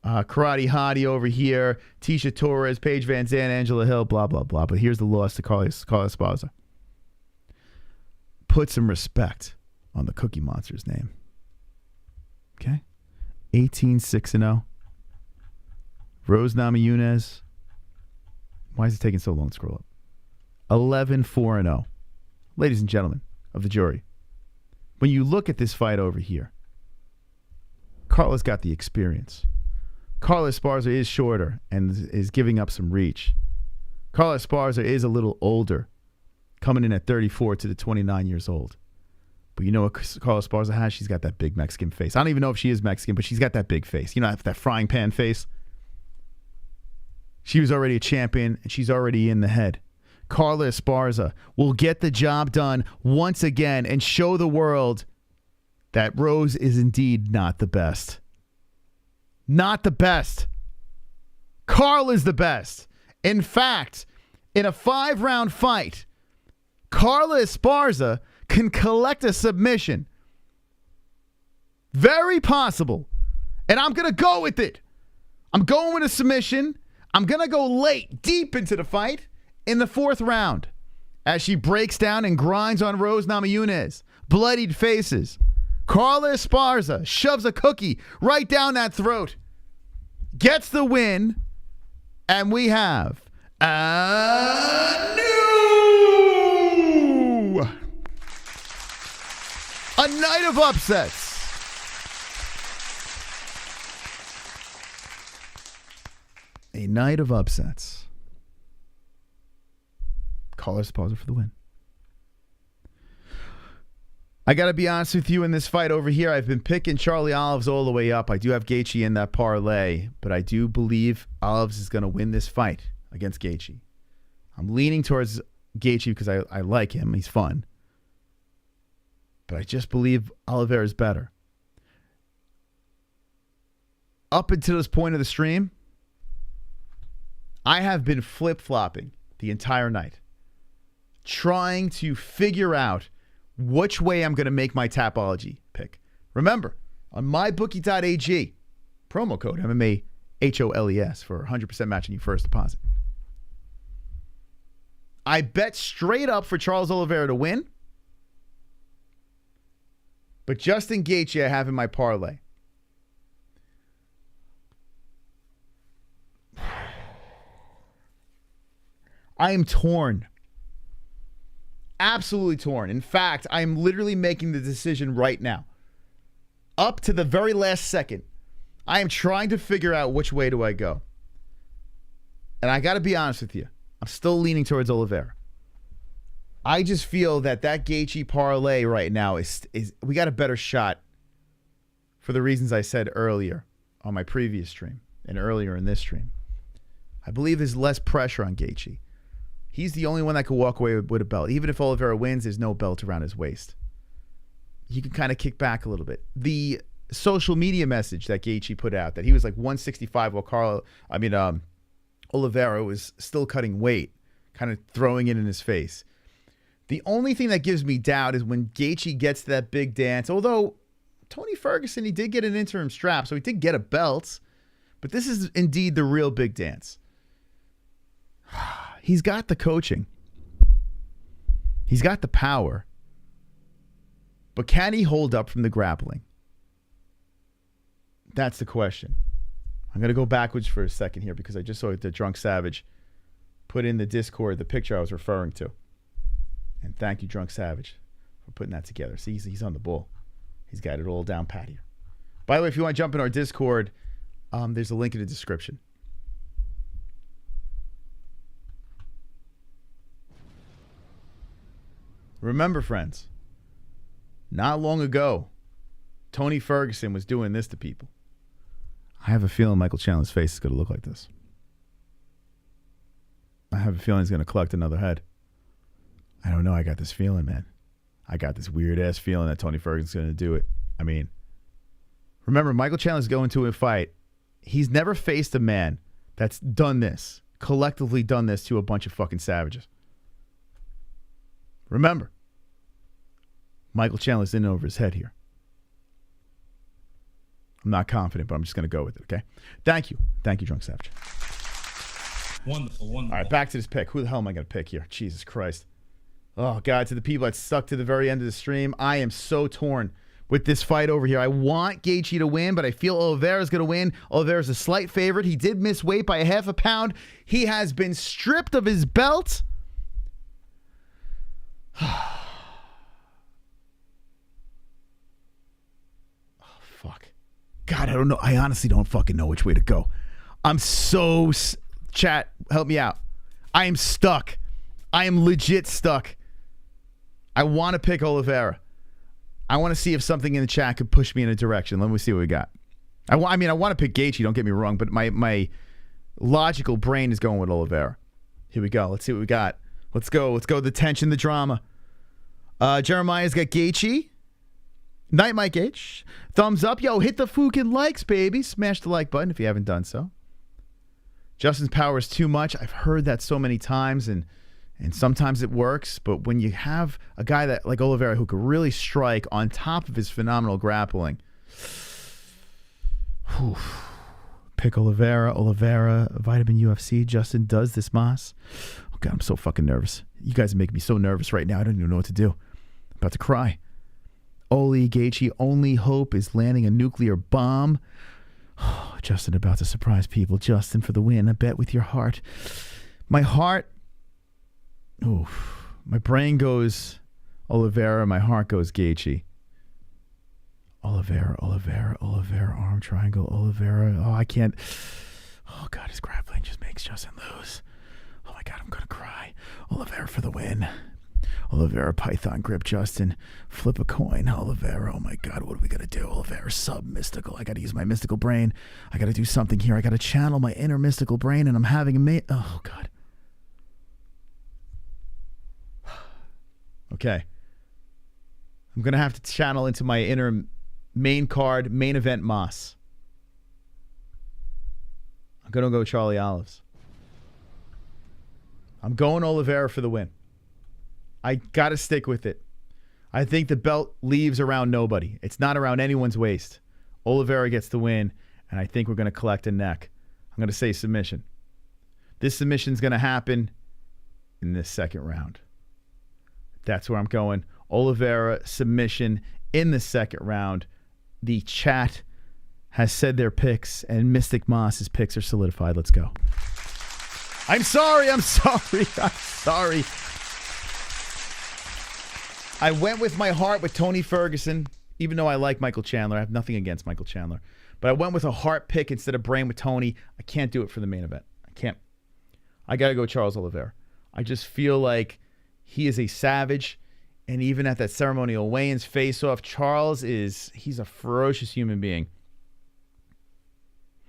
Karate Hottie over here. Tisha Torres, Paige Van Zandt, Angela Hill, blah, blah, blah. But here's the loss to Carla Esparza. Put some respect on the Cookie Monster's name. Okay? 18-6-0. Rose Namajunas. Why is it taking so long to scroll up? 11-4-0. Ladies and gentlemen of the jury, when you look at this fight over here, Carla's got the experience. Carla Esparza is shorter and is giving up some reach. Carla Esparza is a little older coming in at 34 to the 29 years old. But you know what Carla Esparza has? She's got that big Mexican face. I don't even know if she is Mexican, but she's got that big face. You know, that frying pan face. She was already a champion, and she's already in the head. Carla Esparza will get the job done once again and show the world that Rose is indeed not the best. Not the best. Carl is the best. In fact, in a 5-round fight, Carla Esparza can collect a submission. Very possible. And I'm going to go with it. I'm going with a submission. I'm going to go late, deep into the fight in the 4th round as she breaks down and grinds on Rose Namajunas. Bloodied faces. Carla Esparza shoves a cookie right down that throat. Gets the win. And we have a night of upsets. A night of upsets. Carla Esparza for the win. I got to be honest with you in this fight over here. I've been picking Charlie Olives all the way up. I do have Gaethje in that parlay, but I do believe Olives is going to win this fight against Gaethje. I'm leaning towards Gaethje because I like him. He's fun. But I just believe Oliveira is better. Up until this point of the stream, I have been flip-flopping the entire night, trying to figure out which way I'm going to make my Tapology pick. Remember, on mybookie.ag, promo code MMA-HOLES for 100% matching you first deposit. I bet straight up for Charles Oliveira to win, but Justin Gaethje I have in my parlay. I am torn. Absolutely torn. In fact, I am literally making the decision right now. Up to the very last second, I am trying to figure out which way do I go. And I got to be honest with you. I'm still leaning towards Oliveira. I just feel that Gaethje parlay right now is we got a better shot for the reasons I said earlier on my previous stream and earlier in this stream. I believe there's less pressure on Gaethje. He's the only one that could walk away with a belt. Even if Oliveira wins, there's no belt around his waist. He can kind of kick back a little bit. The social media message that Gaethje put out, that he was like 165 while Oliveira was still cutting weight, kind of throwing it in his face. The only thing that gives me doubt is when Gaethje gets to that big dance, although Tony Ferguson, he did get an interim strap, so he did get a belt, but this is indeed the real big dance. He's got the coaching. He's got the power. But can he hold up from the grappling? That's the question. I'm going to go backwards for a second here because I just saw the Drunk Savage put in the Discord the picture I was referring to. And thank you, Drunk Savage, for putting that together. See, he's on the ball. He's got it all down pat here. By the way, if you want to jump in our Discord, there's a link in the description. Remember, friends, not long ago, Tony Ferguson was doing this to people. I have a feeling Michael Chandler's face is going to look like this. I have a feeling he's going to collect another head. I don't know. I got this feeling, man. I got this weird-ass feeling that Tony Ferguson's going to do it. I mean, remember, Michael Chandler's going to a fight. He's never faced a man that's done this, collectively done this to a bunch of fucking savages. Remember, Michael Chandler's in over his head here. I'm not confident, but I'm just going to go with it, okay? Thank you. Thank you, Drunk Savage. Wonderful, wonderful. All right, back to this pick. Who the hell am I going to pick here? Jesus Christ. Oh, God, to the people that stuck to the very end of the stream, I am so torn with this fight over here. I want Gaethje to win, but I feel Oliveira's going to win. Oliveira's a slight favorite. He did miss weight by 0.5 pound. He has been stripped of his belt. Oh, fuck. God, I don't know. I honestly don't fucking know which way to go. I'm so... Chat, help me out. I am stuck. I am legit stuck. I want to pick Oliveira. I want to see if something in the chat could push me in a direction. Let me see what we got. I want to pick Gaethje, don't get me wrong, but my logical brain is going with Oliveira. Here we go. Let's see what we got. Let's go. The tension, the drama. Jeremiah's got Gaethje. Night Mike H. Thumbs up. Yo, hit the fucking likes, baby. Smash the like button if you haven't done so. Justin's power is too much. I've heard that so many times, and sometimes it works. But when you have a guy that like Oliveira who could really strike on top of his phenomenal grappling, pick Oliveira, Vitamin UFC. Justin does this, Moss. Oh, God, I'm so fucking nervous. You guys make me so nervous right now. I don't even know what to do. I'm about to cry. Oli, Gaethje, only hope is landing a nuclear bomb. Oh, Justin about to surprise people. Justin for the win. I bet with your heart. My heart. Oof. My brain goes Oliveira. My heart goes Gaethje. Oliveira, arm triangle, Oliveira. Oh, I can't. Oh, God, his grappling just makes Justin lose. Oh, my God, I'm going to cry. Oliveira for the win. Oliveira, Python grip, Justin. Flip a coin, Oliveira. Oh, my God, what are we going to do? Oliveira, sub-mystical. I got to use my mystical brain. I got to do something here. I got to channel my inner mystical brain, and I'm having a oh, God. Okay. I'm going to have to channel into my inner main card, main event Moss. I'm going to go Charlie Olives. I'm going Oliveira for the win. I got to stick with it. I think the belt leaves around nobody. It's not around anyone's waist. Oliveira gets the win, and I think we're going to collect a neck. I'm going to say submission. This submission's going to happen in this second round. That's where I'm going. Oliveira submission in the second round. The chat has said their picks, and Mystic Moss's picks are solidified. Let's go. I'm sorry. I went with my heart with Tony Ferguson, even though I like Michael Chandler. I have nothing against Michael Chandler. But I went with a heart pick instead of brain with Tony. I can't do it for the main event. I can't. I got to go Charles Oliveira. I just feel like he is a savage. And even at that ceremonial weigh-ins face-off, he's a ferocious human being.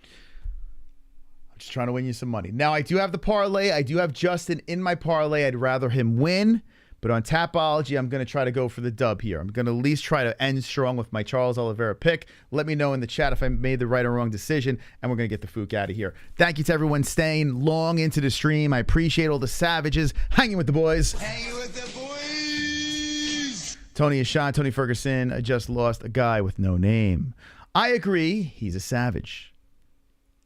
I'm just trying to win you some money. Now, I do have the parlay. I do have Justin in my parlay. I'd rather him win. But on Tapology, I'm going to try to go for the dub here. I'm going to at least try to end strong with my Charles Oliveira pick. Let me know in the chat if I made the right or wrong decision, and we're going to get the fook out of here. Thank you to everyone staying long into the stream. I appreciate all the savages hanging with the boys. Hanging with the boys. Tony is shot. Tony Ferguson, I just lost a guy with no name. I agree. He's a savage.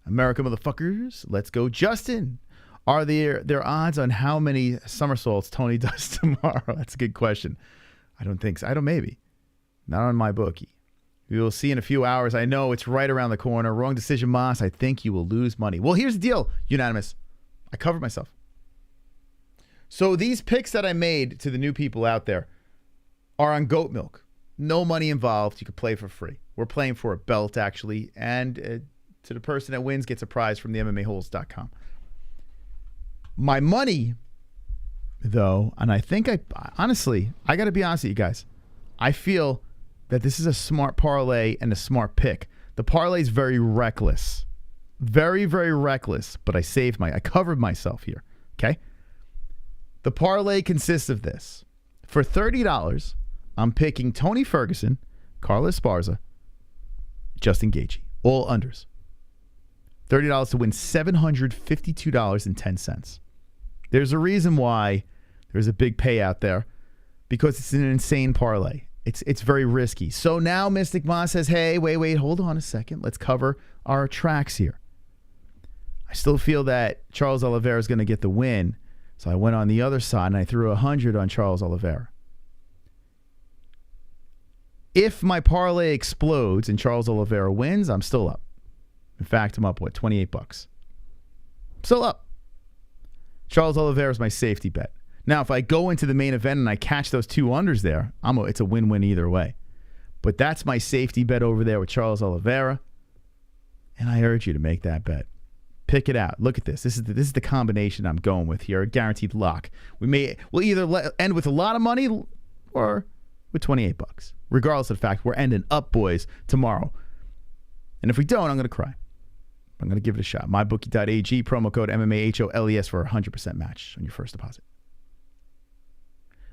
America motherfuckers. Let's go, Justin. Are there odds on how many somersaults Tony does tomorrow? That's a good question. I don't think so. Maybe. Not on my bookie. We will see in a few hours. I know it's right around the corner. Wrong decision, Moss. I think you will lose money. Well, here's the deal. Unanimous. I covered myself. So these picks that I made to the new people out there are on goat milk. No money involved. You can play for free. We're playing for a belt, actually. And to the person that wins gets a prize from the MMA-Holes.com. My money, though, and I think honestly, I got to be honest with you guys. I feel that this is a smart parlay and a smart pick. The parlay is very reckless. Very, very reckless, but I covered myself here, okay? The parlay consists of this. For $30, I'm picking Tony Ferguson, Carla Esparza, Justin Gaethje, all unders. $30 to win $752.10. There's a reason why there's a big payout there, because it's an insane parlay. It's very risky. So now Mystic Moss says, hey, wait, hold on a second. Let's cover our tracks here. I still feel that Charles Oliveira is going to get the win. So I went on the other side and I threw 100 on Charles Oliveira. If my parlay explodes and Charles Oliveira wins, I'm still up. In fact, I'm up, $28? Still up. Charles Oliveira is my safety bet. Now, if I go into the main event and I catch those two unders there, it's a win-win either way. But that's my safety bet over there with Charles Oliveira. And I urge you to make that bet. Pick it out. Look at this. This is the combination I'm going with here. A guaranteed lock. We'll either end with a lot of money or with $28. Regardless of the fact, we're ending up, boys, tomorrow. And if we don't, I'm going to cry. I'm going to give it a shot. MyBookie.ag, promo code MMAHOLES for a 100% match on your first deposit.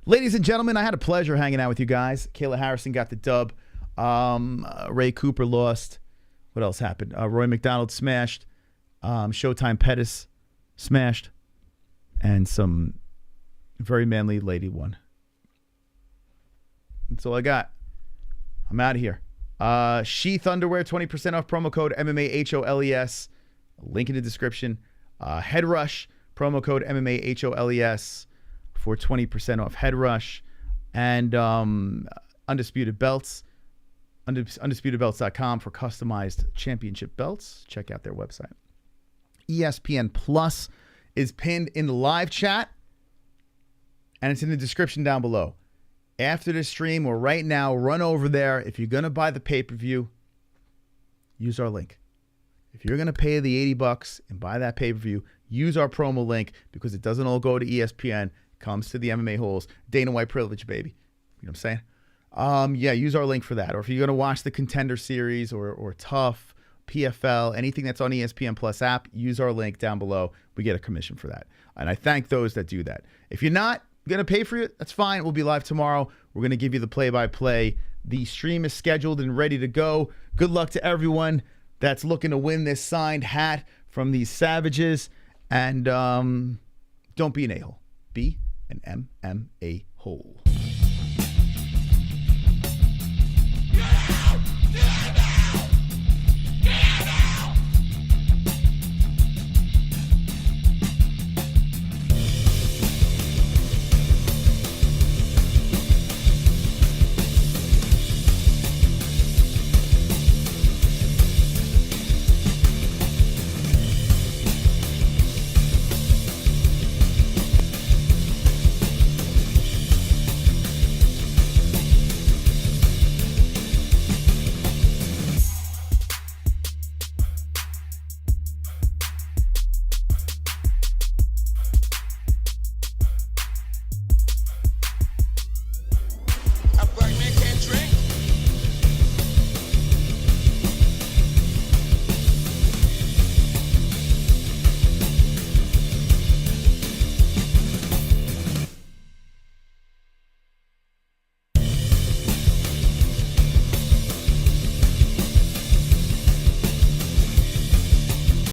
Ladies and gentlemen, I had a pleasure hanging out with you guys. Kayla Harrison got the dub. Ray Cooper lost. What else happened? Roy McDonald smashed. Showtime Pettis smashed. And some very manly lady won. That's all I got. I'm out of here. Sheath Underwear, 20% off, promo code MMAHOLES. Link in the description. Head Rush, promo code MMAHOLES for 20% off Head Rush. And Undisputed Belts. UndisputedBelts.com for customized championship belts. Check out their website. ESPN Plus is pinned in the live chat. And it's in the description down below. After the stream or right now, run over there. If you're going to buy the pay-per-view, use our link. If you're going to pay the $80 and buy that pay-per-view, use our promo link because it doesn't all go to ESPN. It comes to the MMA Holes. Dana White privilege, baby. You know what I'm saying? Yeah, use our link for that. Or if you're going to watch the Contender Series or Tough, PFL, anything that's on ESPN Plus app, use our link down below. We get a commission for that. And I thank those that do that. If you're not going to pay for it, that's fine. We'll be live tomorrow. We're going to give you the play-by-play. The stream is scheduled and ready to go. Good luck to everyone that's looking to win this signed hat from these savages. And don't be an a-hole. Be an MMA hole.